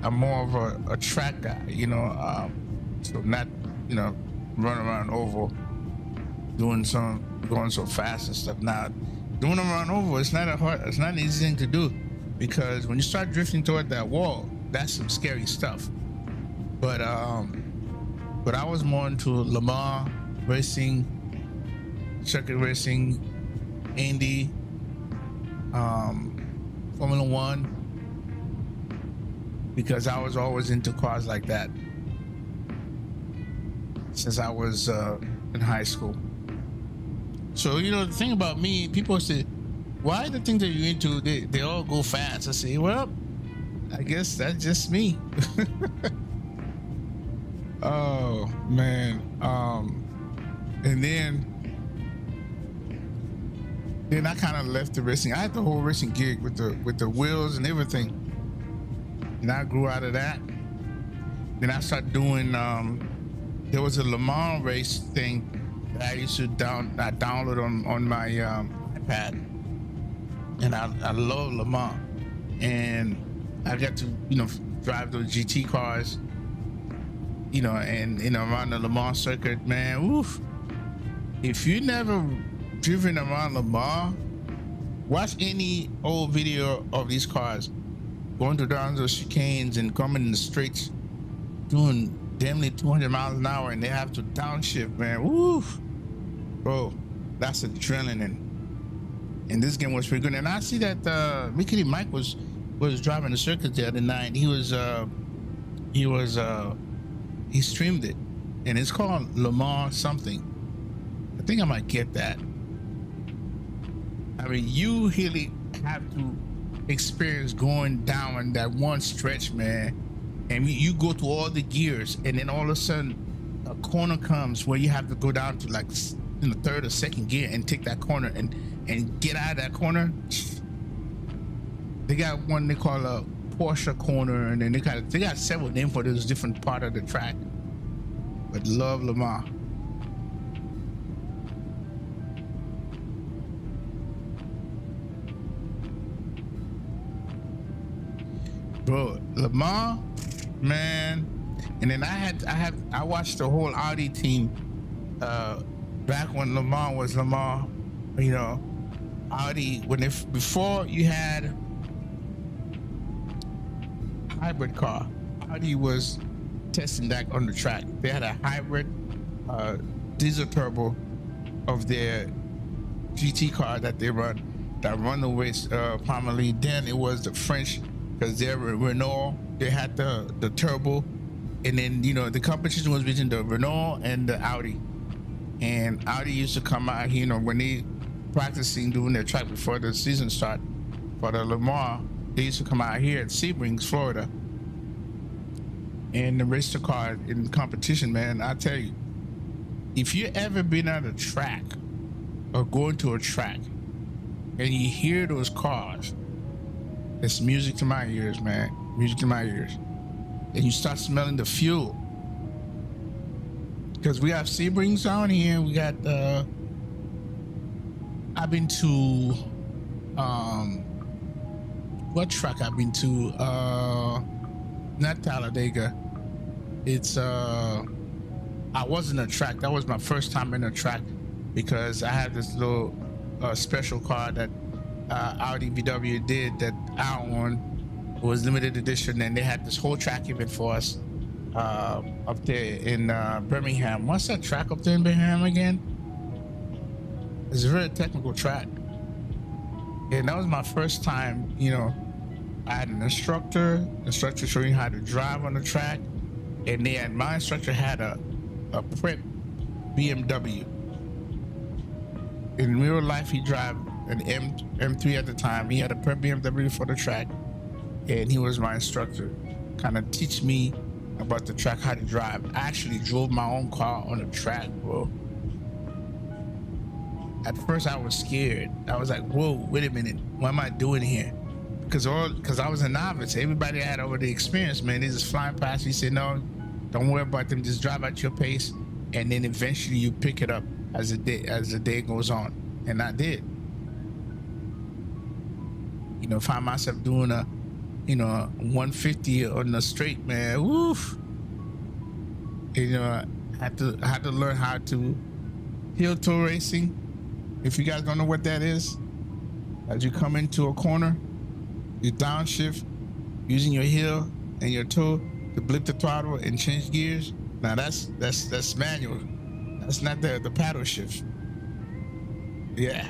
I'm more of a track guy, you know, so not, you know, run around oval, going so fast and stuff. Now, doing around oval, it's not an easy thing to do because when you start drifting toward that wall, that's some scary stuff. But I was more into Le Mans, racing, circuit racing, Indy, Formula One, because I was always into cars like that since I was in high school. So, you know, the thing about me, people say, why the things that you're into, they all go fast? I say, well, I guess that's just me. Oh man. And then I kind of left the racing. I had the whole racing gig with the wheels and everything, and I grew out of that. Then I started doing there was a Le Mans race thing that I used to download on my iPad, and I love Le Mans, and I got to, you know, drive those GT cars, you know, and, you know, around the Le Mans circuit, man. Woof. If you never driven around Le Mans, watch any old video of these cars going down those chicanes and coming in the straights, doing damn near 200 miles an hour, and they have to downshift, man. Woof, bro, that's adrenaline. And this game was pretty good. And I see that Mickey Mike was driving the circuit the other night. He streamed it, and it's called Le Mans something. I think I might get that. I mean, you really have to experience going down that one stretch, man. And you go through all the gears, and then all of a sudden a corner comes where you have to go down to like in the third or second gear and take that corner and get out of that corner. They got one they call a Porsche corner, and then they got several names for this different part of the track. But love Le Mans. Bro, Le Mans, man. And then I watched the whole Audi team back when Le Mans was Le Mans. You know, Audi, before you had hybrid car, Audi was testing that on the track. They had a hybrid diesel turbo of their GT car that they run the race primarily. Then it was the French, because they're Renault, they had the turbo, and then, you know, the competition was between the Renault and the Audi. And Audi used to come out here, you know, when they practicing doing their track before the season start for the Le Mans, they used to come out here at Sebring, Florida, and race the car in competition, man. I tell you, if you ever been at a track or going to a track and you hear those cars, it's music to my ears, man. Music to my ears. And you start smelling the fuel. Because we have Sebrings down here. We got, I've been to, what track I've been to? Not Talladega. It's, I wasn't a track. That was my first time in a track, because I had this little special car that Audi VW did that I own. It was limited edition, and they had this whole track event for us up there in Birmingham. What's that track up there in Birmingham again? It's a very technical track, and that was my first time. You know, I had an instructor showing how to drive on the track, and then my instructor had a prep BMW. In real life, he drove an M3 at the time. He had a prep BMW for the track, and he was my instructor, kind of teach me about the track, how to drive. I actually drove my own car on the track, bro. At first, I was scared. I was like, whoa, wait a minute, what am I doing here? Because I was a novice. Everybody had already experience, man. They just flying past. He said, no, don't worry about them. Just drive at your pace, and then eventually you pick it up as the day goes on. And I did. You know, find myself doing a 150 on the straight, man. Woof. You know, I had to learn how to heel toe racing. If you guys don't know what that is, as you come into a corner, you downshift using your heel and your toe to blip the throttle and change gears. Now that's manual. That's not the paddle shift. Yeah.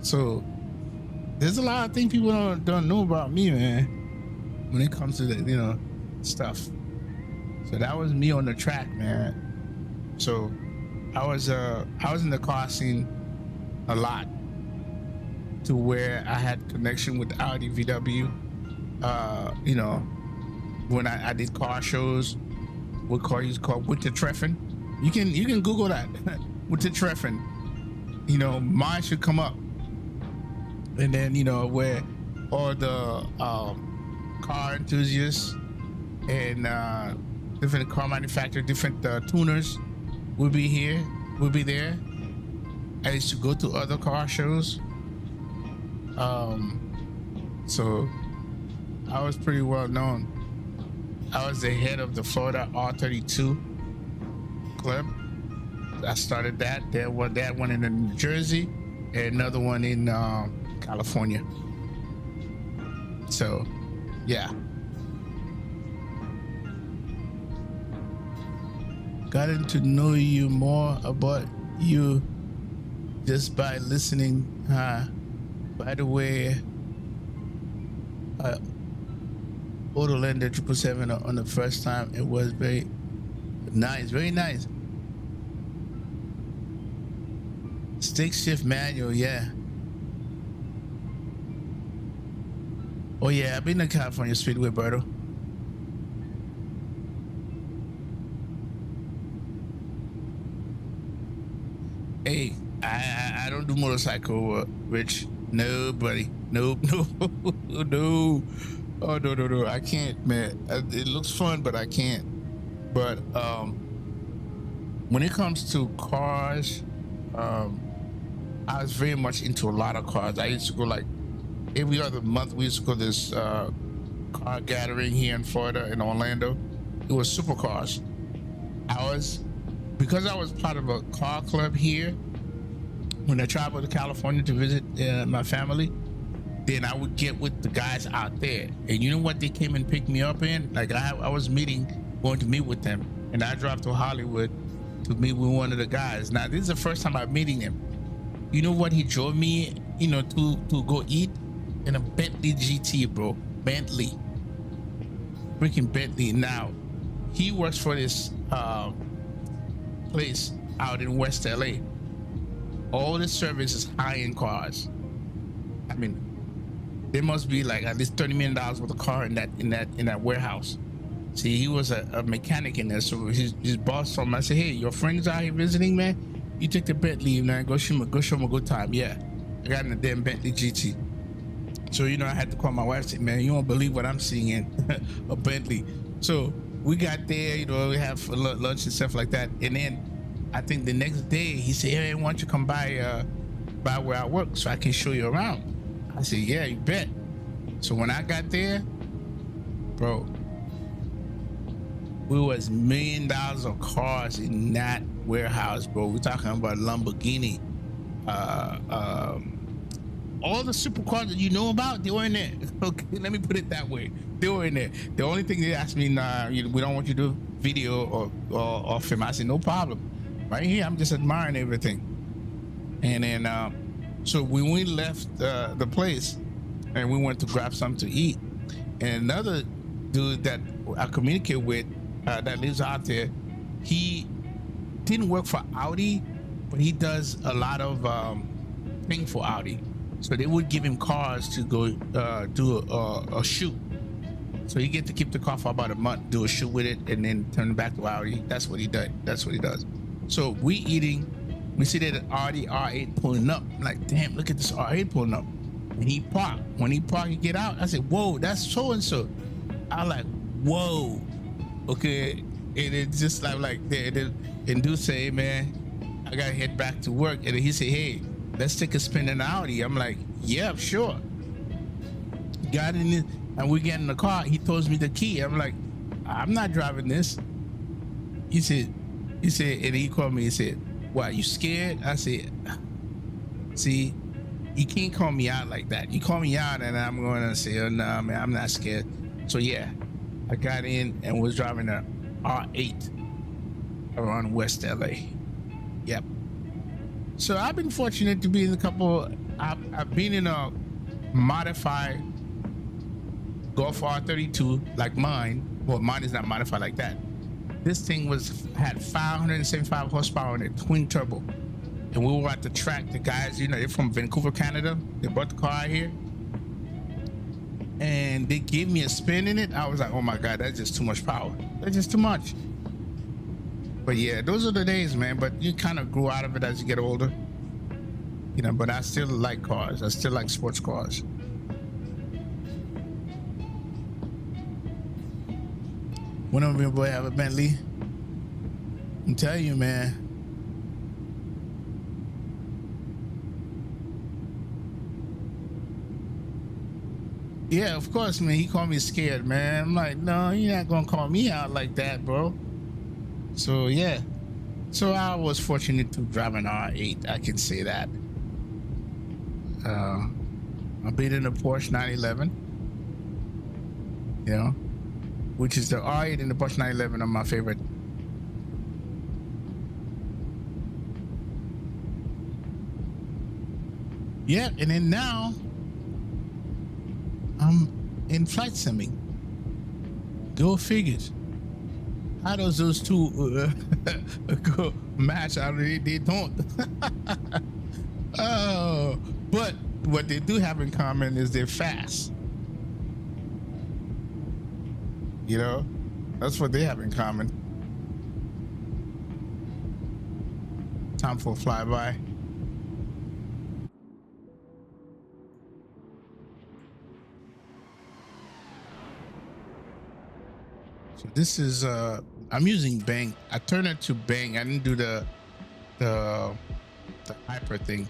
So there's a lot of things people don't know about me, man, when it comes to the stuff. So that was me on the track, man. So I was in the car scene a lot, to where I had connection with Audi VW. When I did car shows, what car you call with the Treffen. You can Google that with the Treffen. Mine should come up. And then where all the car enthusiasts and different car manufacturers, different tuners will be there. I used to go to other car shows. So I was pretty well known. I was the head of the Florida R32 club. I started that. There was that one in New Jersey and another one in California. So, yeah. Gotten to know you more about you just by listening. By the way, Autolander 777 on the first time, it was very nice, very nice. Stick shift manual, yeah. Oh yeah, I've been to California Speedway, Berto. Hey, I don't do motorcycle, Rich. No, buddy. Nope, no. Oh, no. I can't, man. It looks fun, but I can't. But when it comes to cars, I was very much into a lot of cars. I used to go like every other month. We used to go to this car gathering here in Florida, in Orlando. It was supercars. Because I was part of a car club here, when I traveled to California to visit my family, then I would get with the guys out there. And you know what they came and picked me up in? Like I was going to meet with them, and I drove to Hollywood to meet with one of the guys. Now this is the first time I'm meeting him. You know what he drove me, to go eat? In a Bentley GT, bro. Bentley. Freaking Bentley. Now, he works for this place out in West LA. All the service is high-end cars. I mean, there must be like at least $30 million worth of car in that warehouse. See, he was a mechanic in there. So his boss told him, I said, hey, your friends out here visiting, man? You take the Bentley, man. Go show him a good time. Yeah, I got in the damn Bentley GT. So I had to call my wife and say, man, you won't believe what I'm seeing in a Bentley. So we got there, we have lunch and stuff like that. And then I think the next day he said, hey, why don't you come by where I work so I can show you around? I said, yeah, you bet. So when I got there, bro, we was $1 million of cars in that warehouse, bro. We're talking about Lamborghini, all the supercars that you know about, they were in there. Okay, let me put it that way. They were in there. The only thing they asked me, nah, we don't want you to do video or film. I said, no problem. Right here, I'm just admiring everything. And then, so when we left the place and we went to grab something to eat, and another dude that I communicate with that lives out there, he didn't work for Audi, but he does a lot of thing for Audi. So they would give him cars to go do a shoot. So he get to keep the car for about a month, do a shoot with it, and then turn it back to Audi. That's what he does. So we eating, we see that Audi R8 pulling up. I'm like, damn, look at this R8 pulling up. And he parked. When he parked, he get out. I said, whoa, that's so and so. I like, whoa, okay. And it's just like and dude say, hey, man, I gotta head back to work. And he said, hey, let's take a spin in the Audi. I'm like, yeah, sure. Got in it, and we get in the car. He throws me the key. I'm like, I'm not driving this. He said, and he called me and said, what, you scared? I said, see, you can't call me out like that. You call me out and I'm going to say, oh, no, man, I'm not scared. So yeah, I got in and was driving a R8. around West LA. Yep. So I've been fortunate to be in a couple. I've been in a modified Golf R32 like mine. Well, mine is not modified like that. This thing had 575 horsepower in it, twin turbo. And we were at the track. The guys, you know, they're from Vancouver, Canada. They brought the car out here. And they gave me a spin in it. I was like, oh my God, that's just too much power. That's just too much. But yeah, those are the days, man. But you kind of grew out of it as you get older. You know, but I still like cars. I still like sports cars. One of your boy have a Bentley. I'm telling you, man. Yeah, of course, man. He called me scared, man. I'm like, no, you're not gonna call me out like that, bro. So yeah. So I was fortunate to drive an R8. I can say that. I've been in a Porsche 911. You know, which is the R8 and the Porsche 911 are my favorite. Yeah, and then now I'm in flight simming. Go figures. How does those two go match? They don't. Oh, but what they do have in common is they're fast. You know, that's what they have in common. Time for a flyby. So this is I'm using Bang. I turned it to Bang. I didn't do the hyper thing.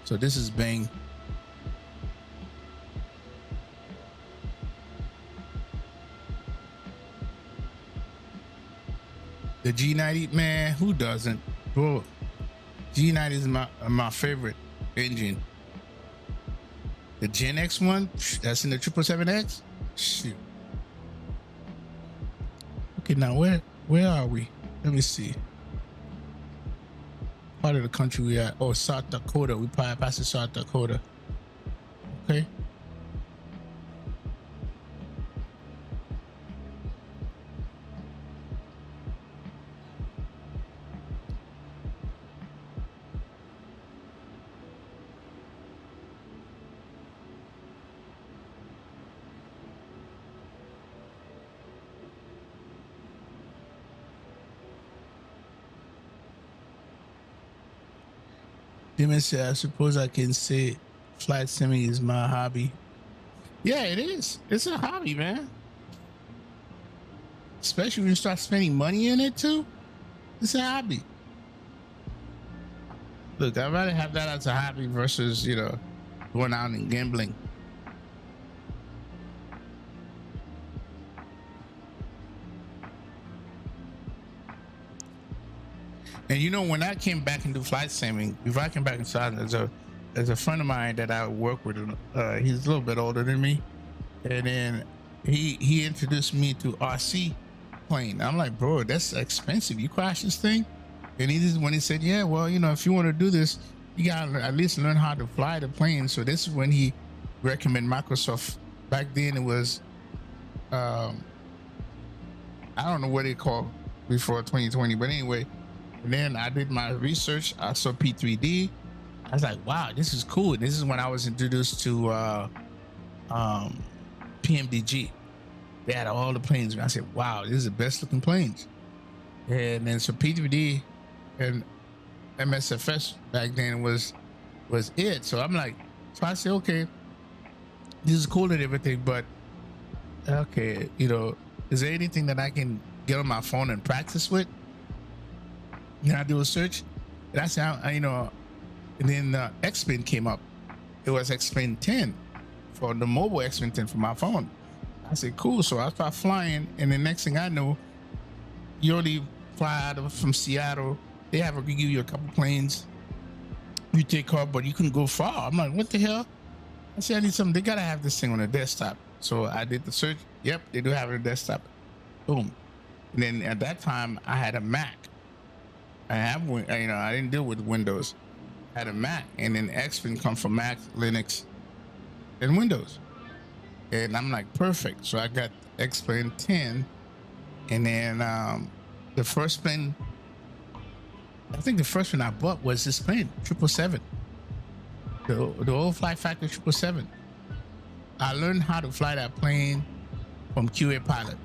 So this is Bang. The G90, man, who doesn't? Bro, G90 is my favorite engine. The Gen X one, that's in the 777X. Shoot. Okay, now where are we? Let me see. Part of the country we at? Oh, South Dakota. We probably passed South Dakota. Okay. Demon said, I suppose I can say flight simming is my hobby. Yeah, it is. It's a hobby, man. Especially when you start spending money in it too. It's a hobby. Look, I'd rather have that as a hobby versus, you know, going out and gambling. And you know, when I came back into flight simming, before I came back inside, there's a friend of mine that I work with. He's a little bit older than me, and then he introduced me to RC plane. I'm like, bro, that's expensive. You crash this thing? And when he said, yeah, well, you know, if you want to do this, you gotta at least learn how to fly the plane. So this is when he recommended Microsoft. Back then it was, I don't know what they call before 2020, but anyway. And then I did my research. I saw P3D. I was like, wow, this is cool. This is when I was introduced to PMDG. They had all the planes. And I said, wow, this is the best looking planes. And then so P3D and MSFS back then was it. So I'm like, so I said, okay, this is cool and everything, but okay, you know, is there anything that I can get on my phone and practice with? You know, I do a search, and I said, you know, and then X-Spin came up. It was X-Spin 10 for the mobile X-Spin 10 for my phone. I said, cool. So I start flying, and the next thing I know, you only fly from Seattle. They give you a couple planes. You take off, but you couldn't go far. I'm like, what the hell? I said, I need something. They gotta have this thing on a desktop. So I did the search. Yep, they do have it on a desktop. Boom. And then at that time, I had a Mac. I didn't deal with Windows. I had a Mac, and then XP come from Mac, Linux, and Windows. And I'm like, perfect. So I got XP 10, and then the first plane, I think the first one I bought was this plane, 777. The old Fly Factor 777. I learned how to fly that plane from QA Pilot.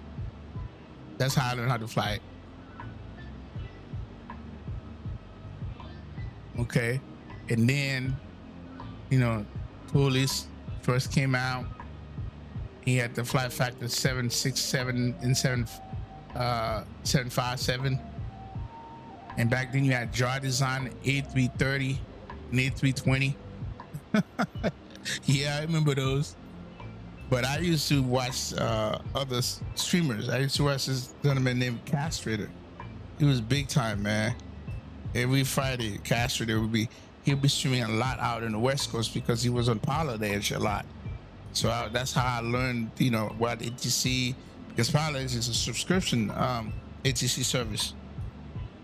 That's how I learned how to fly it. Okay. And then, Police first came out. He had the Fly Factor 767 and 757. And back then you had Jar Design A330 and A320. Yeah, I remember those. But I used to watch other streamers. I used to watch this gentleman named Castrator. He was big time, man. Every Friday, Castrator he'll be streaming a lot out in the West Coast because he was on Pilot Edge a lot. So that's how I learned, what ATC, because Pilot Edge is a subscription ATC service.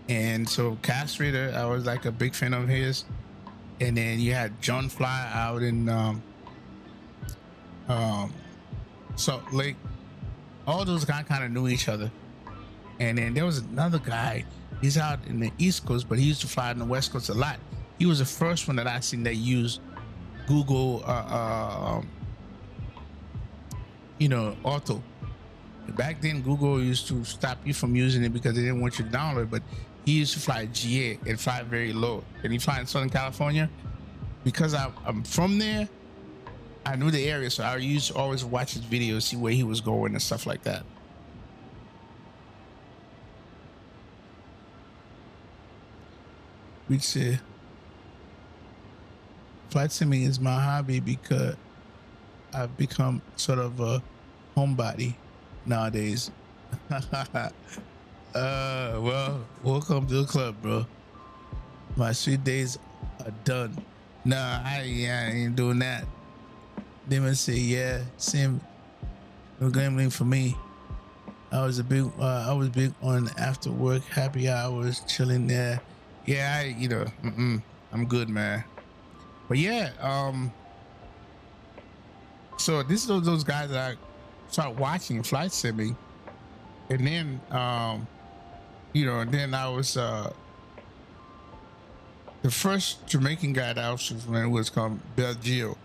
And so Castrator, I was like a big fan of his. And then you had John Fly out in Salt Lake. All those guys kind of knew each other. And then there was another guy, he's out in the East Coast, but he used to fly in the West Coast a lot. He was the first one that I seen that used Google Auto. Back then Google used to stop you from using it because they didn't want you to download, but he used to fly GA and fly very low. And he fly in Southern California. Because I'm from there, I knew the area, so I used to always watch his videos, see where he was going and stuff like that. We say flight simming is my hobby because I've become sort of a homebody nowadays. Well, welcome to the club, bro. My sweet days are done. Nah, I ain't doing that. They must say, yeah, same. No gambling for me. I was big on after work happy hours, chilling there. Yeah, I'm good, man. But yeah, so this is those guys that I started watching flight simming, and then then I was the first Jamaican guy that I was when was called Belgio.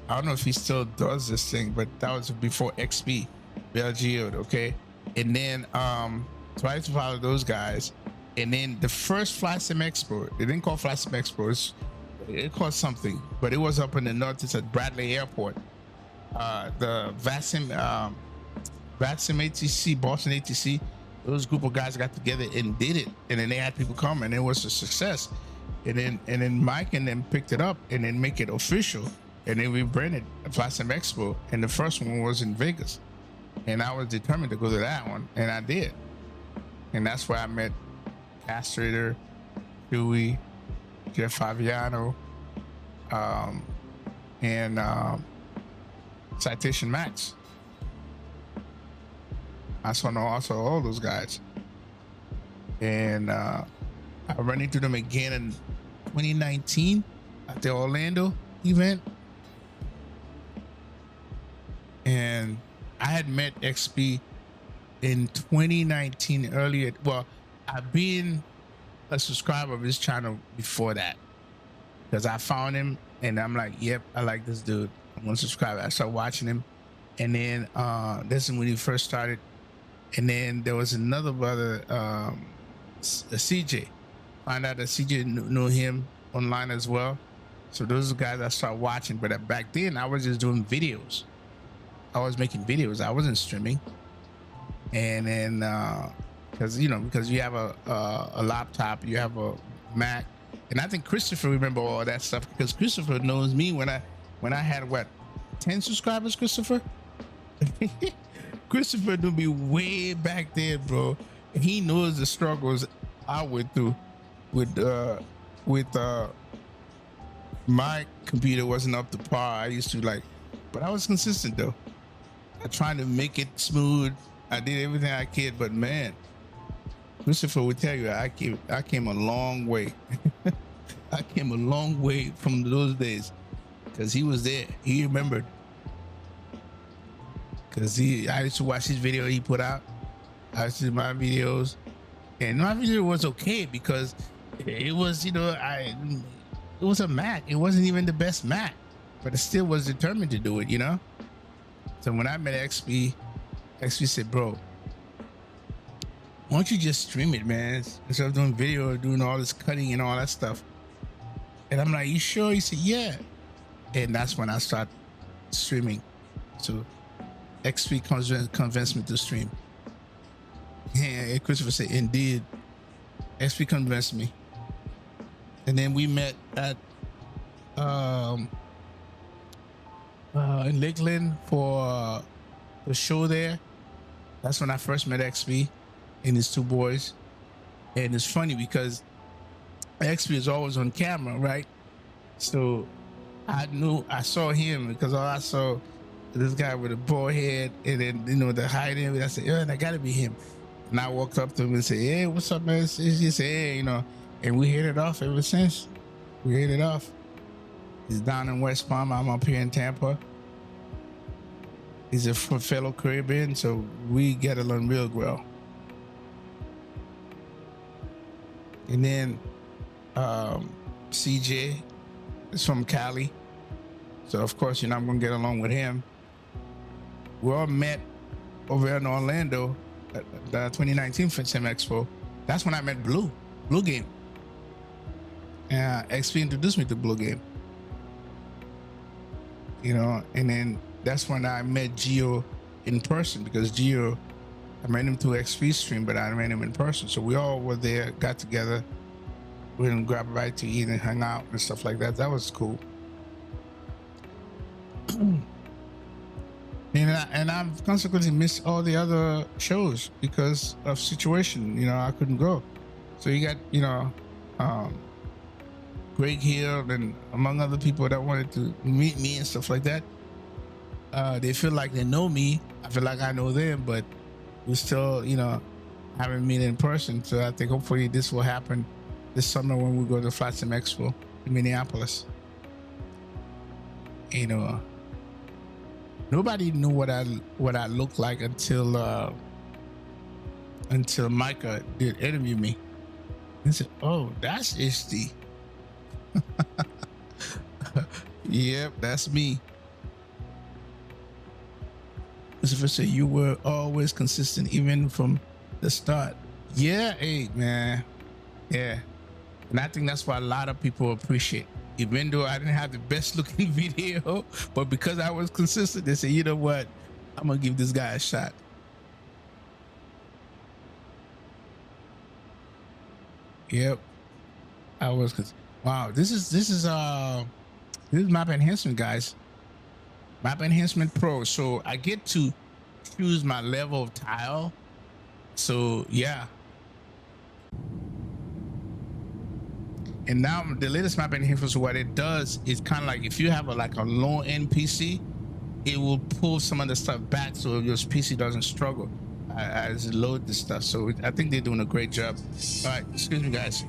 I don't know if he still does this thing, but that was before XP. Belgio, okay? And then so I used to follow those guys. And then the first Fly Sim Expo, they didn't call Fly Sim Expo, it called something, but it was up in the north. It's at Bradley Airport. The Vatsim ATC, Boston ATC, those group of guys got together and did it. And then they had people come, and it was a success. And then Mike and them picked it up and then make it official. And then we branded Fly Sim Expo. And the first one was in Vegas. And I was determined to go to that one, and I did. And that's where I met Castrator, Dewey, Jeff Faviano, and Citation Max. I saw also all those guys. And I ran into them again in 2019 at the Orlando event. And I had met XP in 2019 earlier. Well, I've been a subscriber of his channel before that because I found him and I'm like, yep, I like this dude. I'm gonna subscribe. I started watching him, and then this is when he first started. And then there was another brother, CJ. Find out that CJ knew him online as well. So those are the guys I started watching. But back then I was just doing videos. I was making videos. I wasn't streaming. And then because you have a laptop, you have a Mac, and I think Christopher remember all that stuff because Christopher knows me when I had what 10 subscribers. Christopher knew me way back then, bro. And he knows the struggles I went through with my computer wasn't up to par. I used to but I was consistent though. I tried to make it smooth. I did everything I could, but man, Christopher would tell you I came a long way. I came a long way from those days because he was there. He remembered. Because I used to watch his video he put out. I used to do my videos. And my video was okay because it was, it was a Mac. It wasn't even the best Mac, but I still was determined to do it, So when I met XP said, bro, why don't you just stream it, man? Instead of doing video, doing all this cutting and all that stuff. And I'm like, you sure? He said, yeah. And that's when I started streaming. So XP convinced me to stream. And Christopher said, indeed, XP convinced me. And then we met at in Lakeland for the show there. That's when I first met XP and his two boys. And it's funny because XP is always on camera, right? So I saw him because all I saw this guy with a bald head and then the hiding. I said, yeah, that gotta be him. And I walked up to him and said, hey, what's up, man? He said, hey, and we hit it off ever since. We hit it off. He's down in West Palm. I'm up here in Tampa. He's a fellow Caribbean, so we get along real well. And then CJ is from Cali. So, of course, I'm going to get along with him. We all met over in Orlando at the 2019 Sim Expo. That's when I met Blue Game. XP introduced me to Blue Game. And then that's when I met Gio in person because Gio, I met him through XP stream, but I met him in person. So we all were there, got together, we didn't grab a bite to eat and hang out and stuff like that. That was cool. And I've consequently missed all the other shows because of situation. I couldn't go. So you got, Greg Hill and among other people that wanted to meet me and stuff like that. They feel like they know me. I feel like I know them, but we still, haven't met in person. So I think hopefully this will happen this summer when we go to Vatsim Expo in Minneapolis. Nobody knew what I looked like until Micah did interview me. He said, "Oh, that's HD." Yep, that's me. Christopher said, you were always consistent even from the start. Yeah, hey, man. Yeah. And I think that's why a lot of people appreciate. Even though I didn't have the best looking video, but because I was consistent, they say, you know what? I'm going to give this guy a shot. Yep. I was, wow, this is map enhancement, guys. Map enhancement pro. So I get to choose my level of tile. So yeah. And now the latest map enhancement, so what it does is kind of like if you have a low end PC, it will pull some of the stuff back so your PC doesn't struggle as it load this stuff. So I think they're doing a great job. All right, excuse me, guys.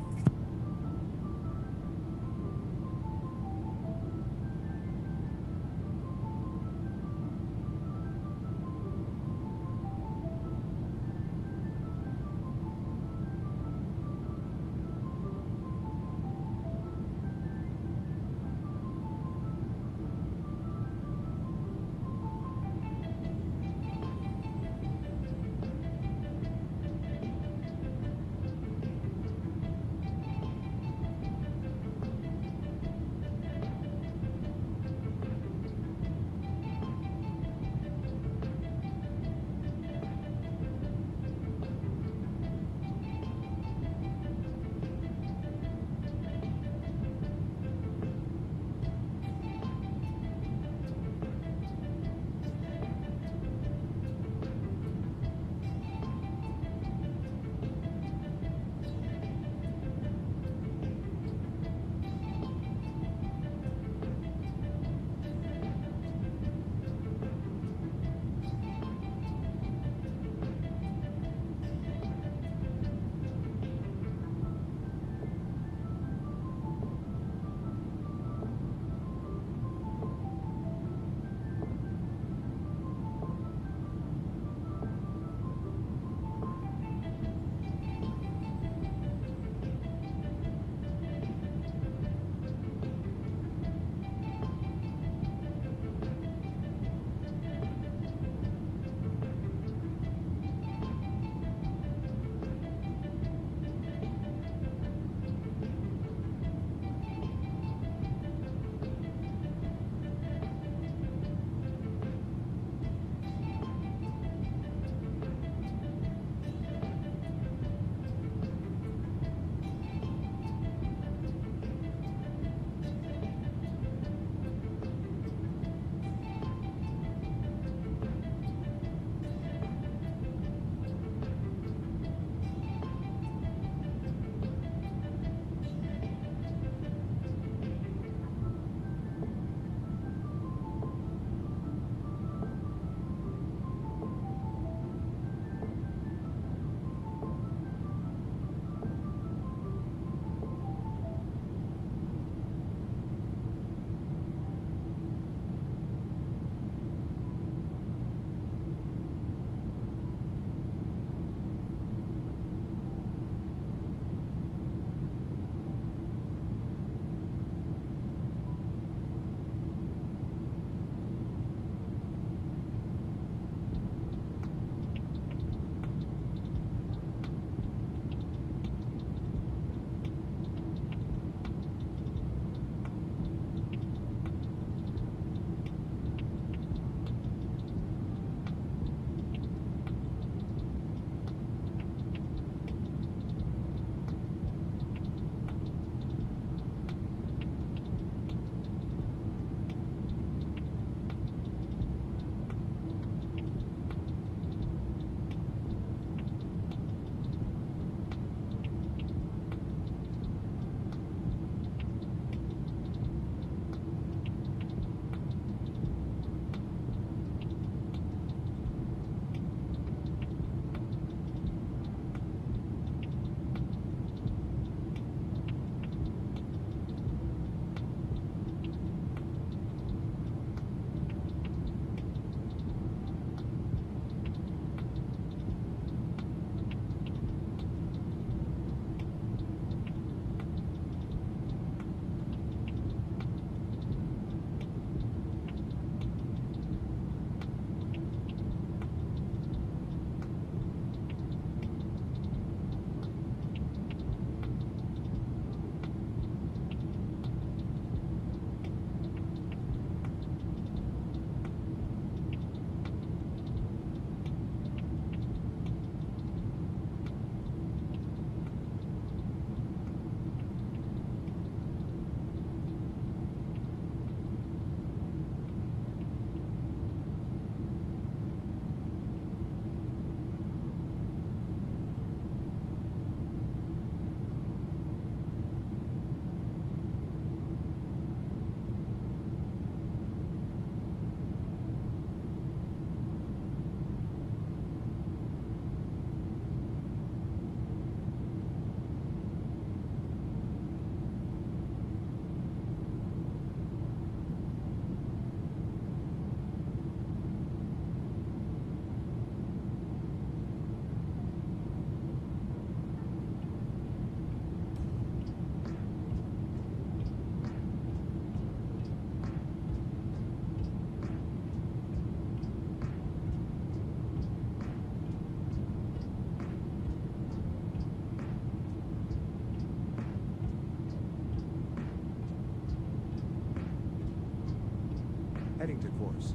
Heading to course.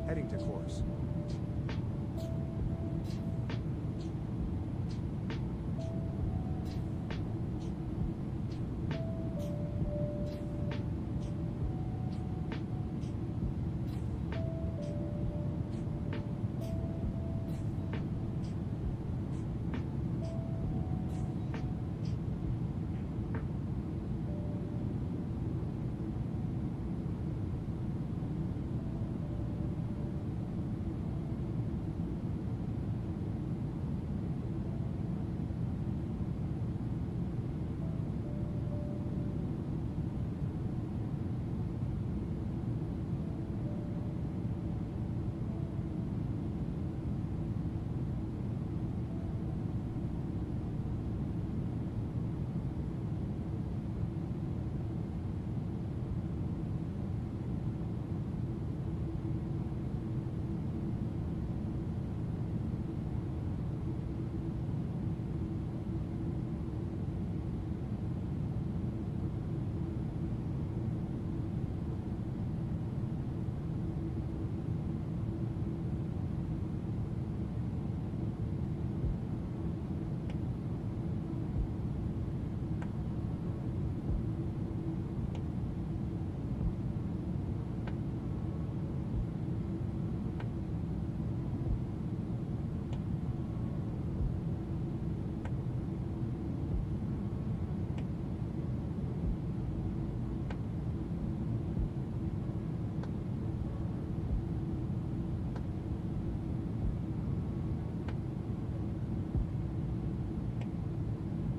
Heading to course.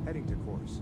Heading to course.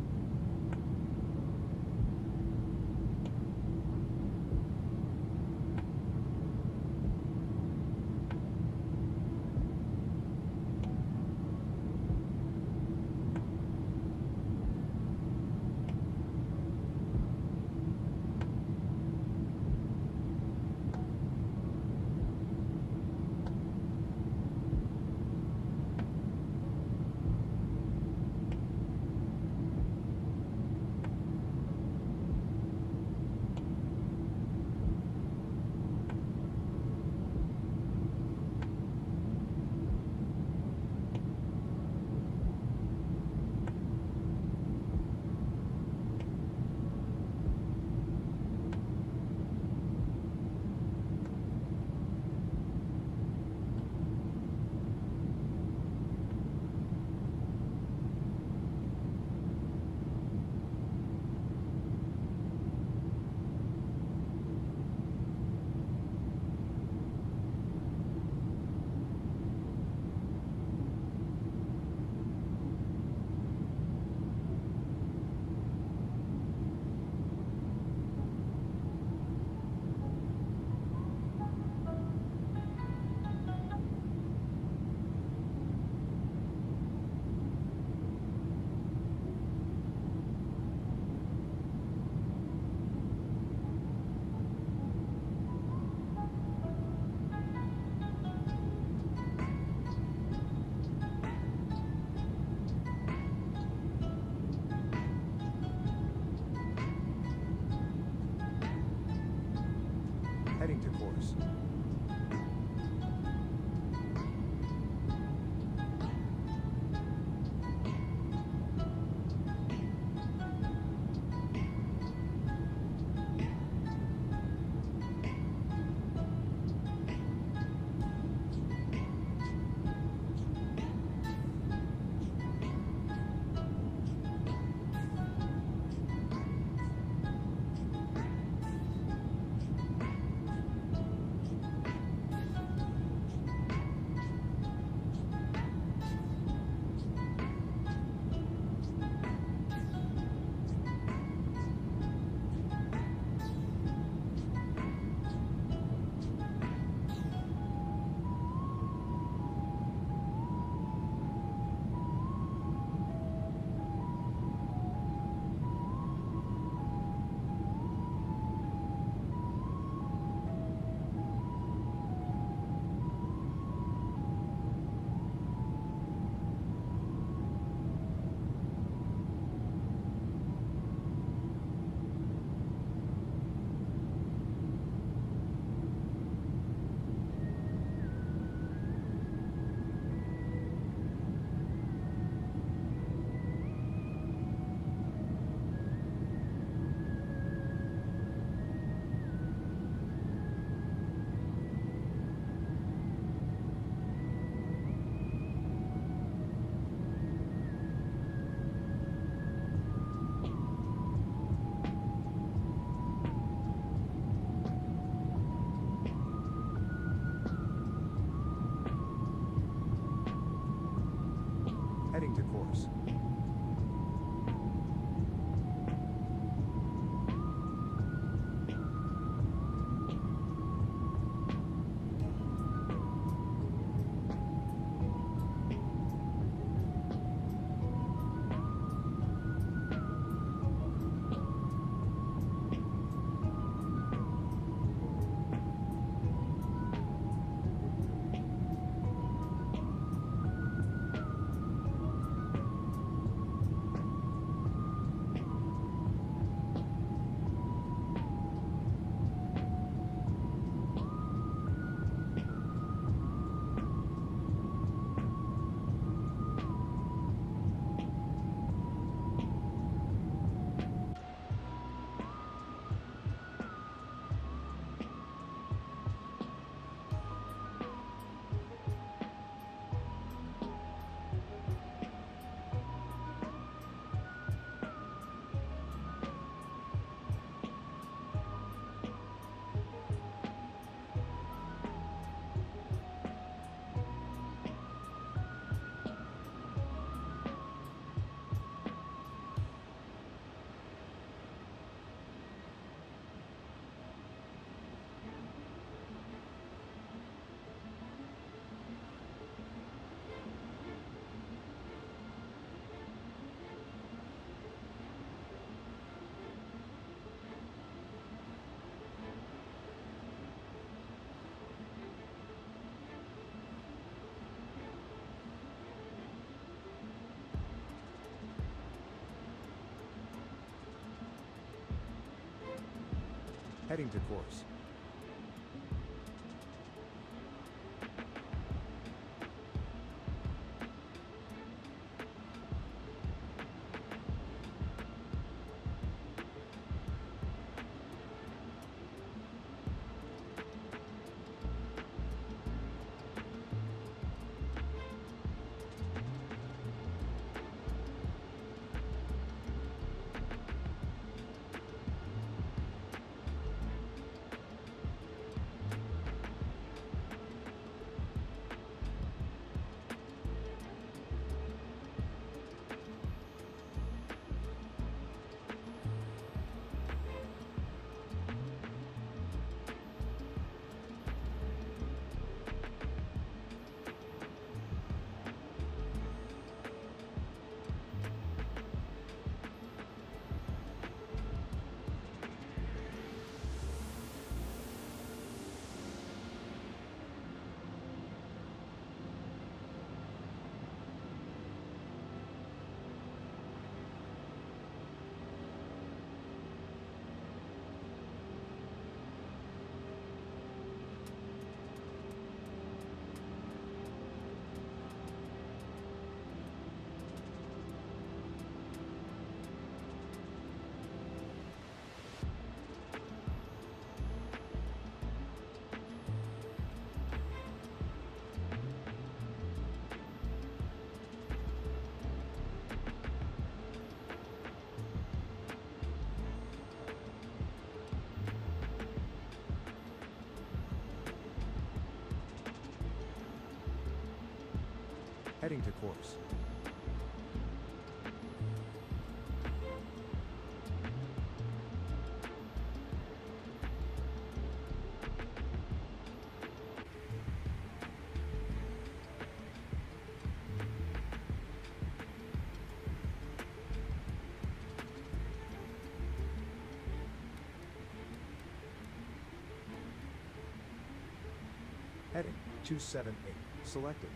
Heading to course. Heading to course. Heading to course. Heading to course. Heading 278. Selected.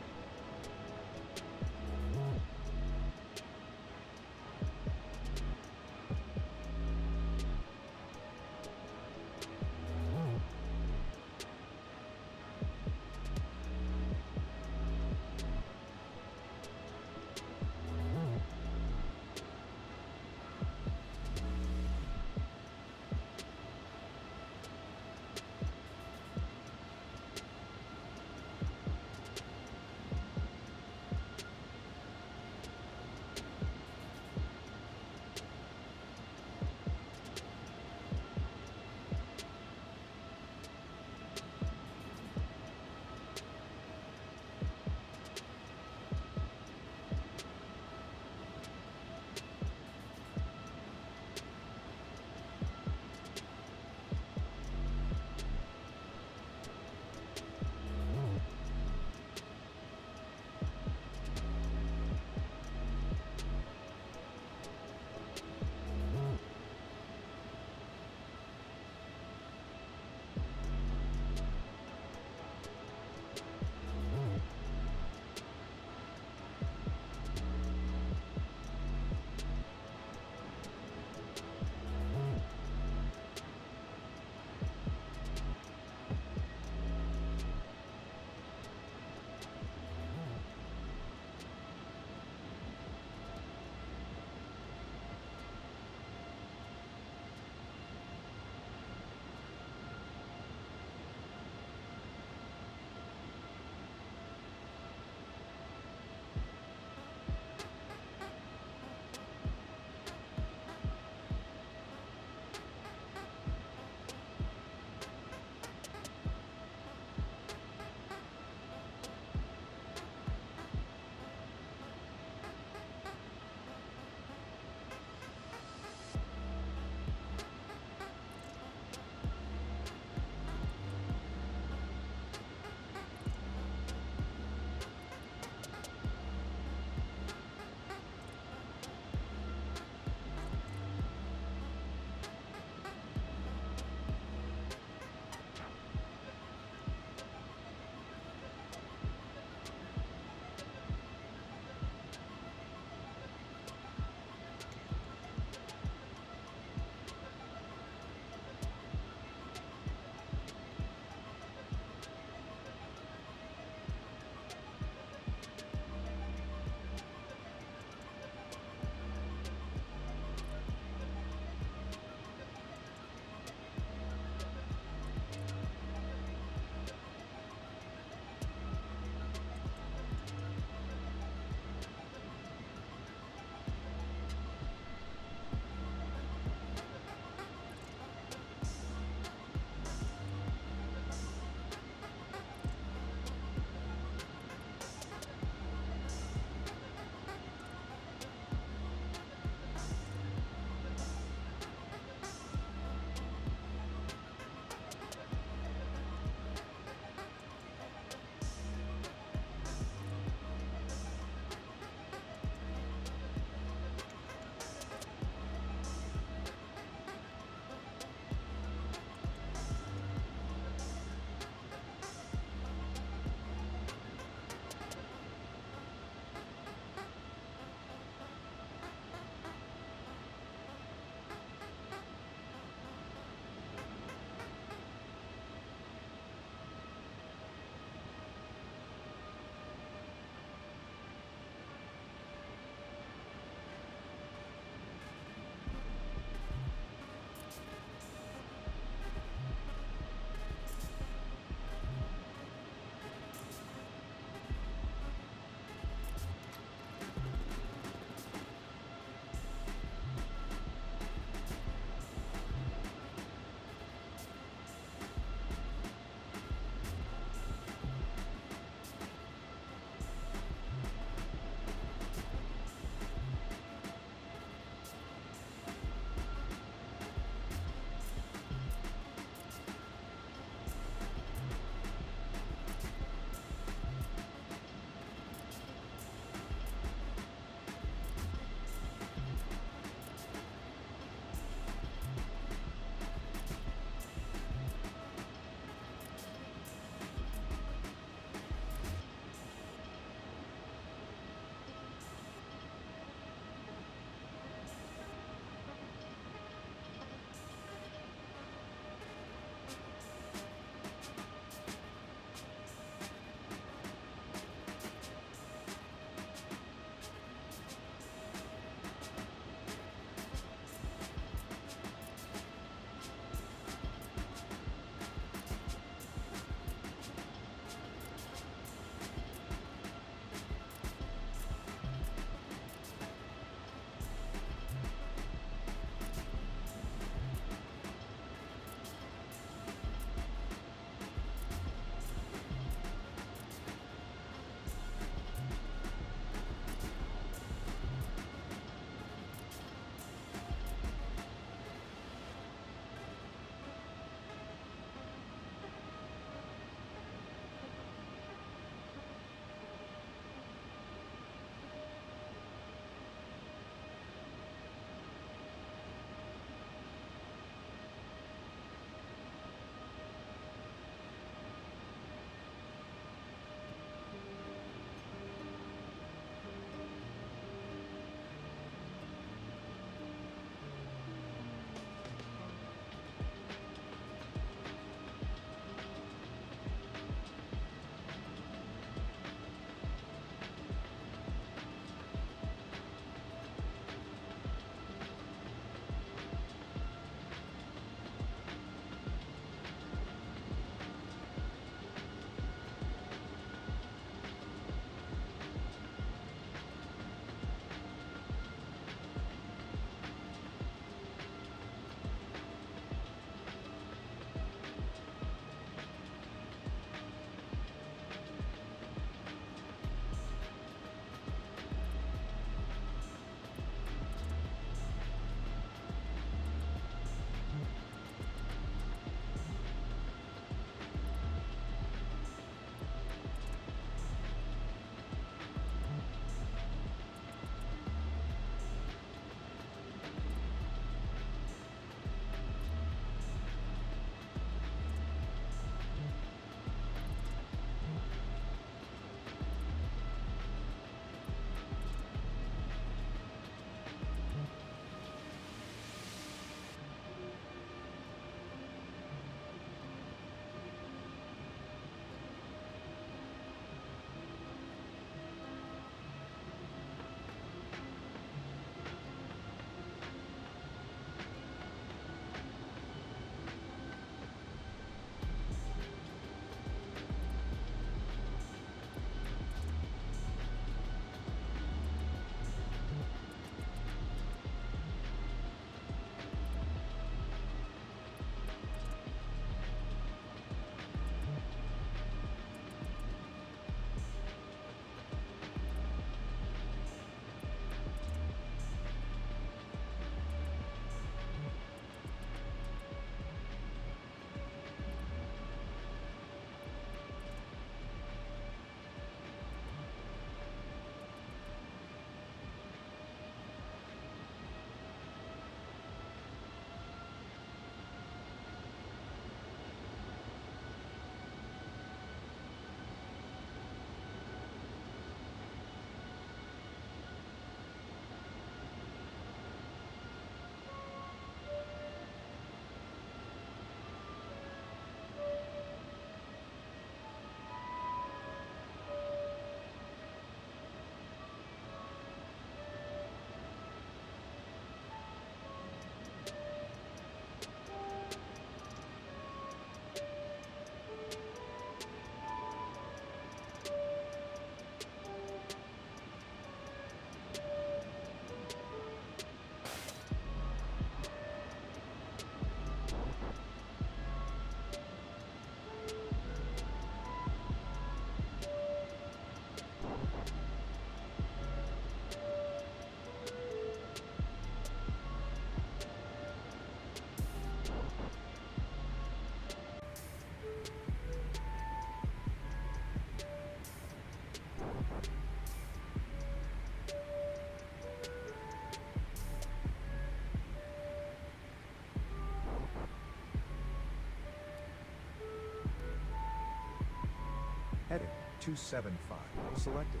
Heading 275 selected.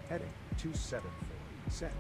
Heading 274 set.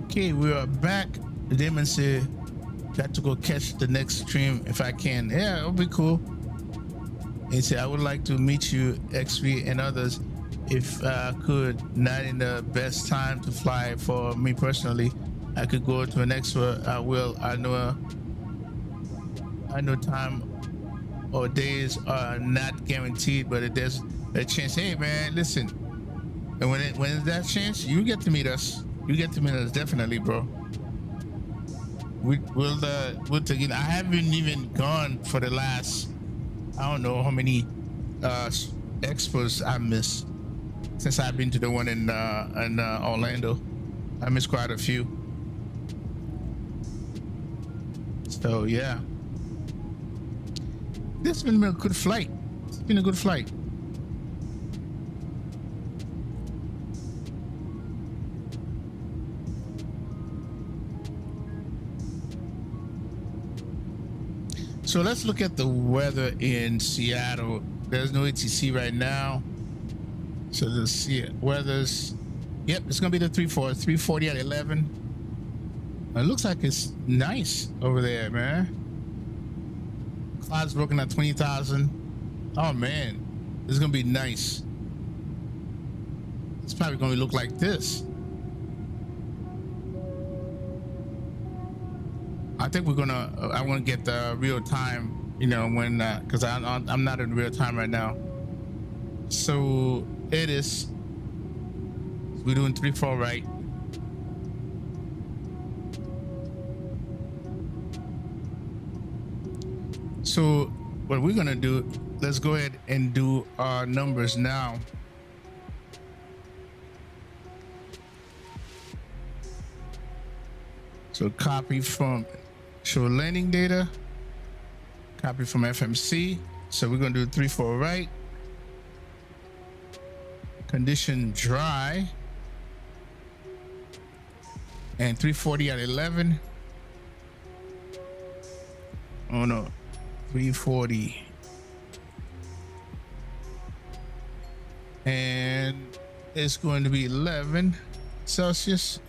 Okay, we are back. Damon said, got to go catch the next stream if I can. Yeah, it'll be cool. He said, I would like to meet you, XP and others, if I could. Not in the best time to fly for me personally. I could go to an extra. I will. I know time or days are not guaranteed, but if there's a chance, hey man, listen. And when it's that chance, you get to meet us. You get to meet us definitely, bro. We'll take it. I haven't even gone for the last, I don't know how many expos I missed since I've been to the one in Orlando. I missed quite a few. So yeah, this has been a good flight. It's been a good flight. So let's look at the weather in Seattle. There's no ATC right now. So let's see it. Weather's, yep, it's gonna be the 340 at 11. It looks like it's nice over there, man. Clouds broken at 20,000. Oh man, it's gonna be nice. It's probably gonna look like this. I think we're gonna. I want to get the real time, you know, when because I'm not in real time right now. So it is. We're doing 3-4 right. So what we're gonna do? Let's go ahead and do our numbers now. So copy from. Show landing data, copy from FMC. So we're gonna do 3-4 right. Condition dry. And 340 at 11. Oh no, 340. And it's going to be 11 Celsius.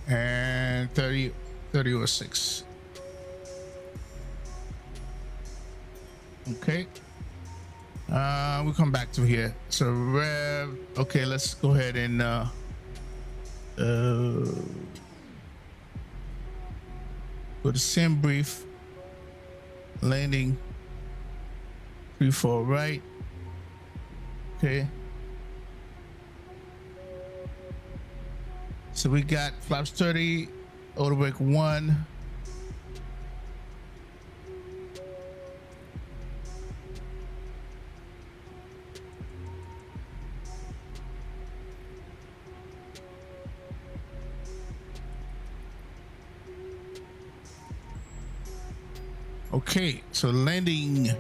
And 3006. Okay. We'll come back to here. So rev. Okay, let's go ahead and go to sim brief. Landing 3-4 right. Okay. So we got flaps 30. Auto brake 1. Okay, so landing. So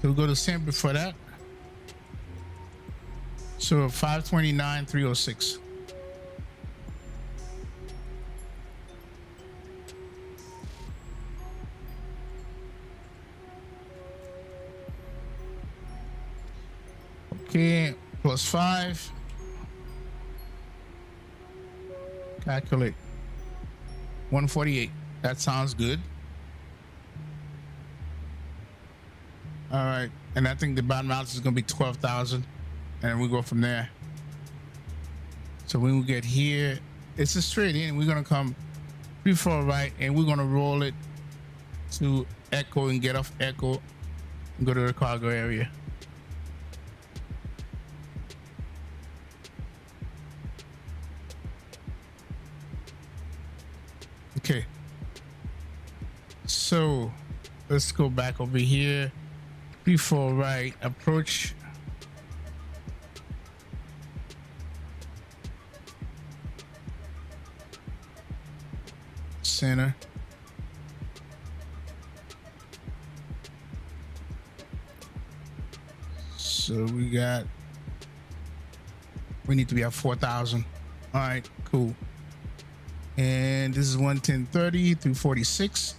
we'll go to sample for that. So 529, 306. Okay, +5. Calculate. 148. That sounds good. All right, and I think the bottom out is gonna be 12,000, and we go from there. So when we get here, it's a straight in. We're gonna come 3-4 right, and we're gonna roll it to Echo and get off Echo and go to the cargo area. Okay, so let's go back over here. 3-4 right, approach. Center. So we need to be at 4,000. All right, cool. And this is 110.30 through 46.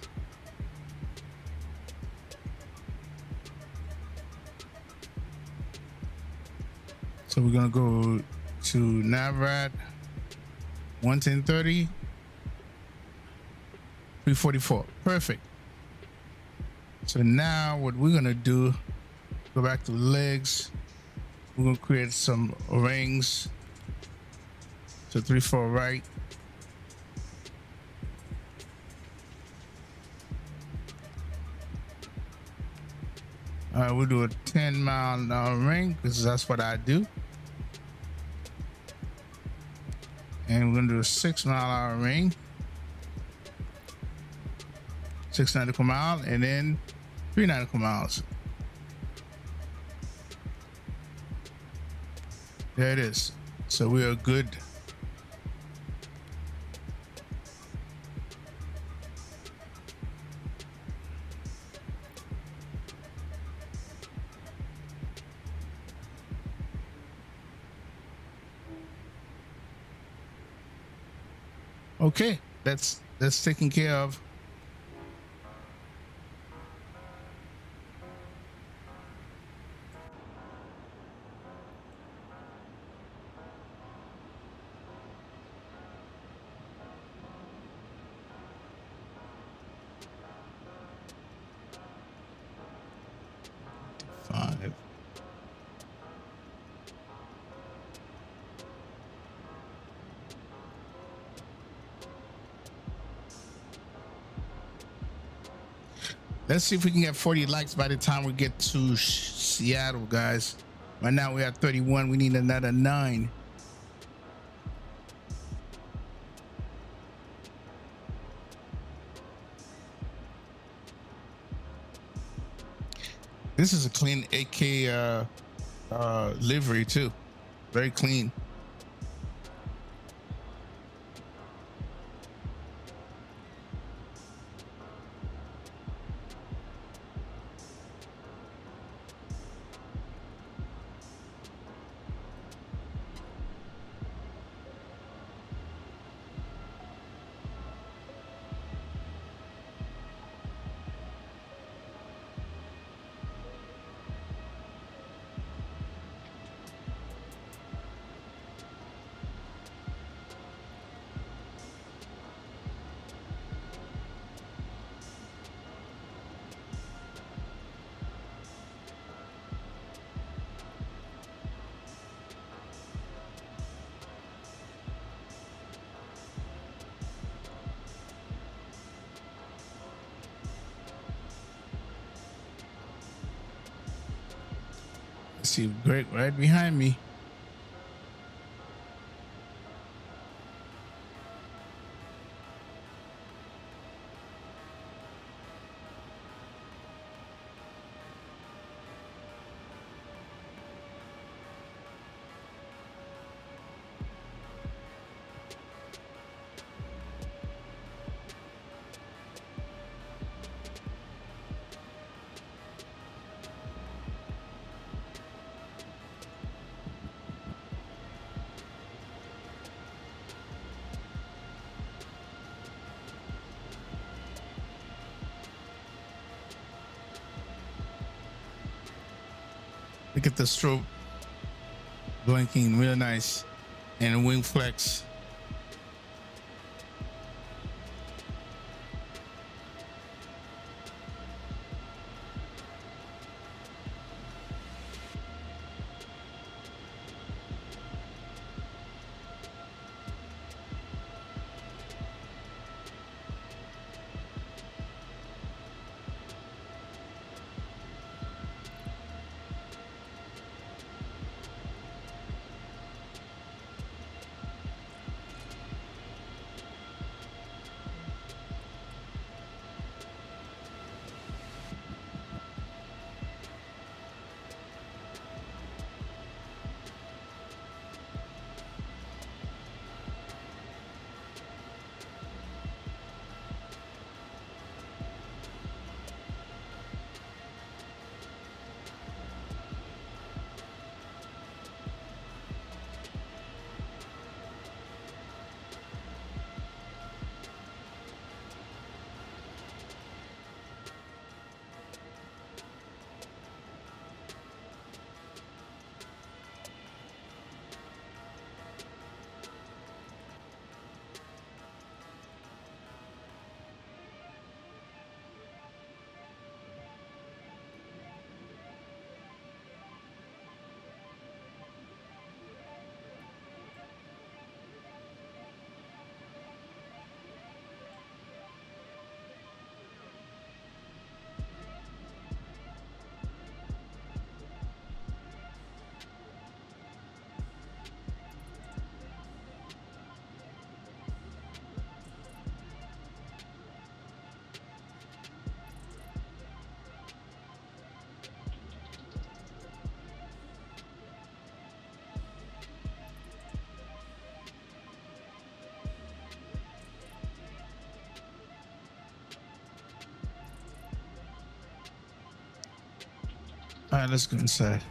So we're gonna go to Navrat. 110.30, 344. Perfect. So now what we're gonna do, go back to legs. We're gonna create some rings. So 3-4 right. We'll do a 10-mile ring because that's what I do. And we're gonna do a 6-mile ring. 6 nautical mile and then 3 nautical miles. There it is. So we are good. Okay, that's taken care of. Let's see if we can get 40 likes by the time we get to Seattle, guys. Right now we're at 31. We need another 9. This is a clean AK livery too. Very clean. See Greg right behind me. Look at the strobe blinking real nice and wing flex. All right, let's go inside.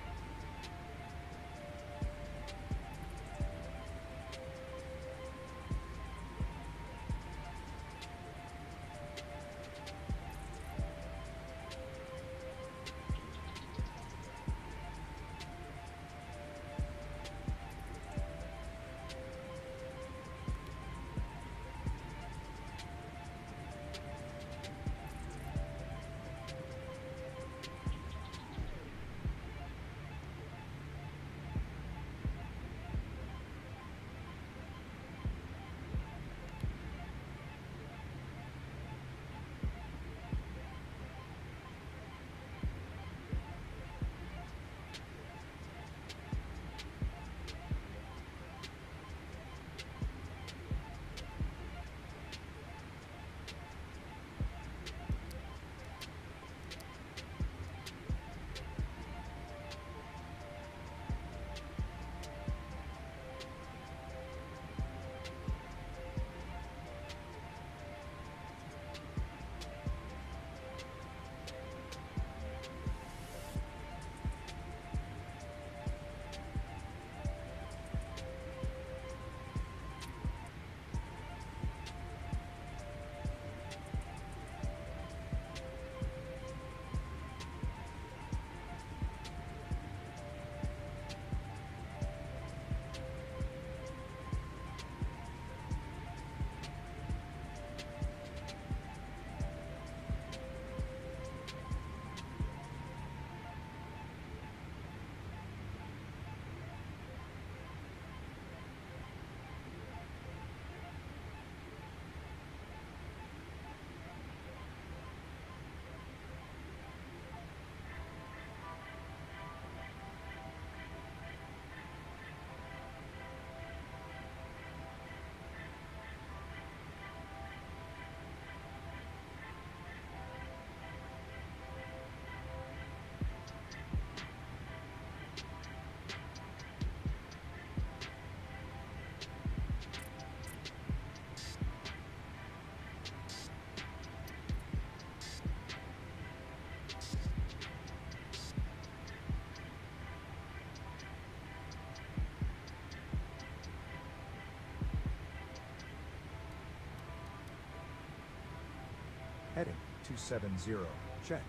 Heading 270, check.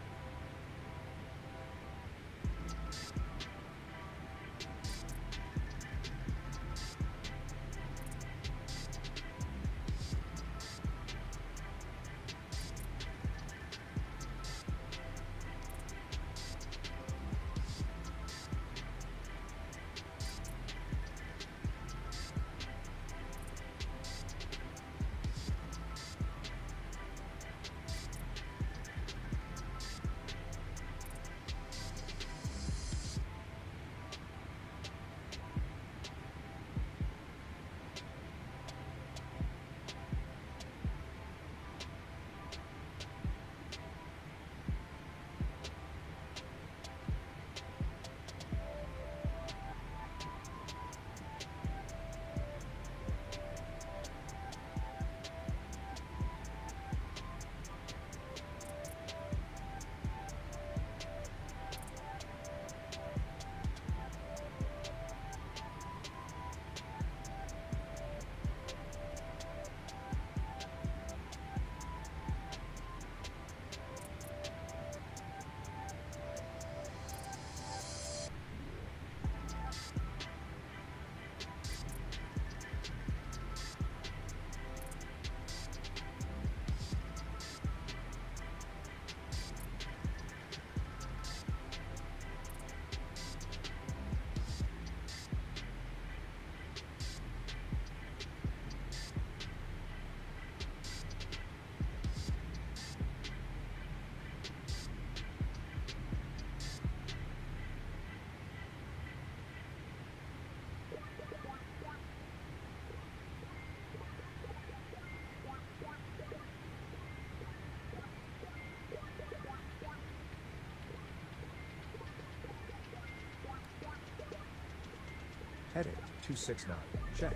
Heading 269, check.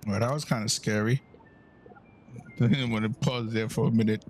Well, that was kind of scary. I didn't want to pause there for a minute.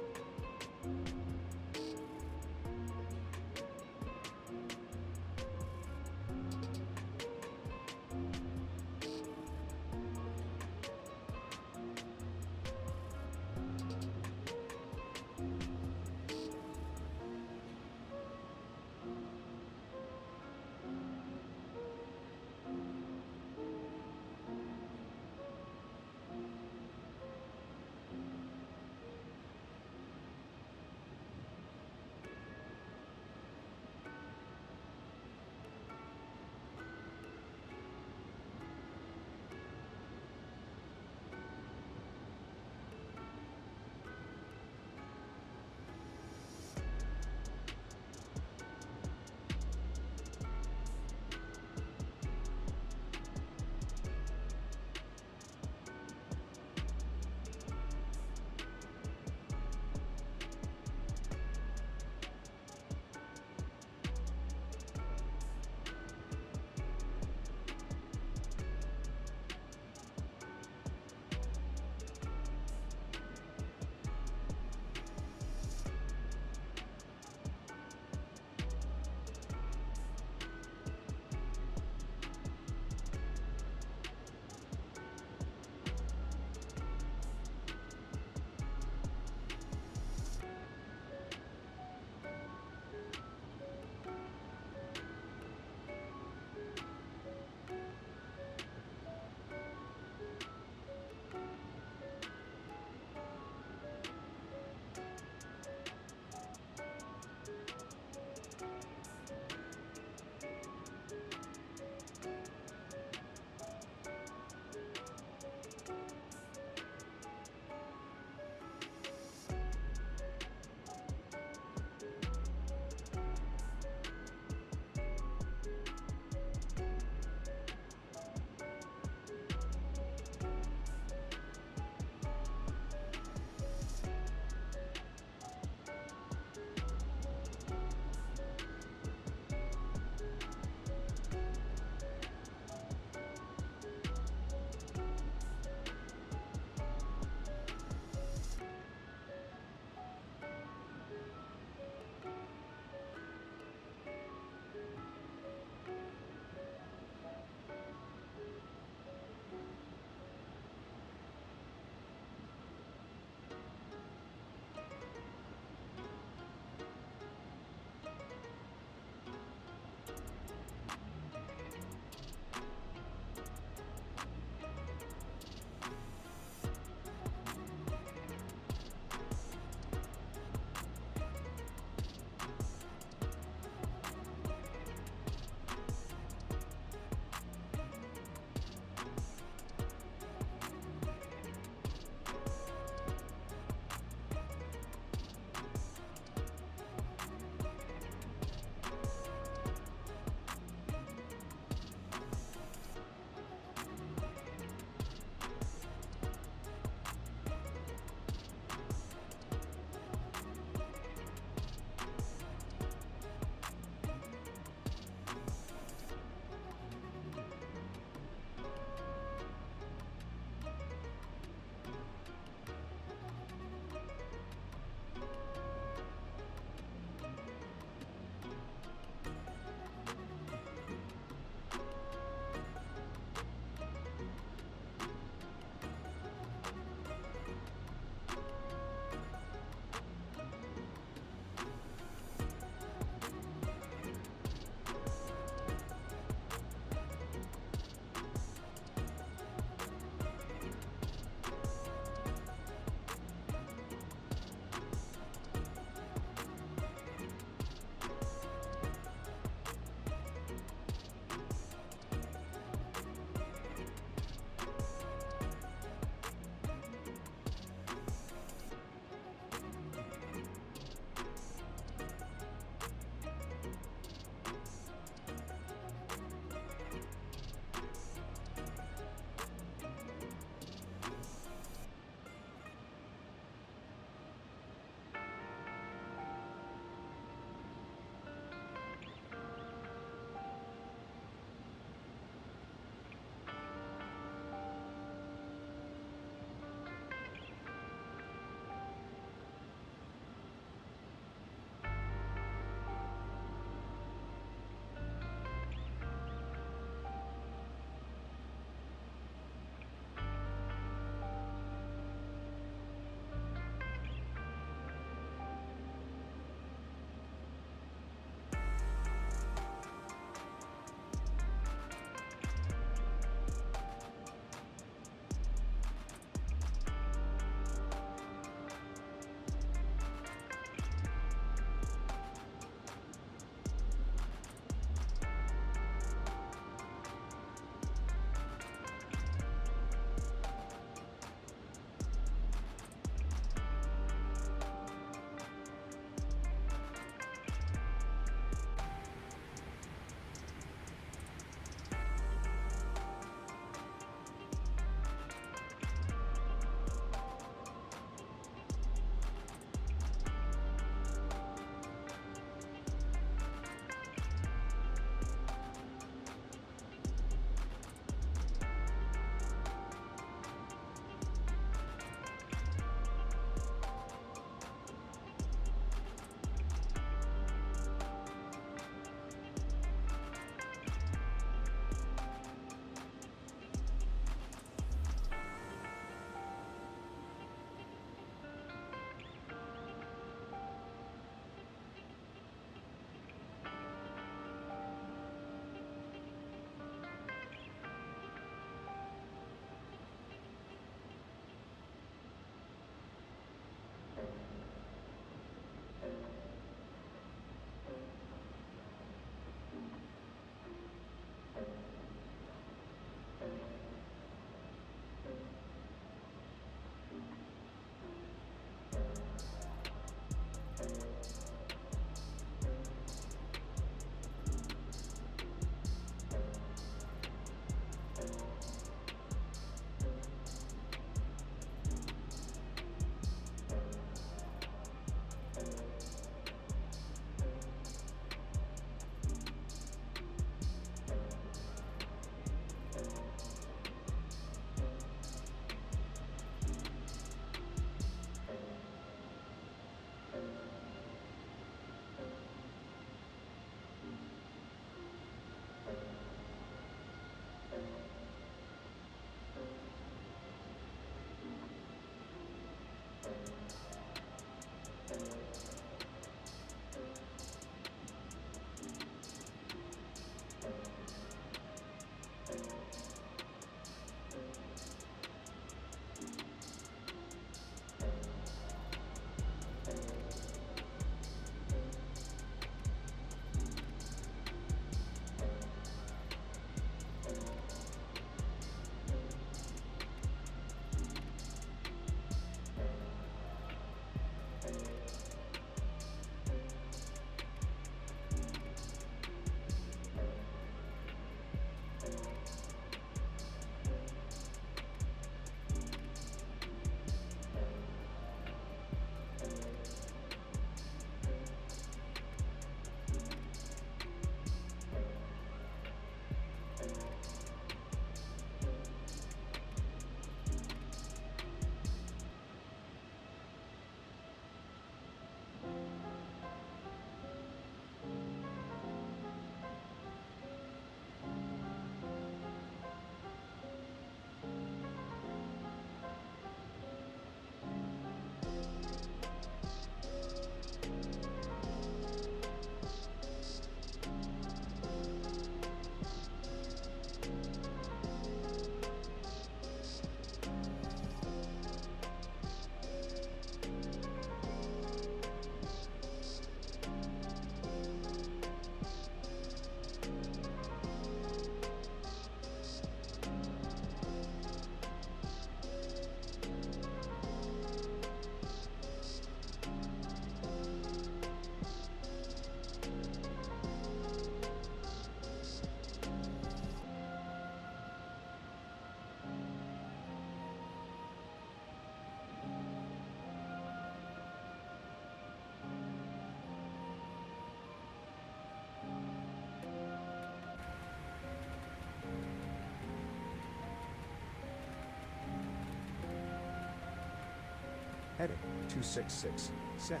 Heading 266, set.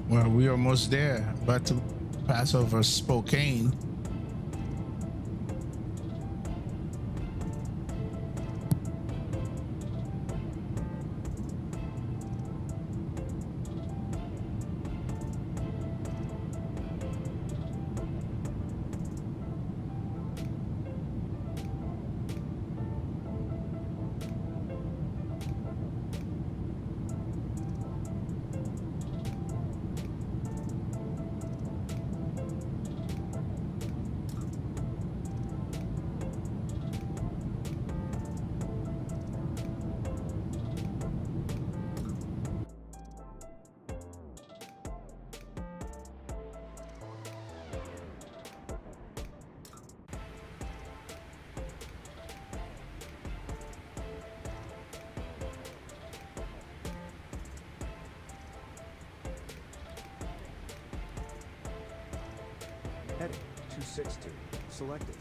Well, we're almost there. About to pass over Spokane. Heading 262, selected.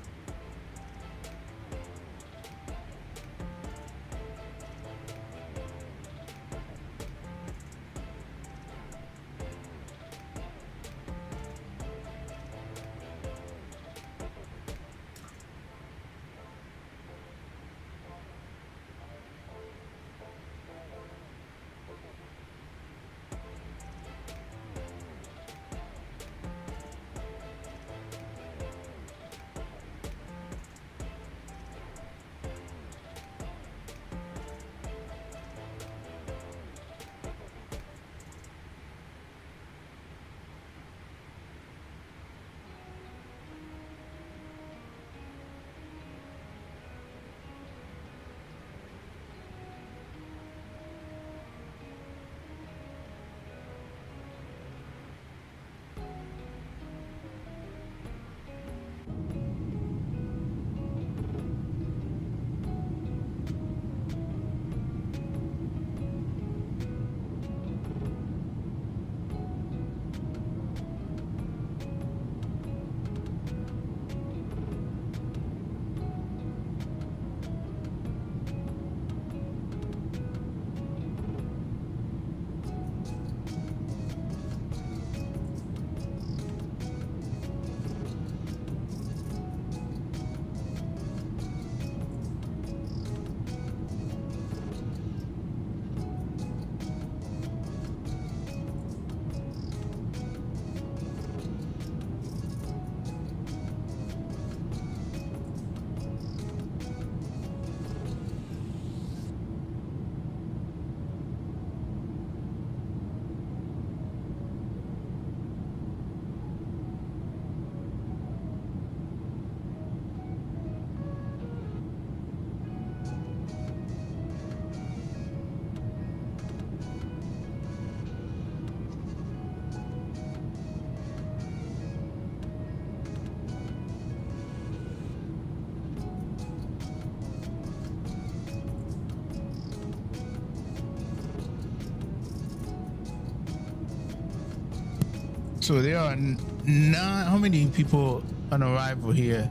So there are nine. How many people on arrival here?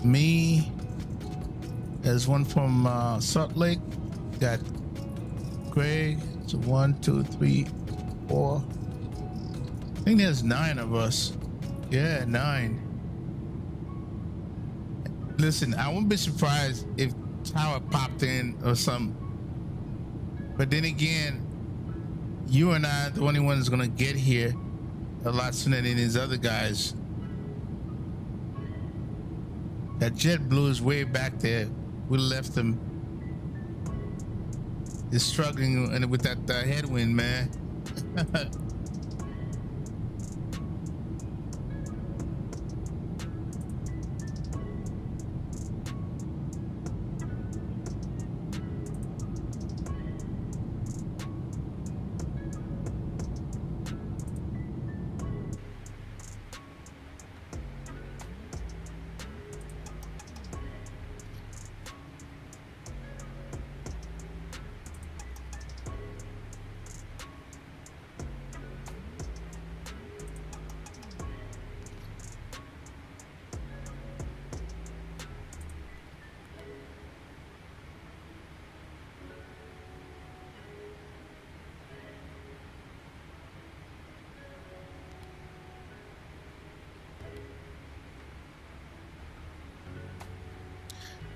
Me. There's one from Salt Lake. Got Greg. So 1, 2, 3, 4. think there's 9 of us. Yeah, 9. Listen, I wouldn't be surprised if Tower popped in or something. But then again, you and I are the only ones gonna get here a lot sooner than these other guys. That JetBlue is way back there. We left them. They're struggling with that headwind, man.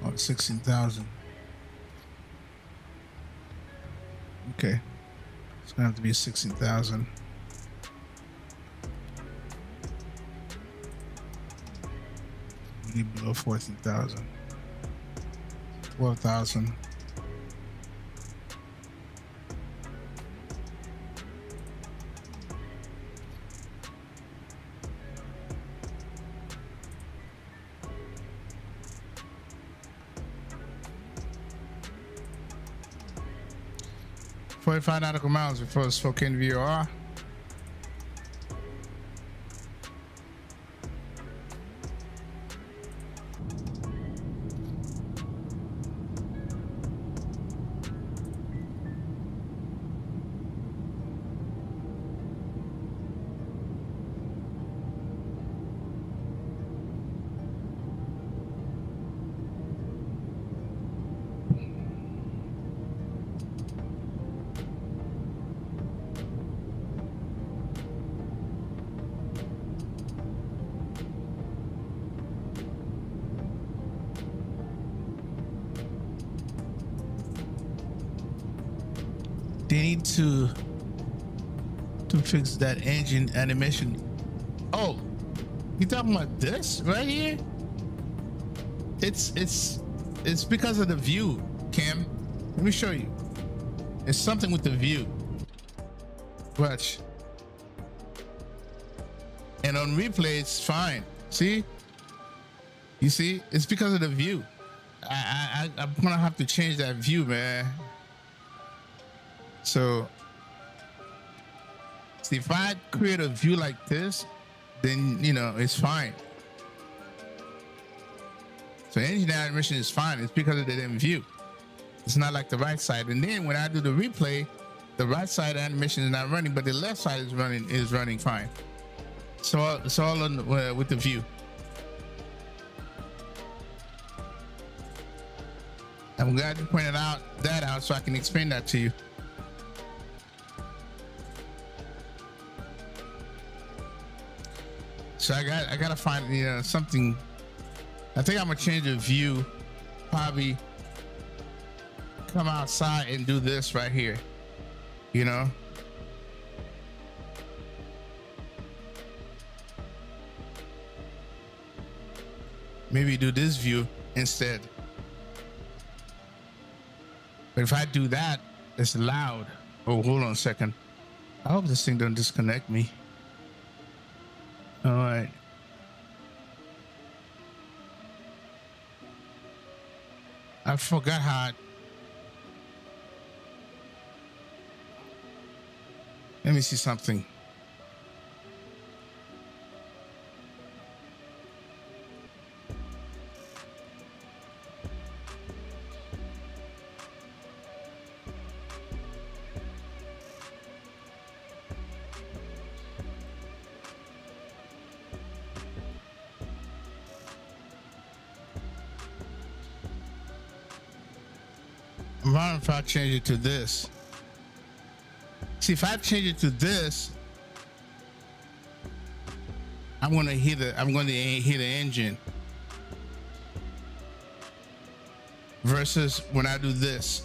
Oh, 16,000. Okay. It's gonna have to be 16,000. We need below 14,000. 12,000. $45 nautical miles before Spokane VOR. They need to fix that engine animation. Oh, you talking about this right here? It's because of the view, Cam. Let me show you. It's something with the view. Watch. And on replay, it's fine. See? You see? It's because of the view. I'm gonna have to change that view, man. So, see, if I create a view like this, then, you know, it's fine. So engine animation is fine. It's because of the damn view. It's not like the right side. And then when I do the replay, the right side animation is not running, but the left side is running fine. So it's all on with the view. I'm glad you pointed that out so I can explain that to you. So I gotta find, you know, something. I think I'm gonna change the view. Probably come outside and do this right here. You know. Maybe do this view instead. But if I do that, it's loud. Oh, hold on a second. I hope this thing don't disconnect me. All right. I forgot how. Let me see something. If I change it to this, see, if I change it to this, I'm gonna hear the engine. Versus when I do this.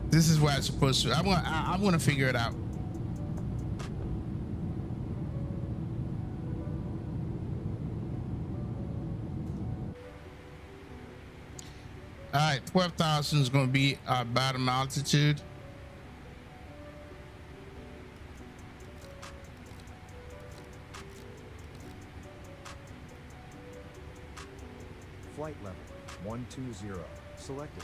This is where I'm supposed to. I'm gonna figure it out. All right, 12,000 is going to be our bottom altitude. Flight level 120 selected.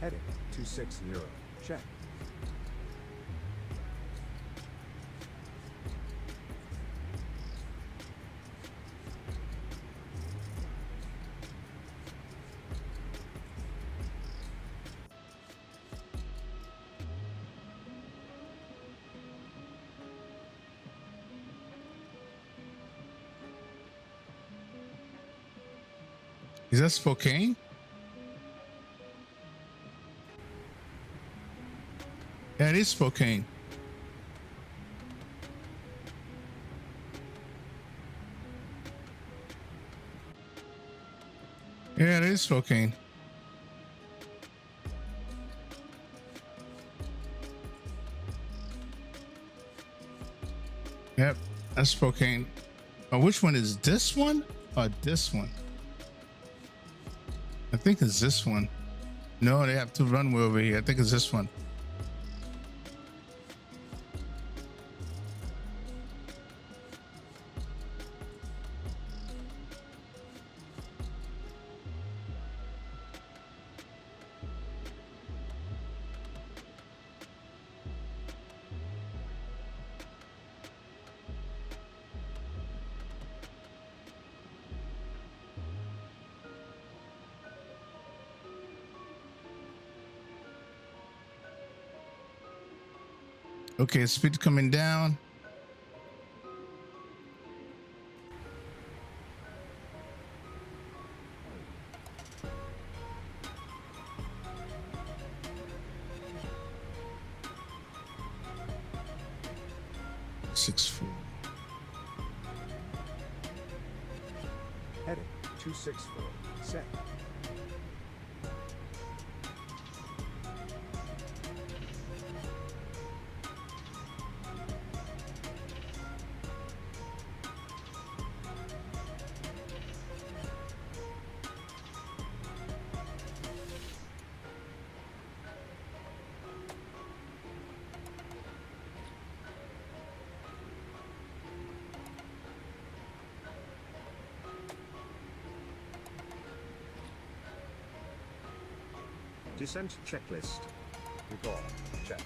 Heading 260, check. Is that Spokane? Yeah, it is Spokane. Yeah, it is Spokane. Yep, that's Spokane. Oh, which one is this one or this one? I think it's this one. No, they have two runway over here. I think it's this one. Okay, speed coming down. Heading 264, set. Descent checklist. Recall, check.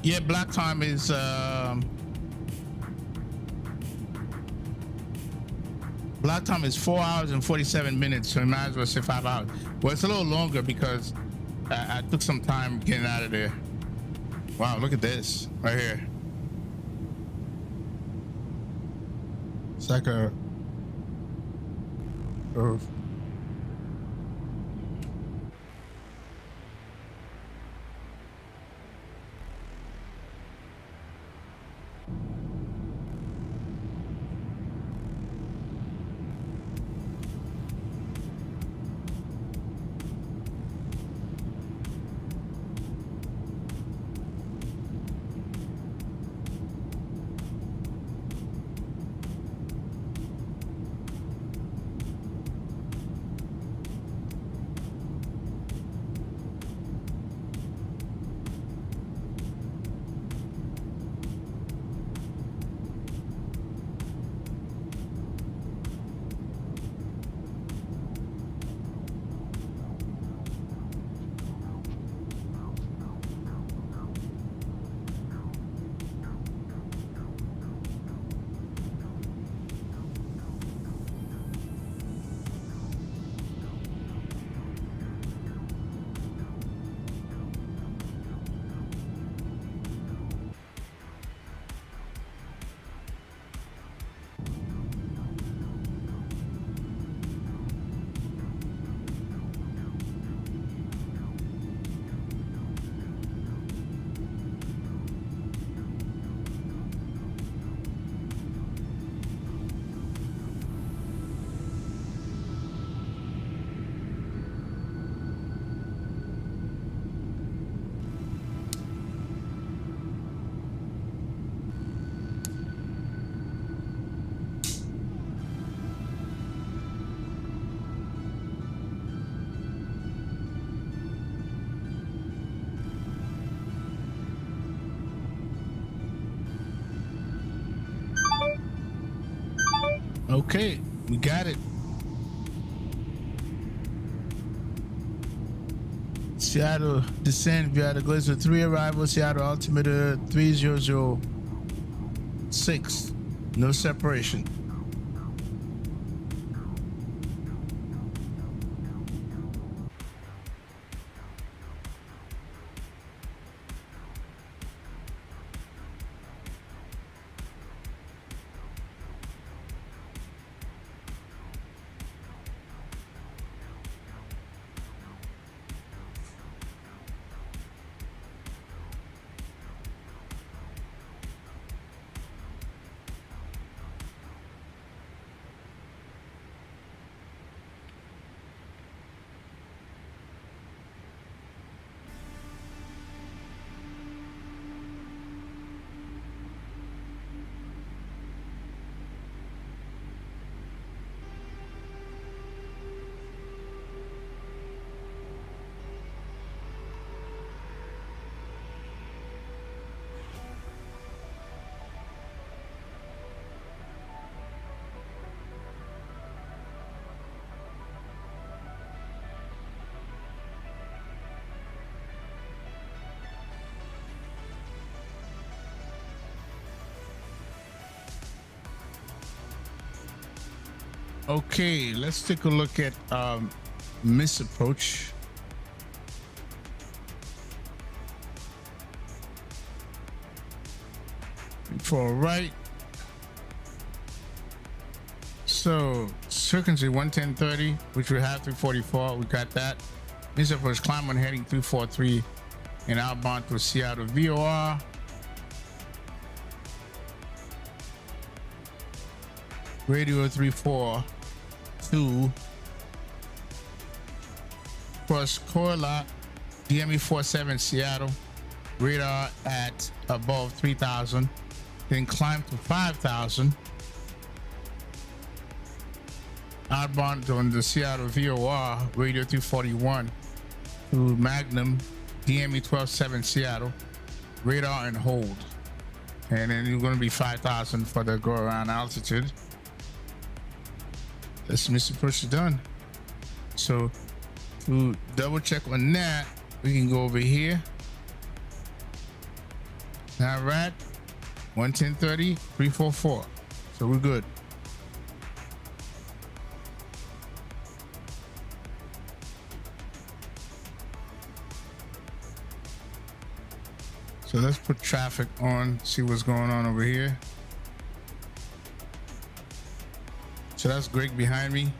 Yeah, black time is black time is 4 hours and 47 minutes, so you might as well say 5 hours. Well, it's a little longer because I took some time getting out of there. Wow, look at this right here. It's like a okay, we got it. Seattle descent via the Glacier 3 arrival, Seattle altimeter 3006. No separation. Okay, let's take a look at misapproach. For right. So circumference 110.30, which we have 344. We got that. Misapproach climb on heading 343 and outbound to Seattle VOR. Radio 342. Cross Corla, DME 47 Seattle. Radar at above 3,000. Then climb to 5,000. Outbound on the Seattle VOR, Radio 341 to Magnum, DME 127 Seattle. Radar and hold. And then you're going to be 5,000 for the go around altitude. That's misapproach done. So to double check on that, we can go over here Now we're at 110.30, 344. So we're good. So let's put traffic on, see what's going on over here. So that's Greg behind me.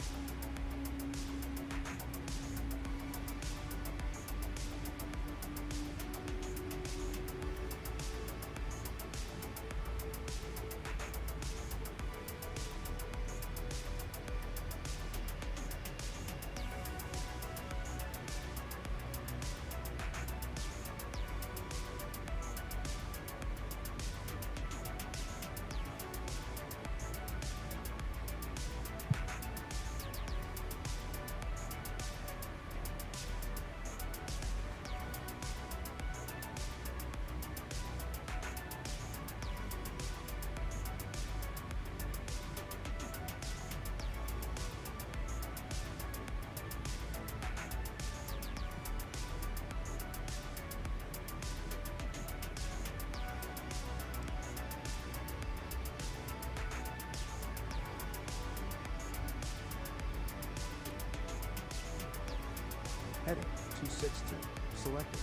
Heading 262. Selected.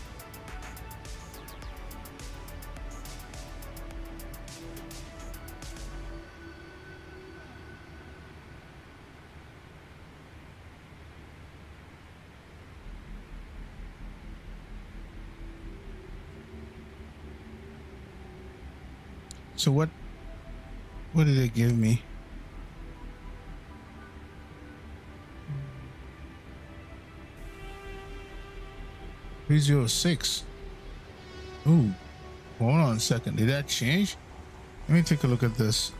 So what did it give me? $306. Ooh, hold on a second. Did that change? Let me take a look at this.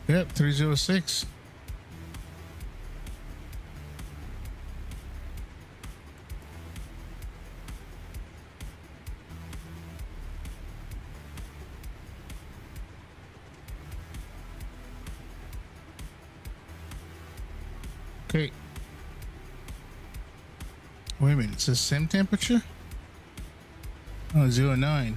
Yep, 306. Okay. Wait a minute, it's the same temperature? Oh, 09.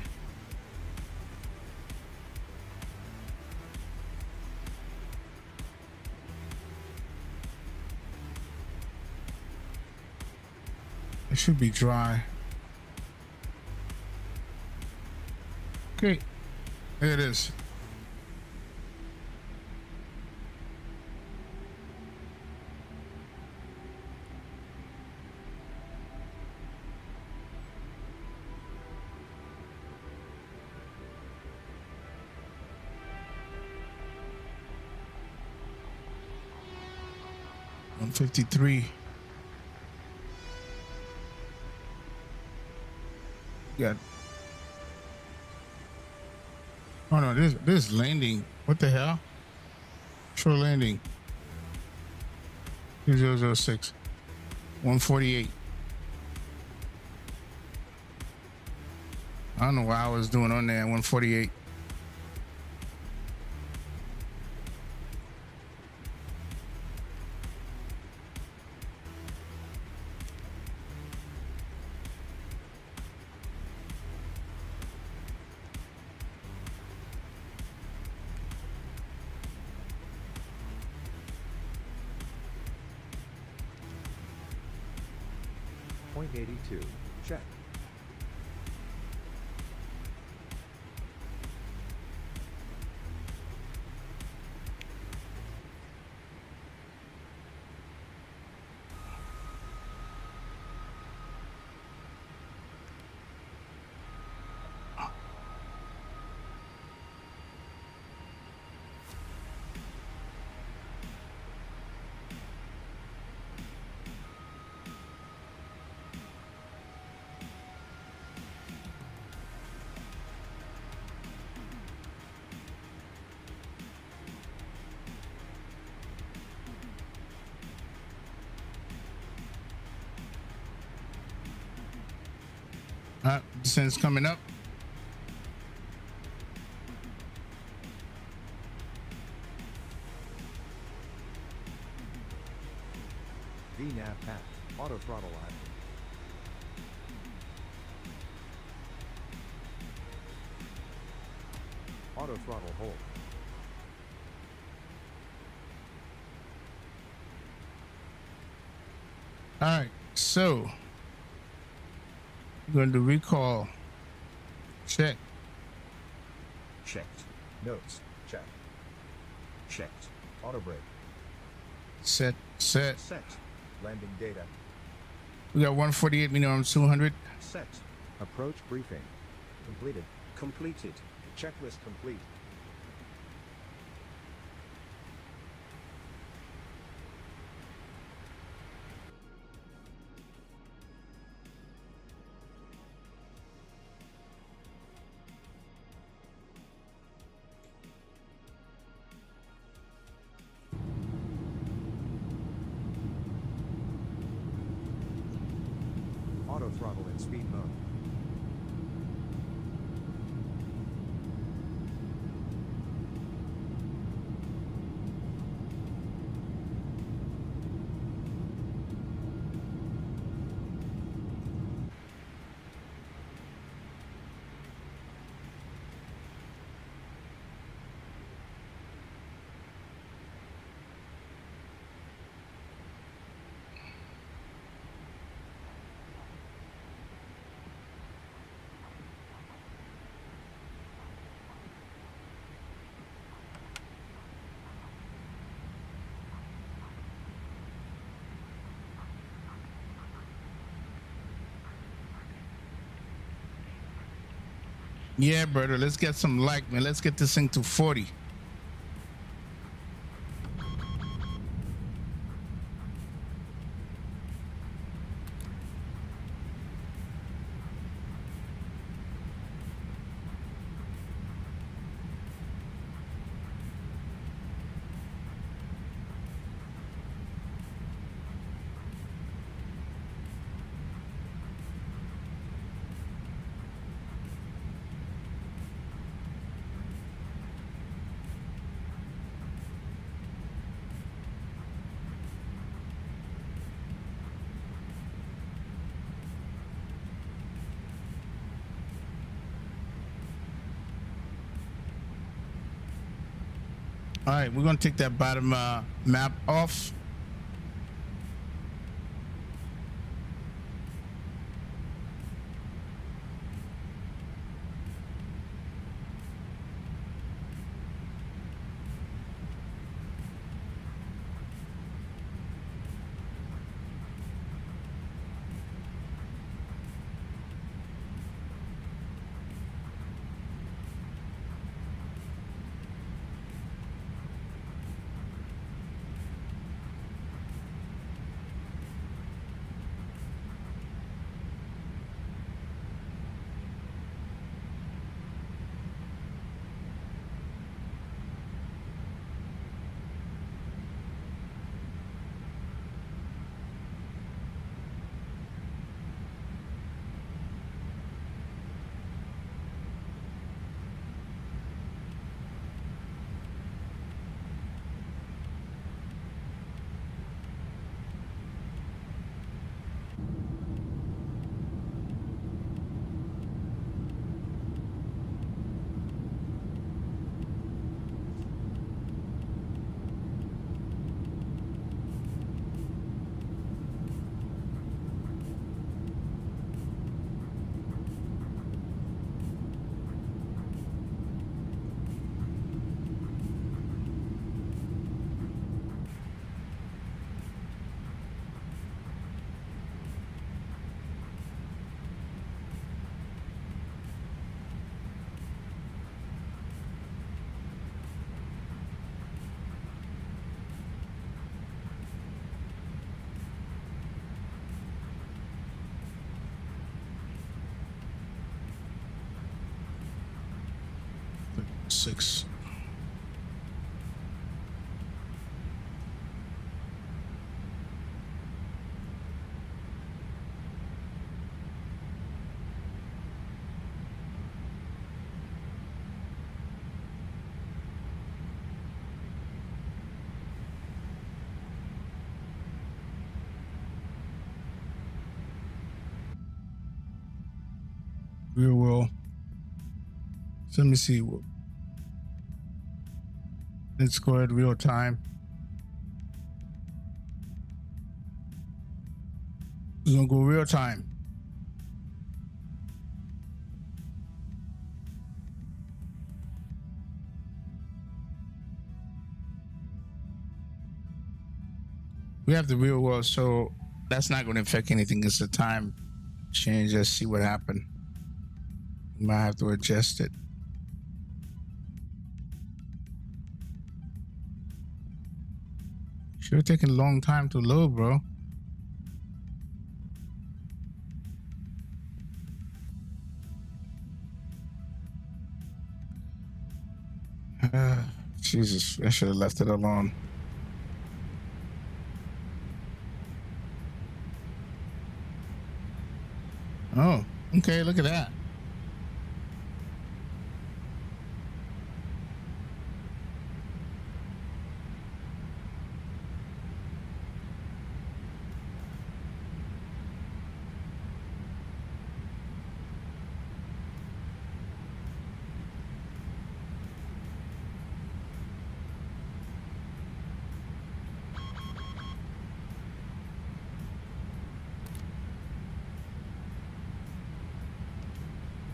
It should be dry. Okay, there it is. $153. Got. Oh no, this is landing. What the hell? Short landing. 2006. 148. I don't know what I was doing on there. 148. .82. Check. Descent's coming up. VNAV path. Auto throttle idle. Auto throttle hold. All right, so we're going to recall. Check. Checked. Notes. Check. Checked. Auto brake. Set. Set. Landing data. We got 148 meter on 200. Set. Approach briefing. Completed. Completed. Checklist complete. Auto throttle in speed mode. Yeah, brother. Let's get some light, man. Let's get this thing to 40. All right, we're gonna take that bottom map off. Six. Real world. So let me see. Let's go at real time. We're gonna go real time. We have the real world, so that's not going to affect anything. It's a time change. Let's see what happened. We might have to adjust it. Sure taking a long time to load, bro. Jesus, I should have left it alone. Oh, okay, look at that.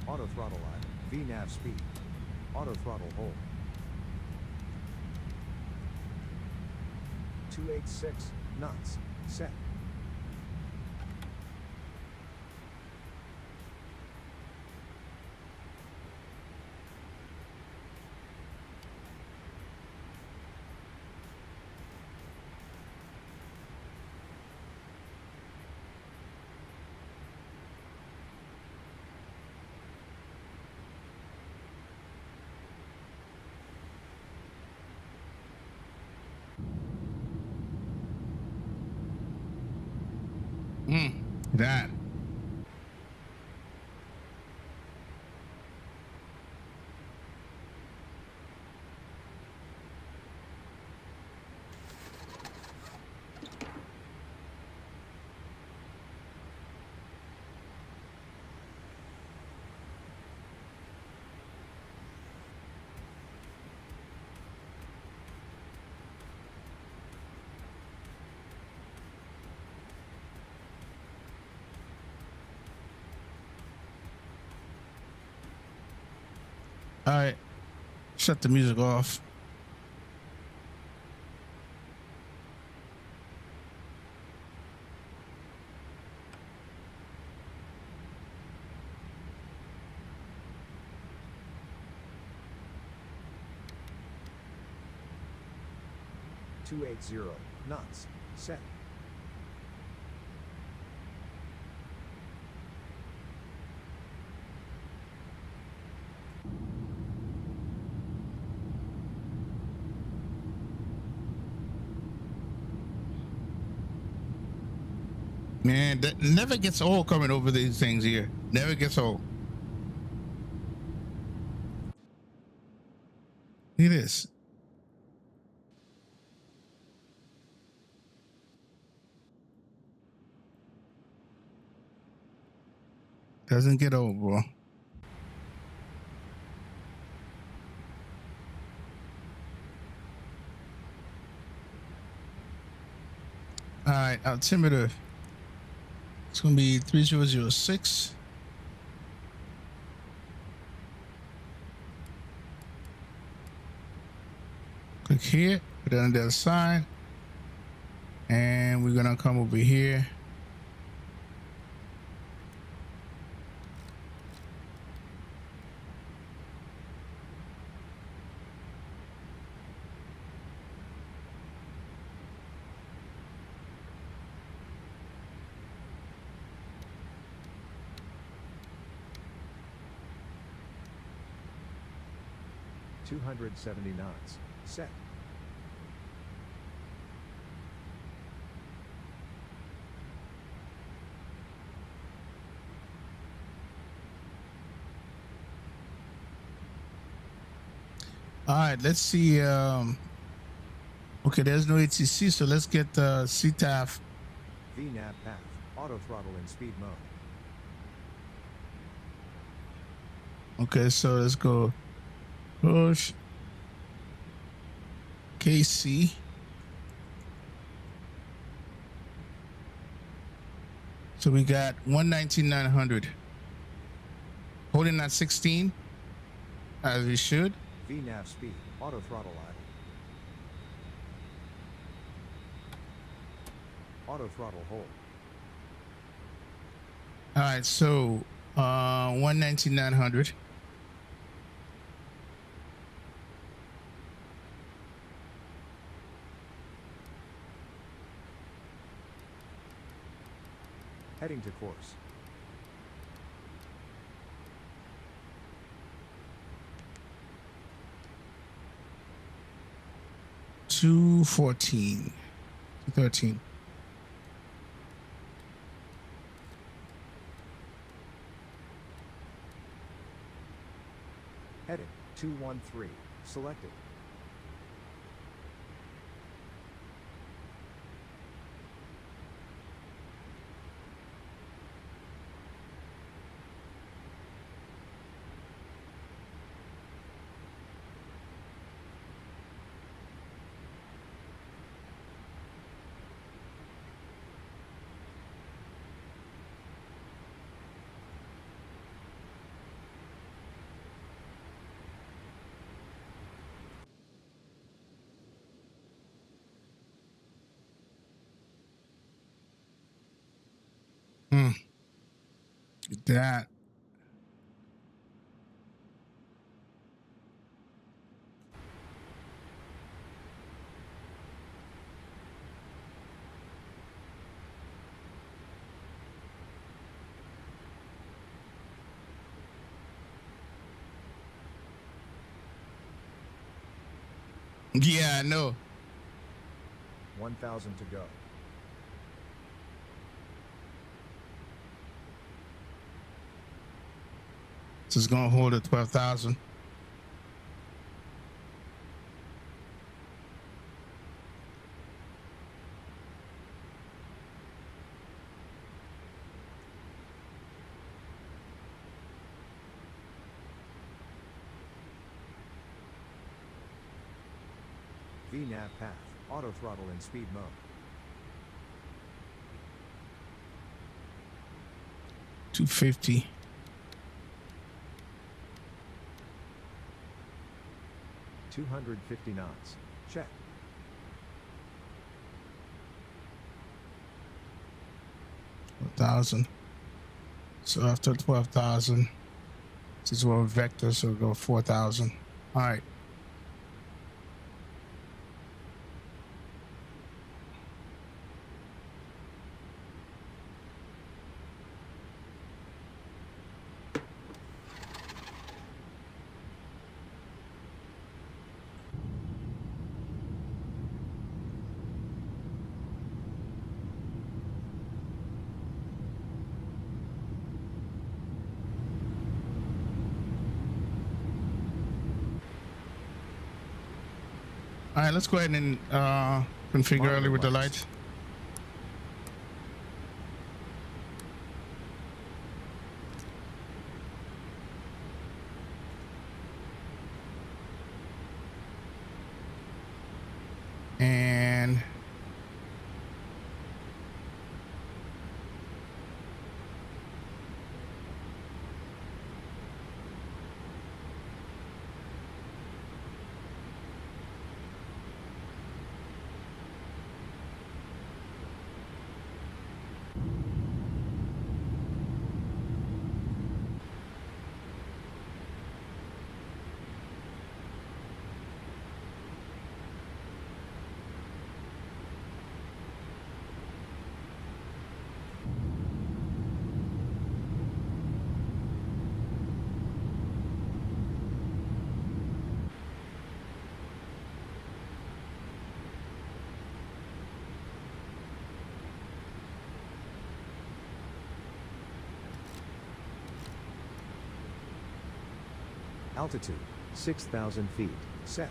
Auto throttle line. VNAV speed. Auto throttle hold. 286 knots. Set. That. All right, shut the music off. .280 knots. Set. Man, that never gets old coming over these things here. Never gets old. Look at this. Doesn't get old, bro. All right, altimeter. It's gonna be 3006. Click here, put it on the other side, and we're gonna come over here. .270 knots. Set. All right, let's see. Okay, there's no ATC, so let's get CTAF. VNAV path. Auto throttle in speed mode. Okay, so let's go push KC. So we got 119,900. Holding at 16 as we should. VNAV speed, auto throttle idle. Auto throttle hold. All right, so 119,900. Heading to course. $214, $213. Heading 213. Selected. That. Yeah, I know. 1,000 to go. So it's gonna hold at 12,000. VNAV path, auto throttle in speed mode. 250. $250 knots. Check. $12,000. So after 12,000, this is one vector, so we'll go 4,000. All right. All right, let's go ahead and configure early with the lights. And Altitude, 6,000 feet. Set.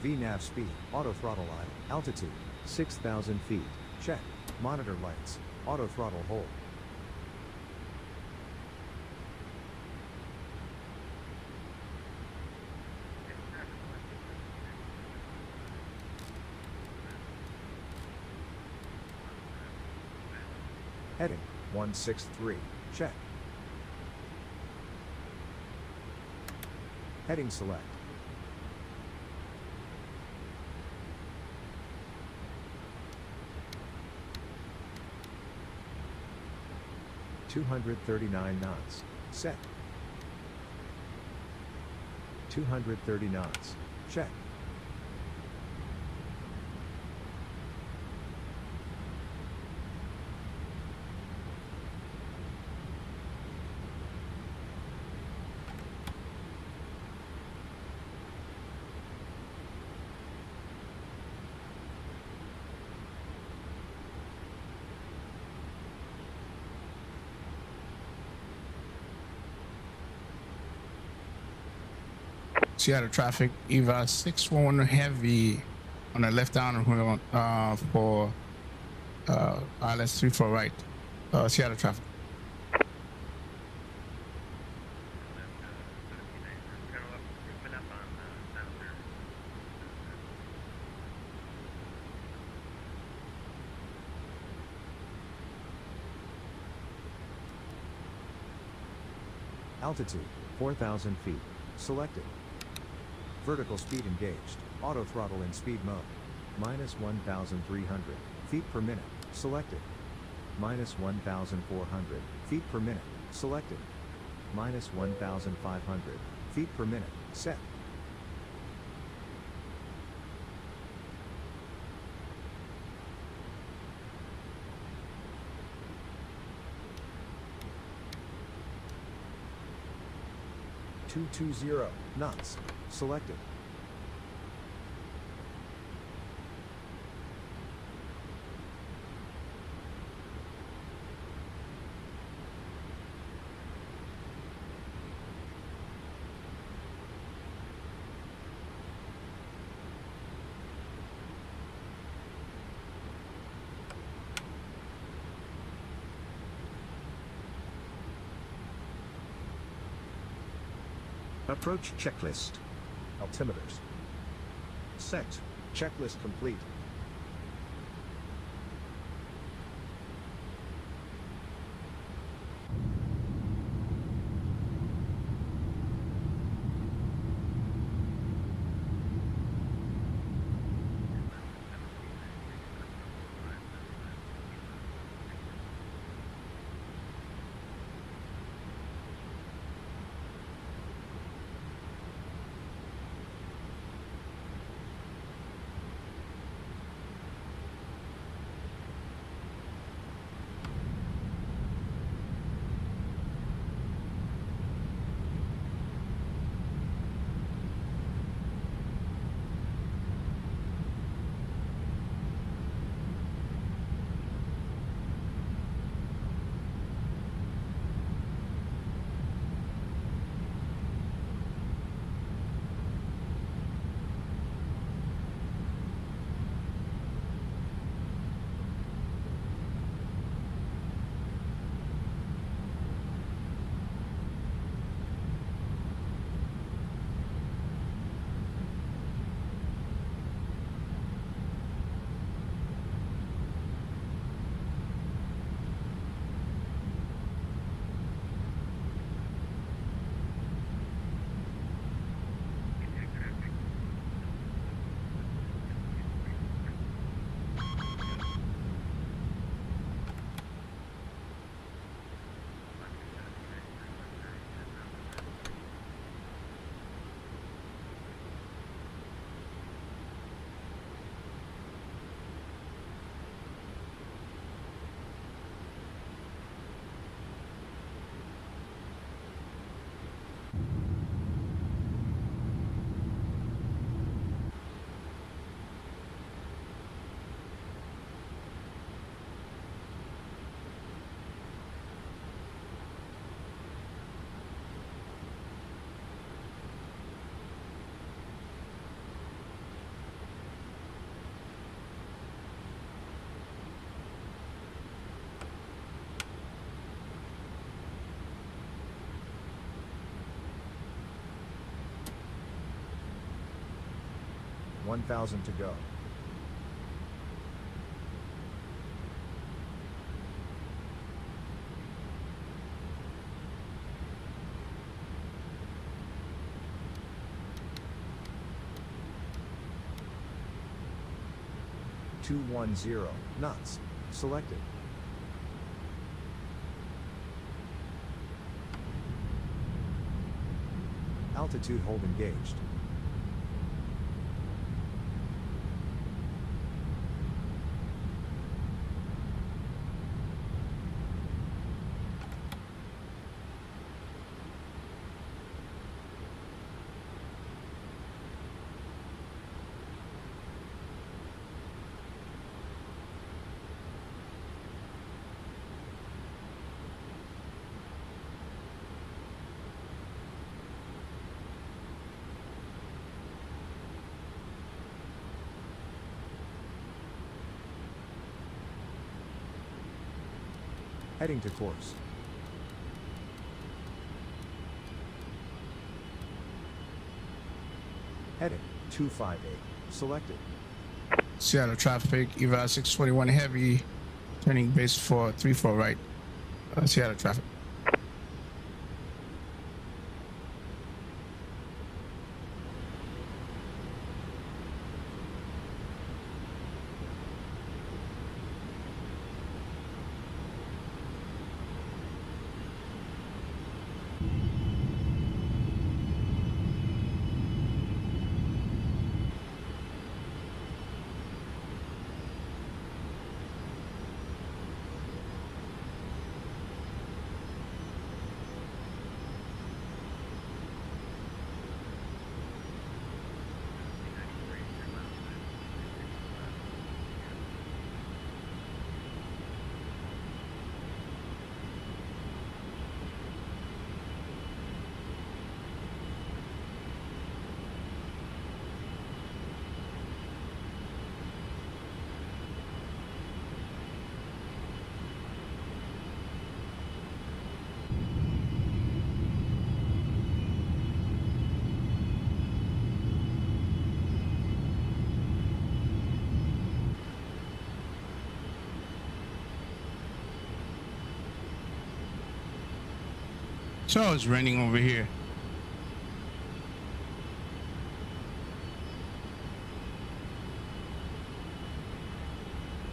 VNAV speed, auto throttle idle, altitude, 6,000 feet, check, monitor lights, auto throttle hold. Heading 163, check. Heading select. $239 knots, set. 230 knots, check. Seattle traffic, EVA641 heavy on the left down for ILS 34 right. Seattle traffic. Altitude, 4,000 feet, selected. Vertical speed engaged, auto throttle in speed mode. Minus 1,300 feet per minute, selected. Minus 1,400 feet per minute, selected. Minus 1,500 feet per minute, set. $220 knots, selected. Approach checklist. Altimeters. Set. Checklist complete. 1,000 to go. .210 knots. Selected. Altitude hold engaged. Heading to course. Heading 258. Selected. Seattle traffic, EVA641 heavy, turning base for 34 right. Seattle traffic. So it's raining over here.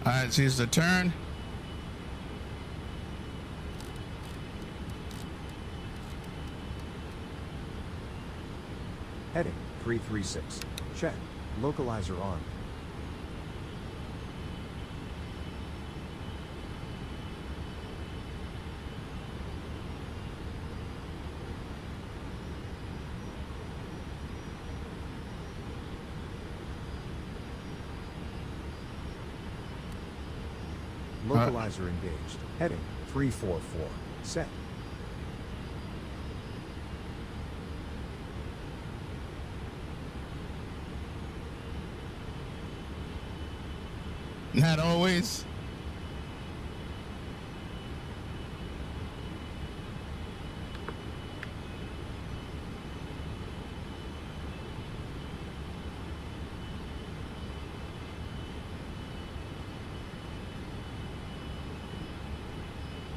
All right, here's the turn. Heading 336. Check. Localizer on. Localizer engaged. Heading 344. Set. Not always.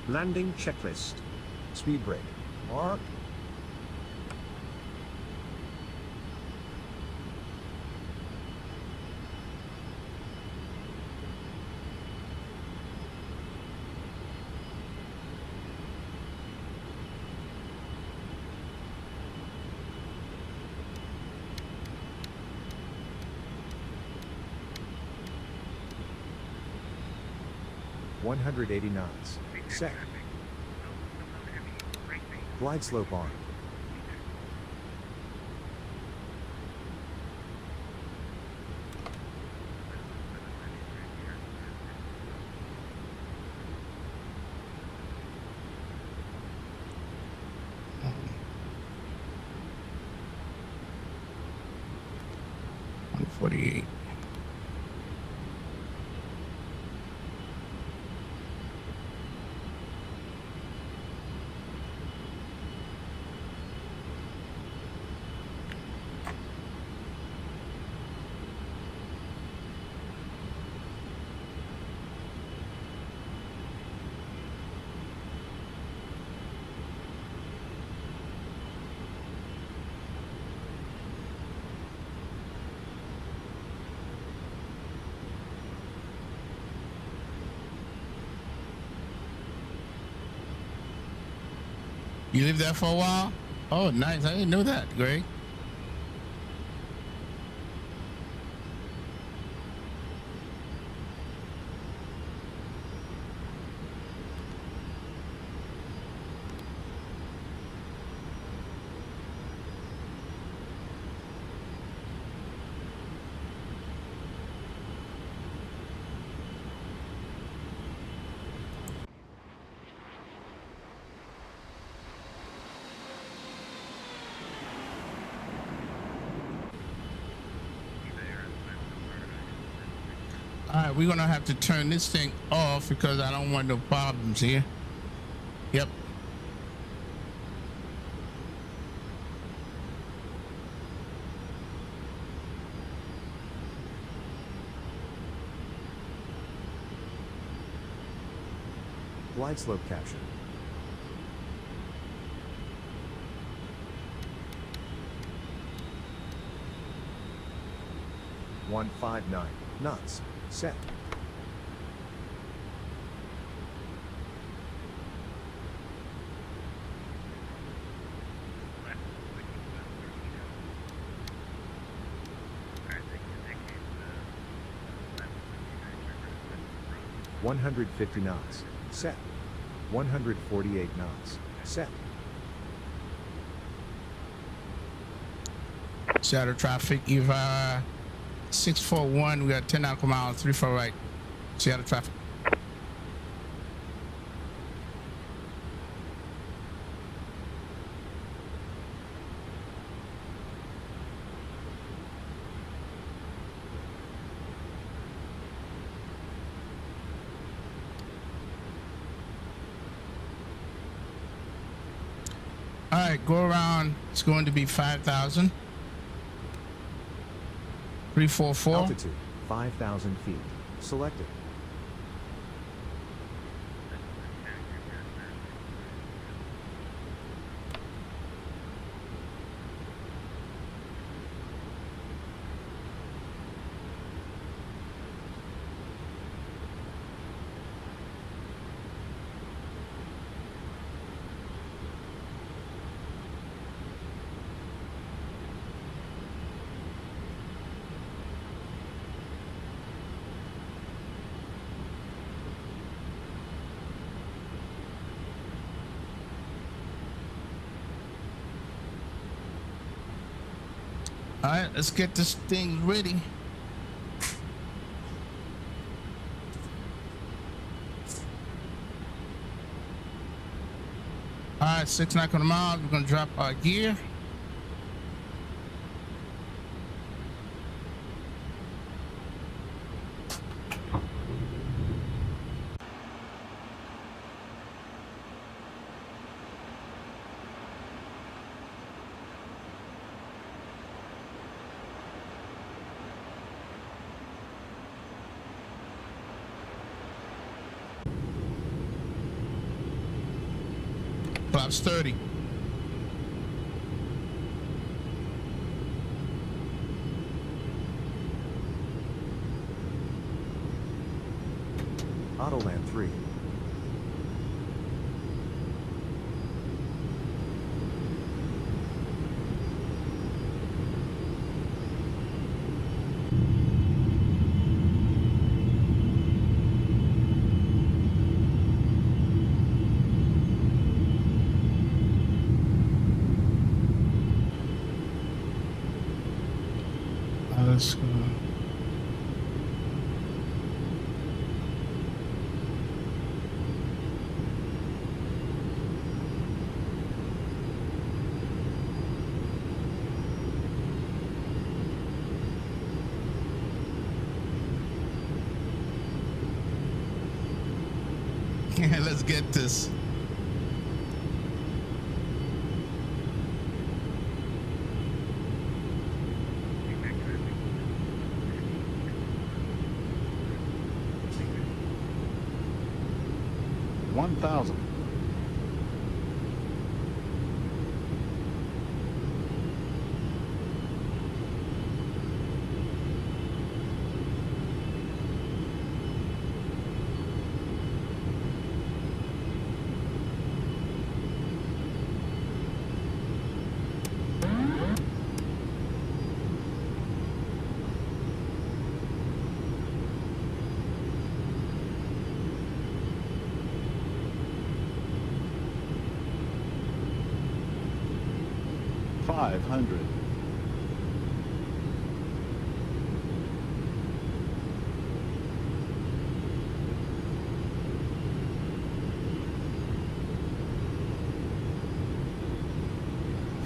Landing checklist. Speed brake. Mark. .180 knots. Set. Glide slope on. .148. You live there for a while? Oh, nice. I didn't know that, Greg. All right, we're gonna have to turn this thing off because I don't want no problems here. Yep. Glide slope capture. .159 knots. Set. .150 knots. Set. 148 knots. Set. Shadow traffic, EVA641. We got 10 nautical miles, 34 right. Shadow traffic. All right, go around. It's going to be 5,000. 344. Altitude 5,000 feet. Selected. All right, let's get this thing ready. All right, 6 nautical miles. We're gonna drop our gear. Flaps 30. Autoland 3. Let's go. Let's get this. $1,000. 500.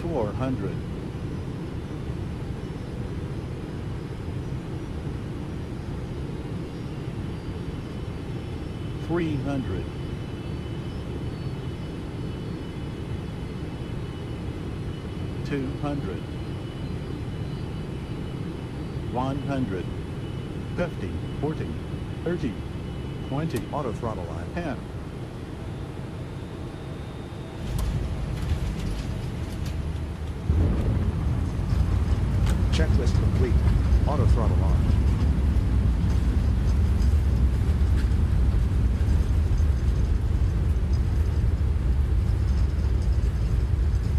400. 300. 200. 100. 50. 40. 30. 20. Auto throttle line. 10. Checklist complete. Auto throttle on.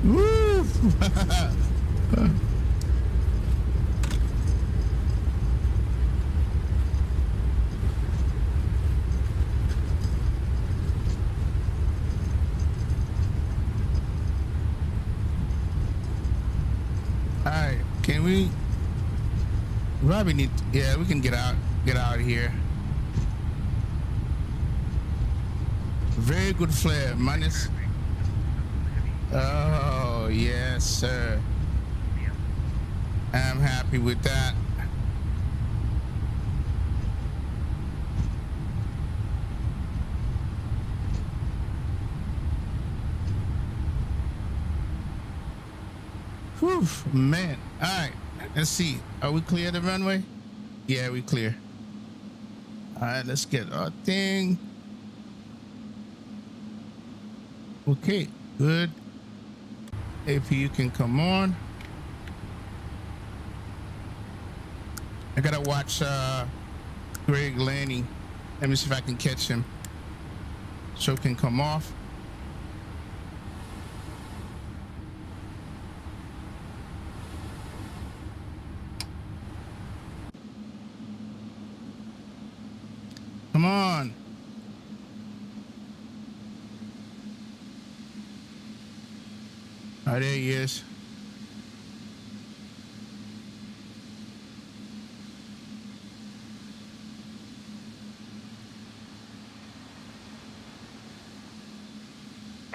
Woo! All right, can we? Probably need. Yeah, we can get out of here. Very good flare, minus. Oh yes, sir. I'm happy with that. Whew, man. All right, let's see. Are we clear the runway? Yeah, we clear. All right, let's get our thing. Okay, good. APU can come on. I gotta watch Greg Lanning. Let me see if I can catch him. So it can come off. Come on. Oh, there he is.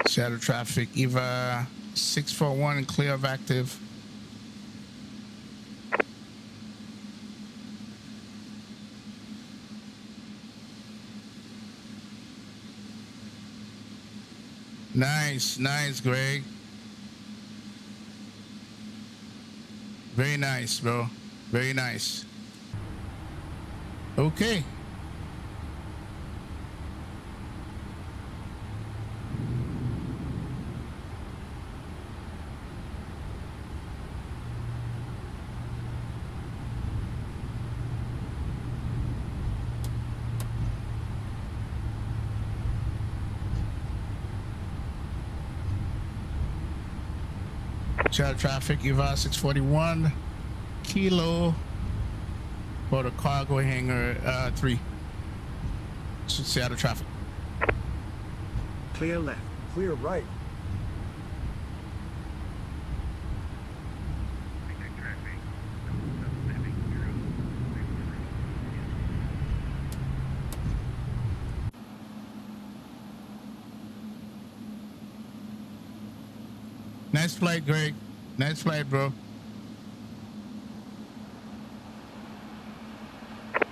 Shadow traffic, EVA 641 and clear of active. Nice, nice, Greg. Very nice, bro. Very nice. Okay. Shadow traffic, EVA641, kilo for the cargo hangar 3. Shadow traffic. Clear left. Clear right. Nice flight, Greg. Nice flight, bro.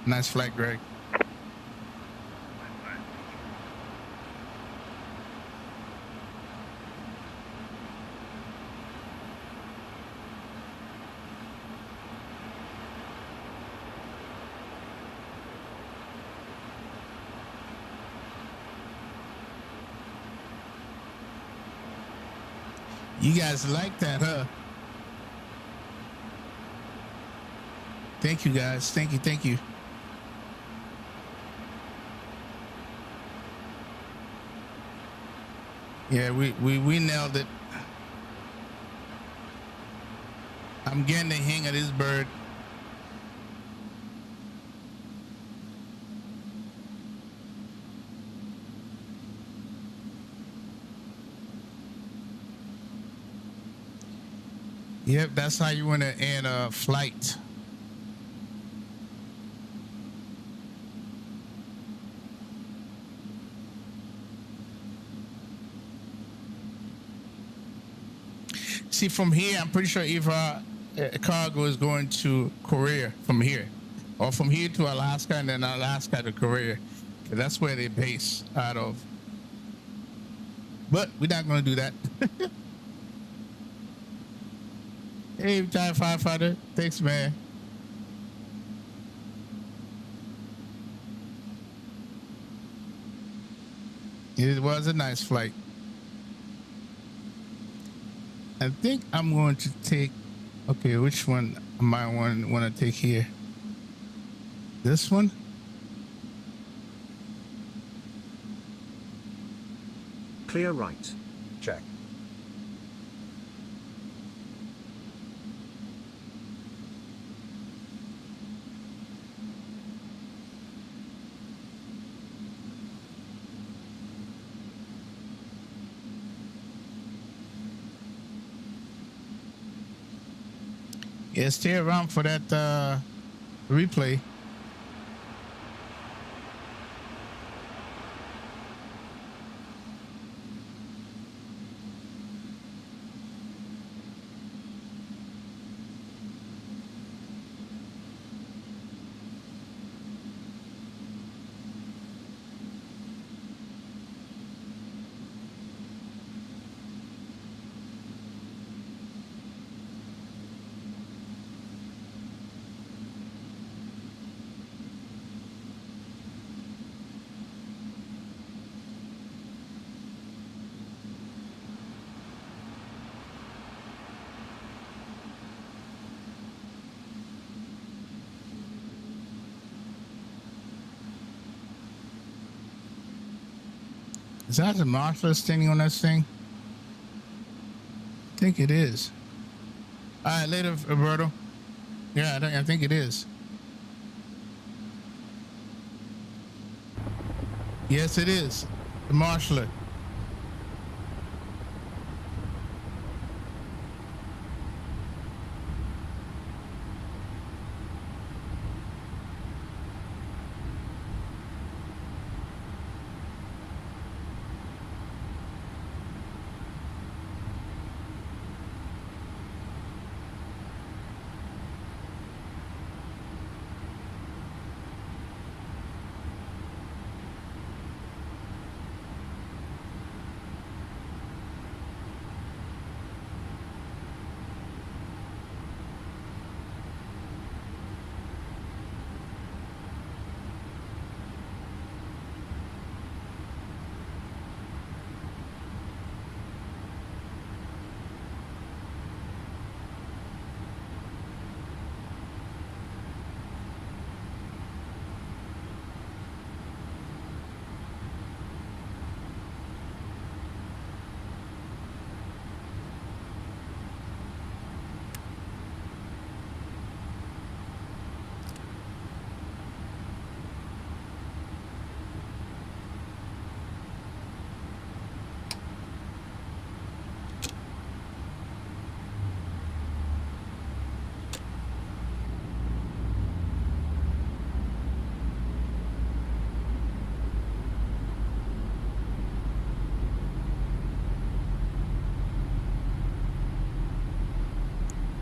Nice flight, Greg. You guys like that, huh? Thank you, guys. Thank you. Thank you. Yeah, we nailed it. I'm getting the hang of this bird. Yep, that's how you want to end a flight. See, from here, I'm pretty sure EVA cargo is going to Korea from here, or from here to Alaska, and then Alaska to Korea. That's where they base out of. But we're not going to do that. Hey, retired firefighter. Thanks, man. It was a nice flight. I think I'm going to take. Okay, which one am I want to take here? This one? Clear right. Check. Yeah, stay around for that replay. Is that the marshal standing on that thing? I think it is. All right, later, Roberto. Yeah, I think it is. Yes, it is. The marshaller.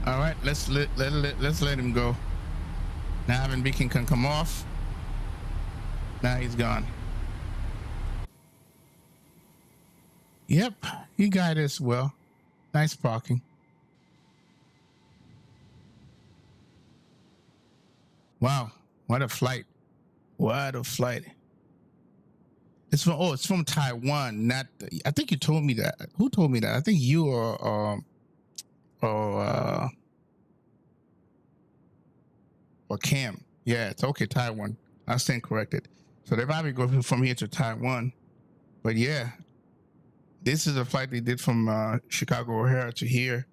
All right, let's let him go. Now Ivan Beacon can come off. Now he's gone. Yep, he got us well. Nice parking. Wow, what a flight. What a flight. It's from Taiwan, not I think you told me that. Who told me that? I think you or Cam. Yeah, it's okay, Taiwan. I stand corrected. So they probably go from here to Taiwan. But yeah, this is a flight they did from Chicago O'Hare to here.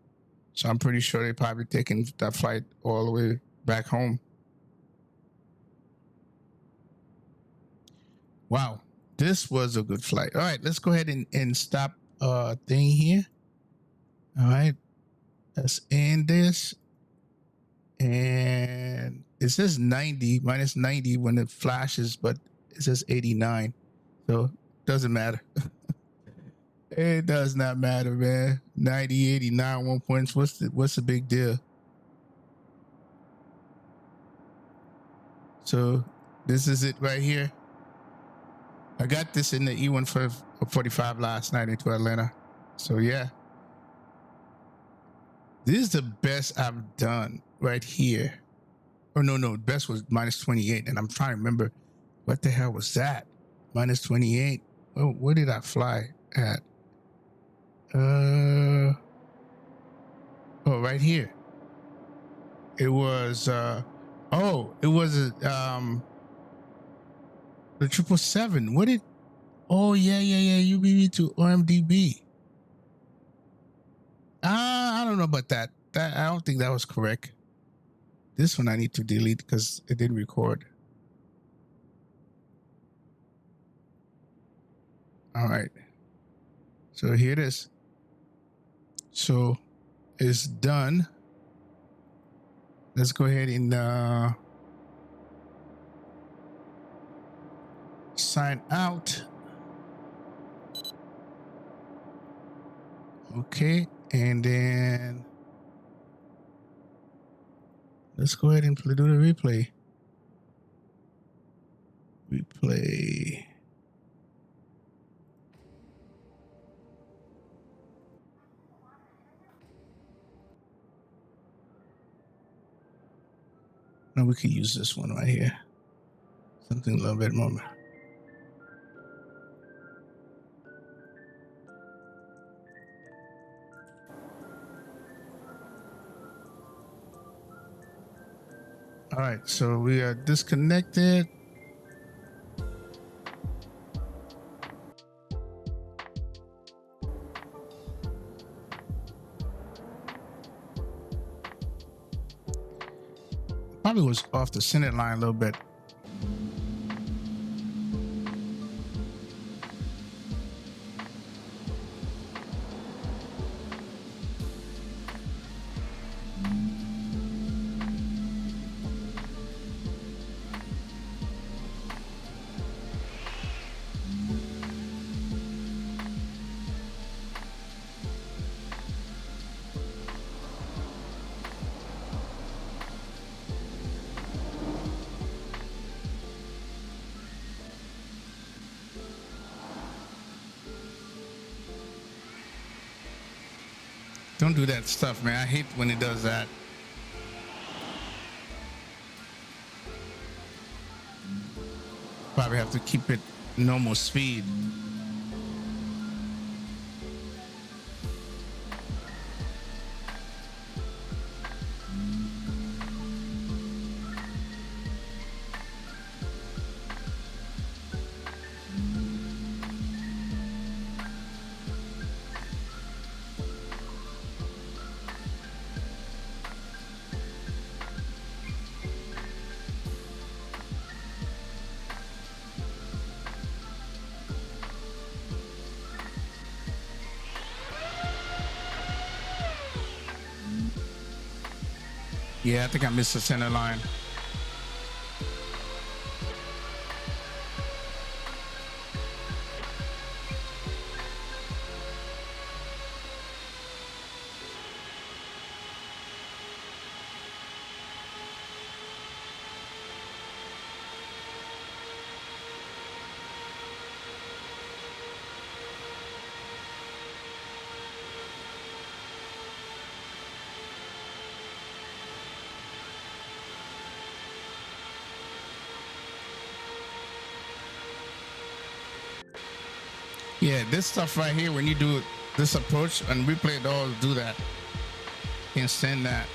So I'm pretty sure they probably taking that flight all the way back home. Wow, this was a good flight. All right, let's go ahead and stop thing here. All right. Let's end this. And it says 90, minus 90 when it flashes, but it says 89. So doesn't matter. It does not matter, man. 90, 89, 1 points. What's the big deal? So this is it right here. I got this in the E145 last night into Atlanta. So yeah. This is the best I've done right here. Oh, no, best was minus 28. And I'm trying to remember what the hell was that? Minus 28. Oh, where did I fly at? Oh, right here. It was, it was the 777. What did, oh, yeah, UBV to OMDB. I don't know about that. I don't think that was correct. This one I need to delete because it didn't record. All right. So here it is. So it's done. Let's go ahead and sign out. Okay. And then let's go ahead and do the replay. Replay. No, we could use this one right here. Something a little bit more. All right, so we are disconnected. Probably was off the center line a little bit. Don't do that stuff, man. I hate when it does that. Probably have to keep it normal speed. Yeah, I think I missed the center line. Yeah, this stuff right here, when you do this approach and replay, it all do that. Can't stand that.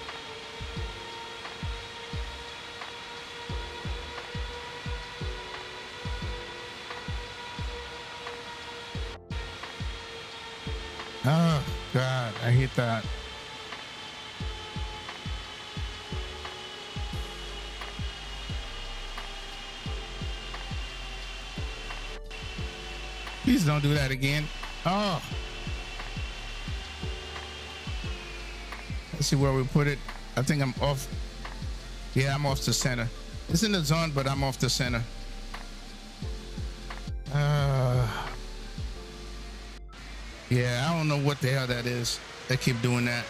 Oh, God, I hate that. Please don't do that again. Oh. Let's see where we put it. I think I'm off. Yeah, I'm off the center. It's in the zone, but I'm off the center. Yeah, I don't know what the hell that is. They keep doing that.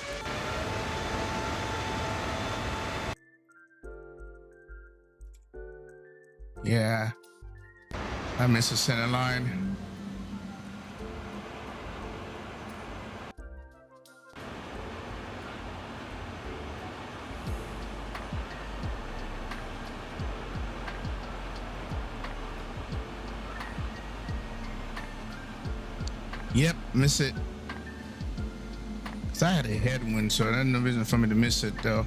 Yeah, I missed the center line. Yep, miss it. 'Cause I had a headwind, so there's no reason for me to miss it though.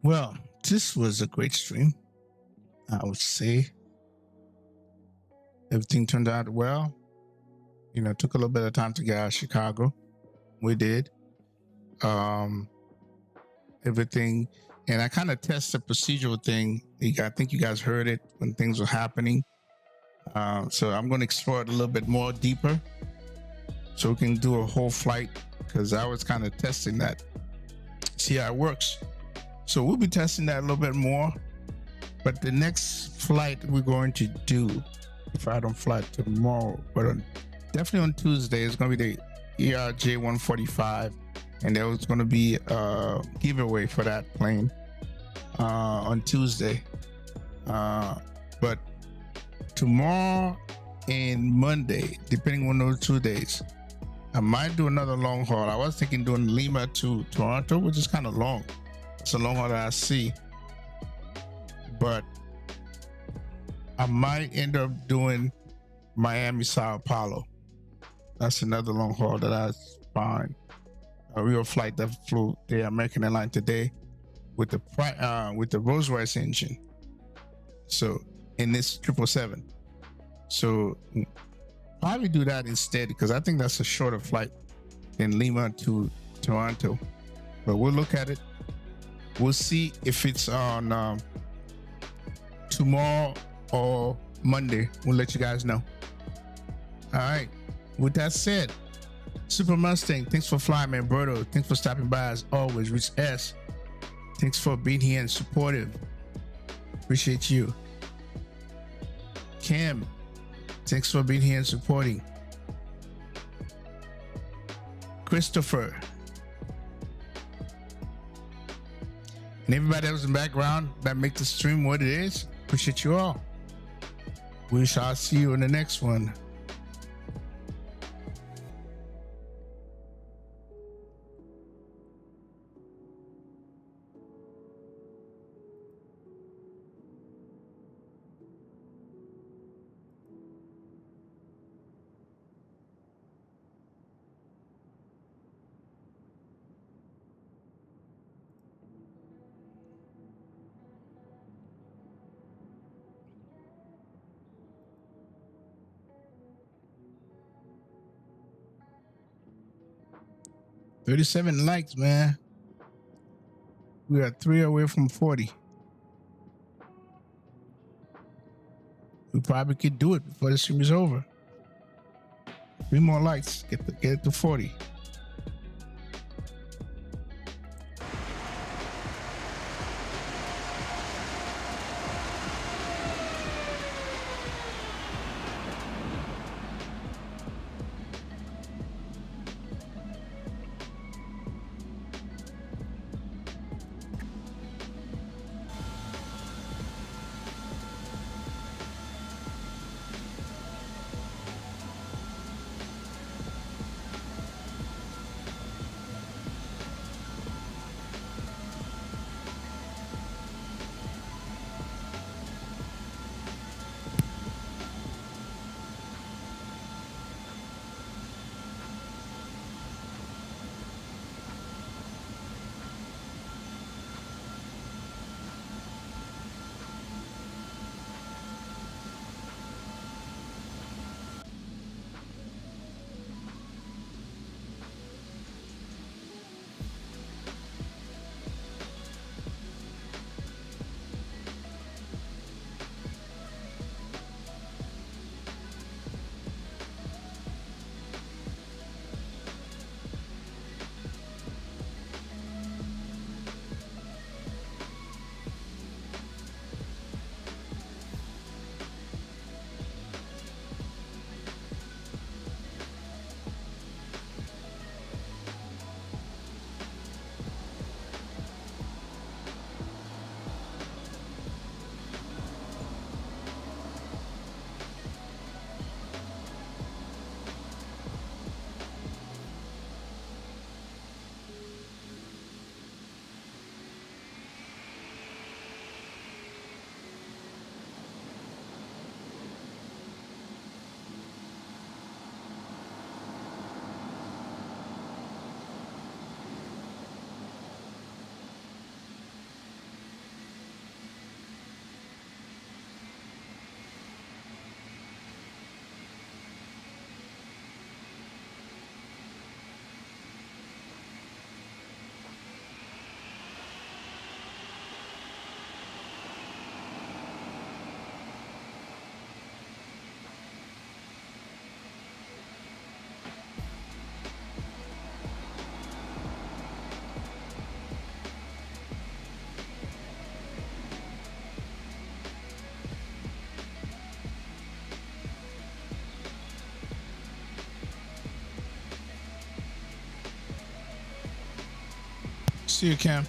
Well, this was a great stream. I would say everything turned out well. You know, it took a little bit of time to get out of Chicago. We did. Everything, and I kind of test the procedural thing. I think you guys heard it when things were happening. So I'm going to explore it a little bit more deeper so we can do a whole flight, because I was kind of testing that, see how it works. So we'll be testing that a little bit more. But the next flight we're going to do, if I don't fly tomorrow, but definitely on Tuesday, is going to be the ERJ-145. And there was going to be a giveaway for that plane on Tuesday. But tomorrow and Monday, depending on those 2 days, I might do another long haul. I was thinking doing Lima to Toronto, which is kind of long. It's a long haul that I see. But I might end up doing Miami, Sao Paulo. That's another long haul that I find. A real flight that flew the American airline today with the Rolls-Royce engine. So in this 777. So probably do that instead, because I think that's a shorter flight than Lima to Toronto. But we'll look at it. We'll see if it's on tomorrow or Monday. We'll let you guys know. All right. With that said, Super Mustang, thanks for flying, man. Berto, thanks for stopping by as always. Rich S, thanks for being here and supportive. Appreciate you. Cam, thanks for being here and supporting. Christopher, and everybody else in the background that make the stream what it is. Appreciate you all. We shall see you in the next one. $37 likes, man. We are 3 away from 40. We probably could do it before the stream is over. 3 more likes, get it to 40. See you, Cam.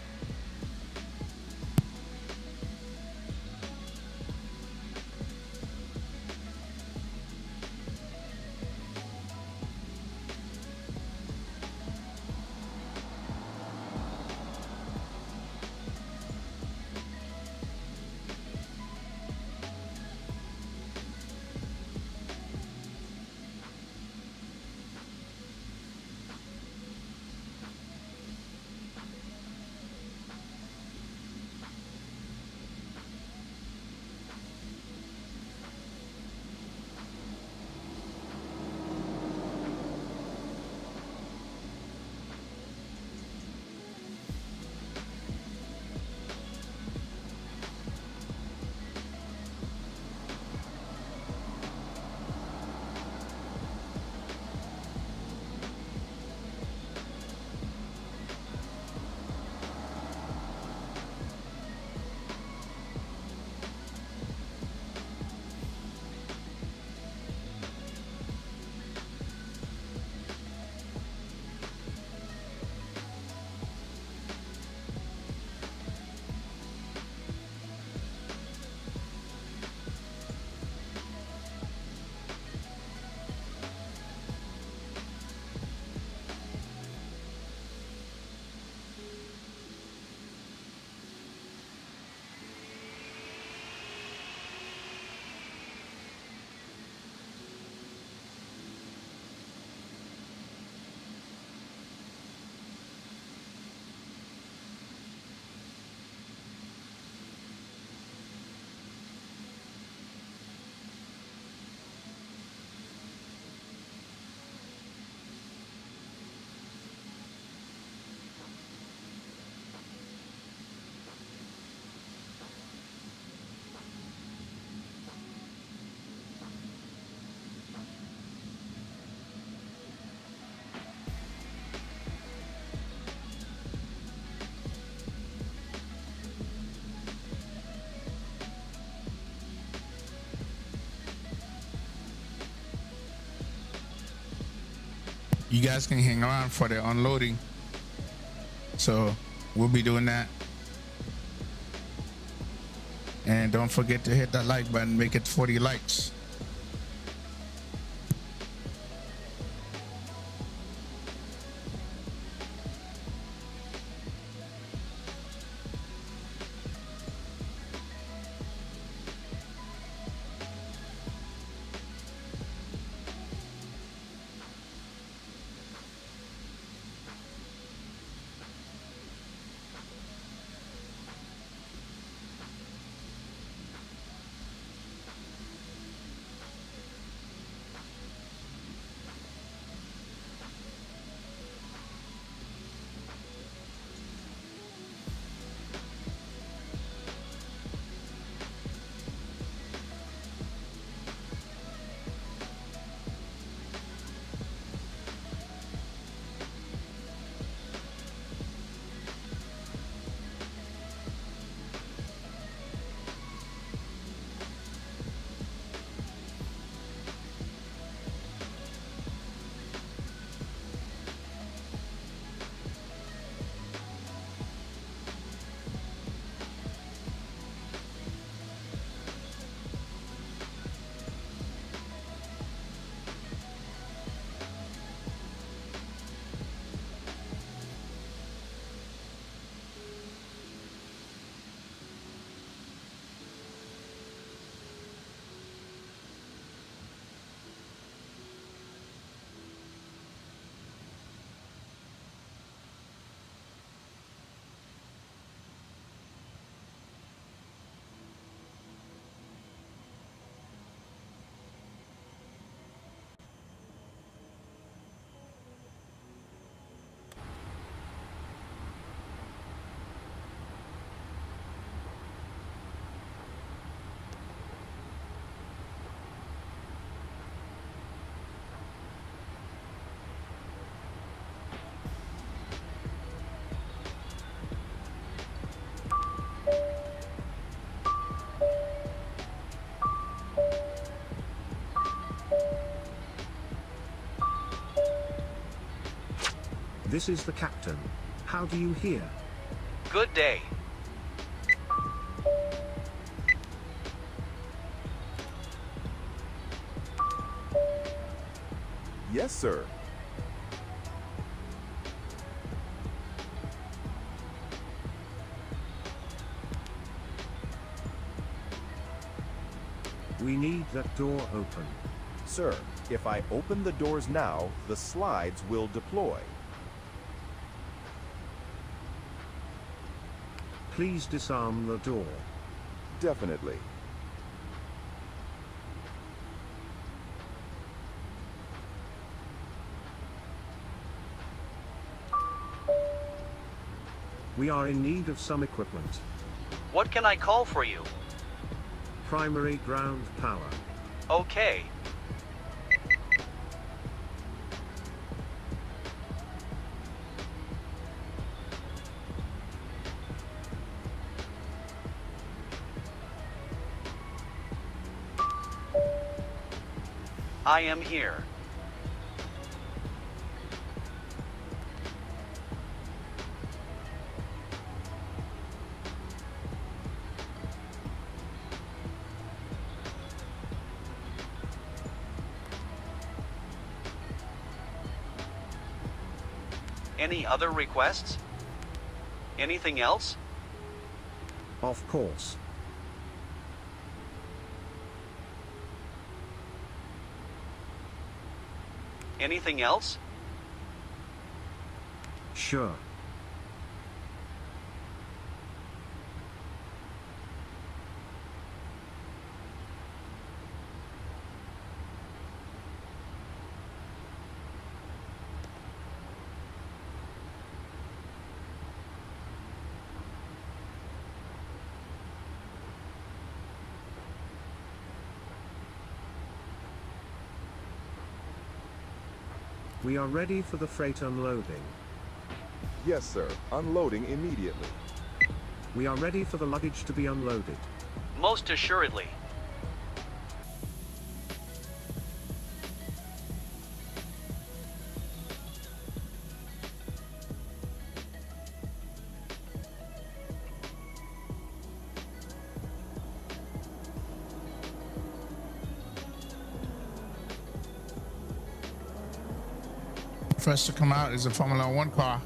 You guys can hang around for the unloading. So we'll be doing that. And don't forget to hit that like button, make it 40 likes. This is the captain. How do you hear? good day. Yes, sir. We need that door open. Sir, if I open the doors now, the slides will deploy. Please disarm the door. Definitely. We are in need of some equipment. What can I call for you? Primary ground power. Okay. I am here. Any other requests? Anything else? Of course. Anything else? Sure. We are ready for the freight unloading. Yes, sir. Unloading immediately. We are ready for the luggage to be unloaded. Most assuredly. First to come out is a Formula One car.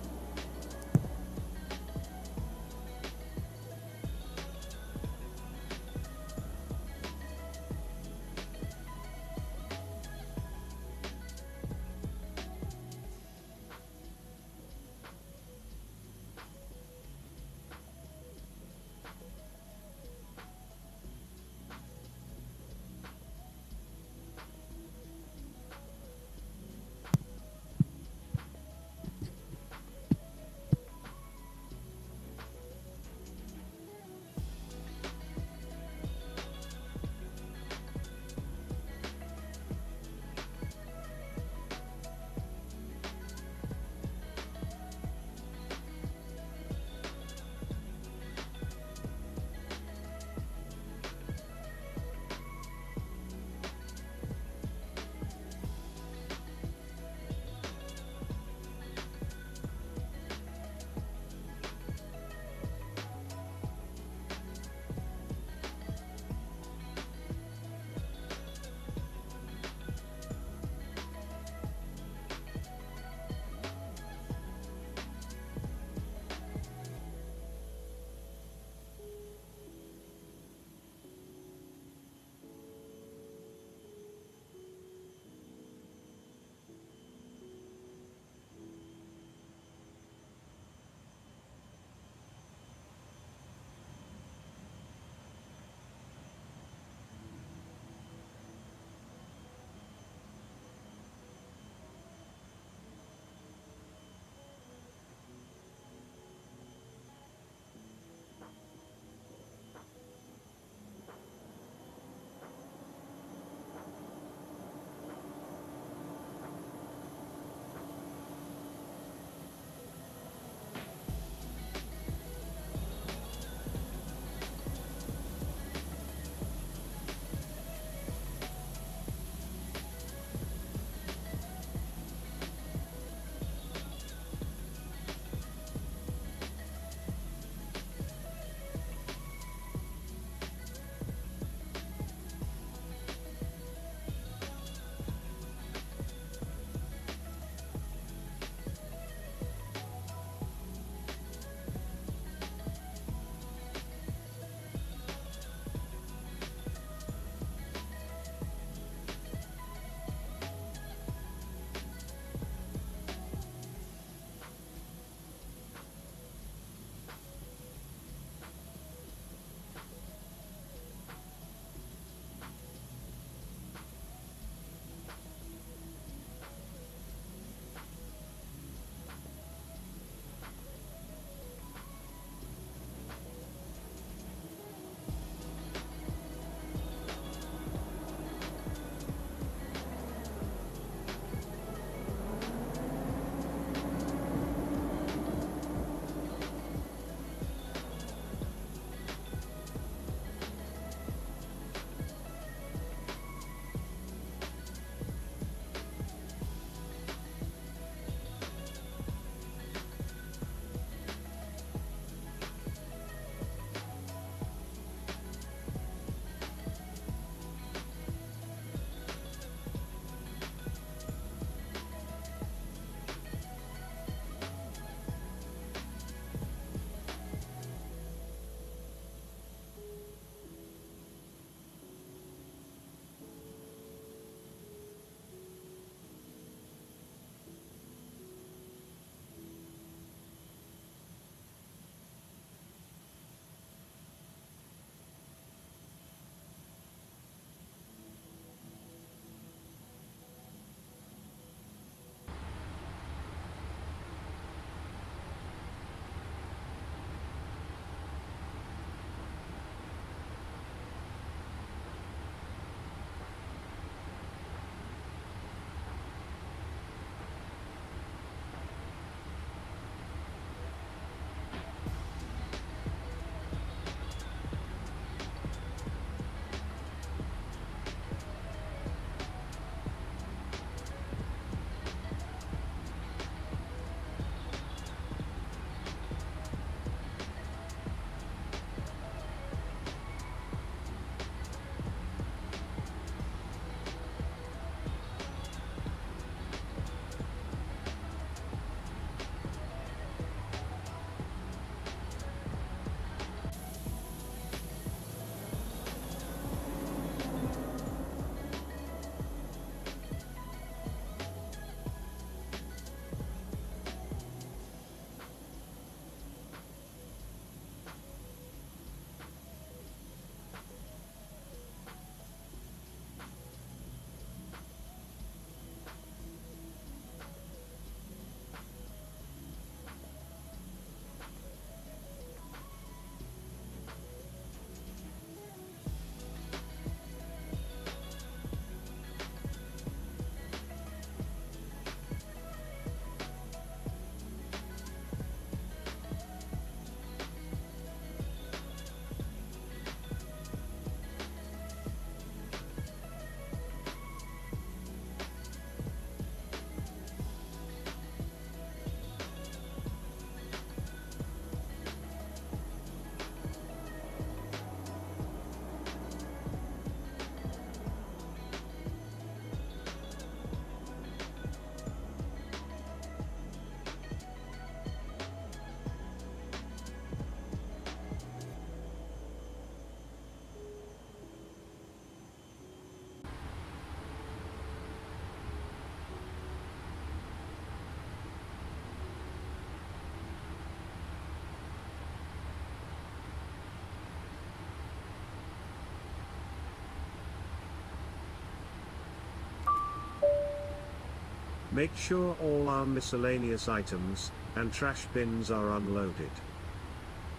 Make sure all our miscellaneous items and trash bins are unloaded.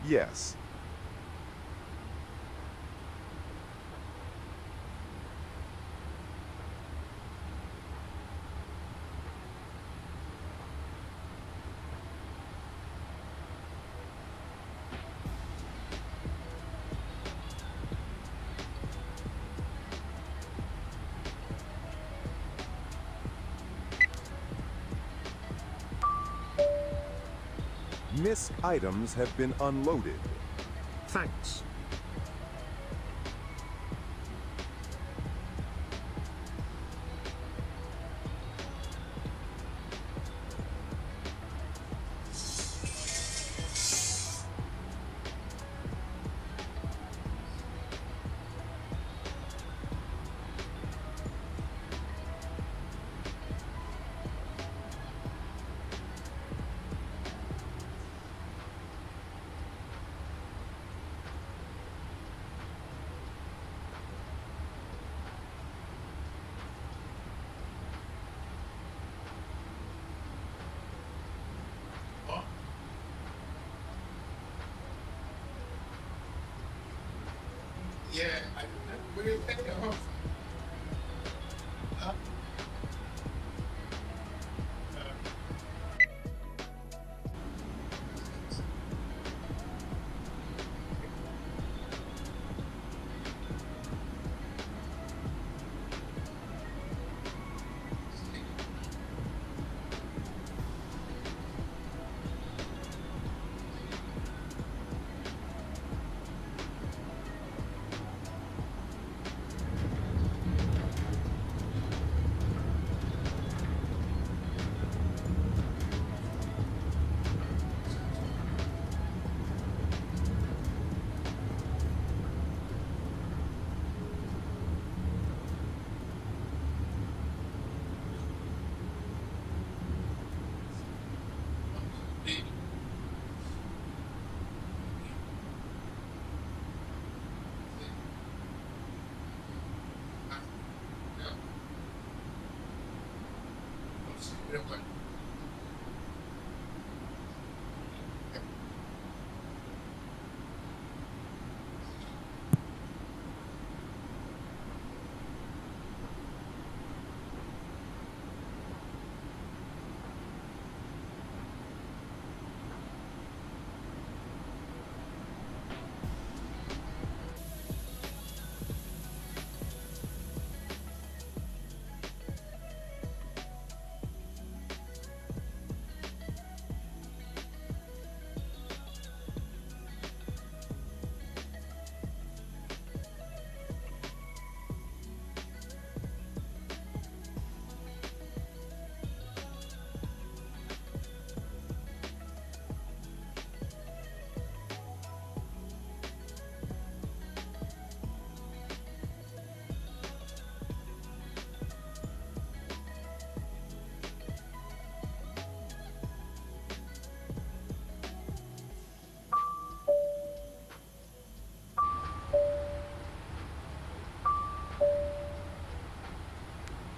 Yes. Missed items have been unloaded. Thanks. Yeah, what do you think of?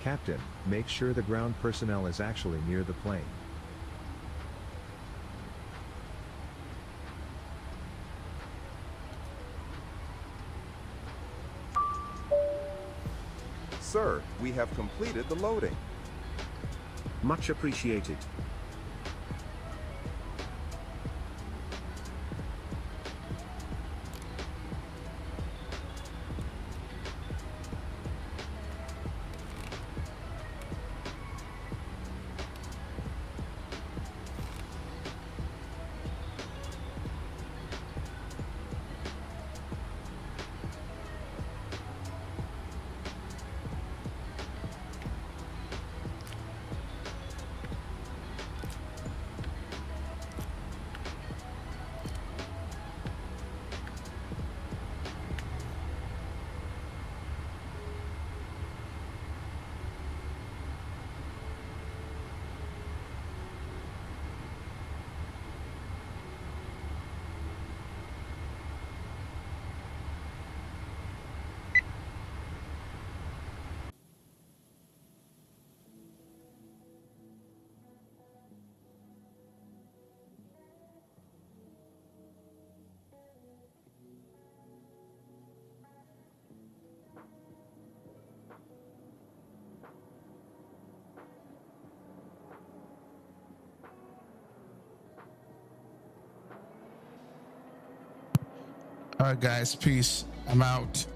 Captain, make sure the ground personnel is actually near the plane. Sir, we have completed the loading. Much appreciated. All right, guys. Peace. I'm out.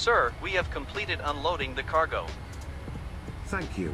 Sir, we have completed unloading the cargo. Thank you.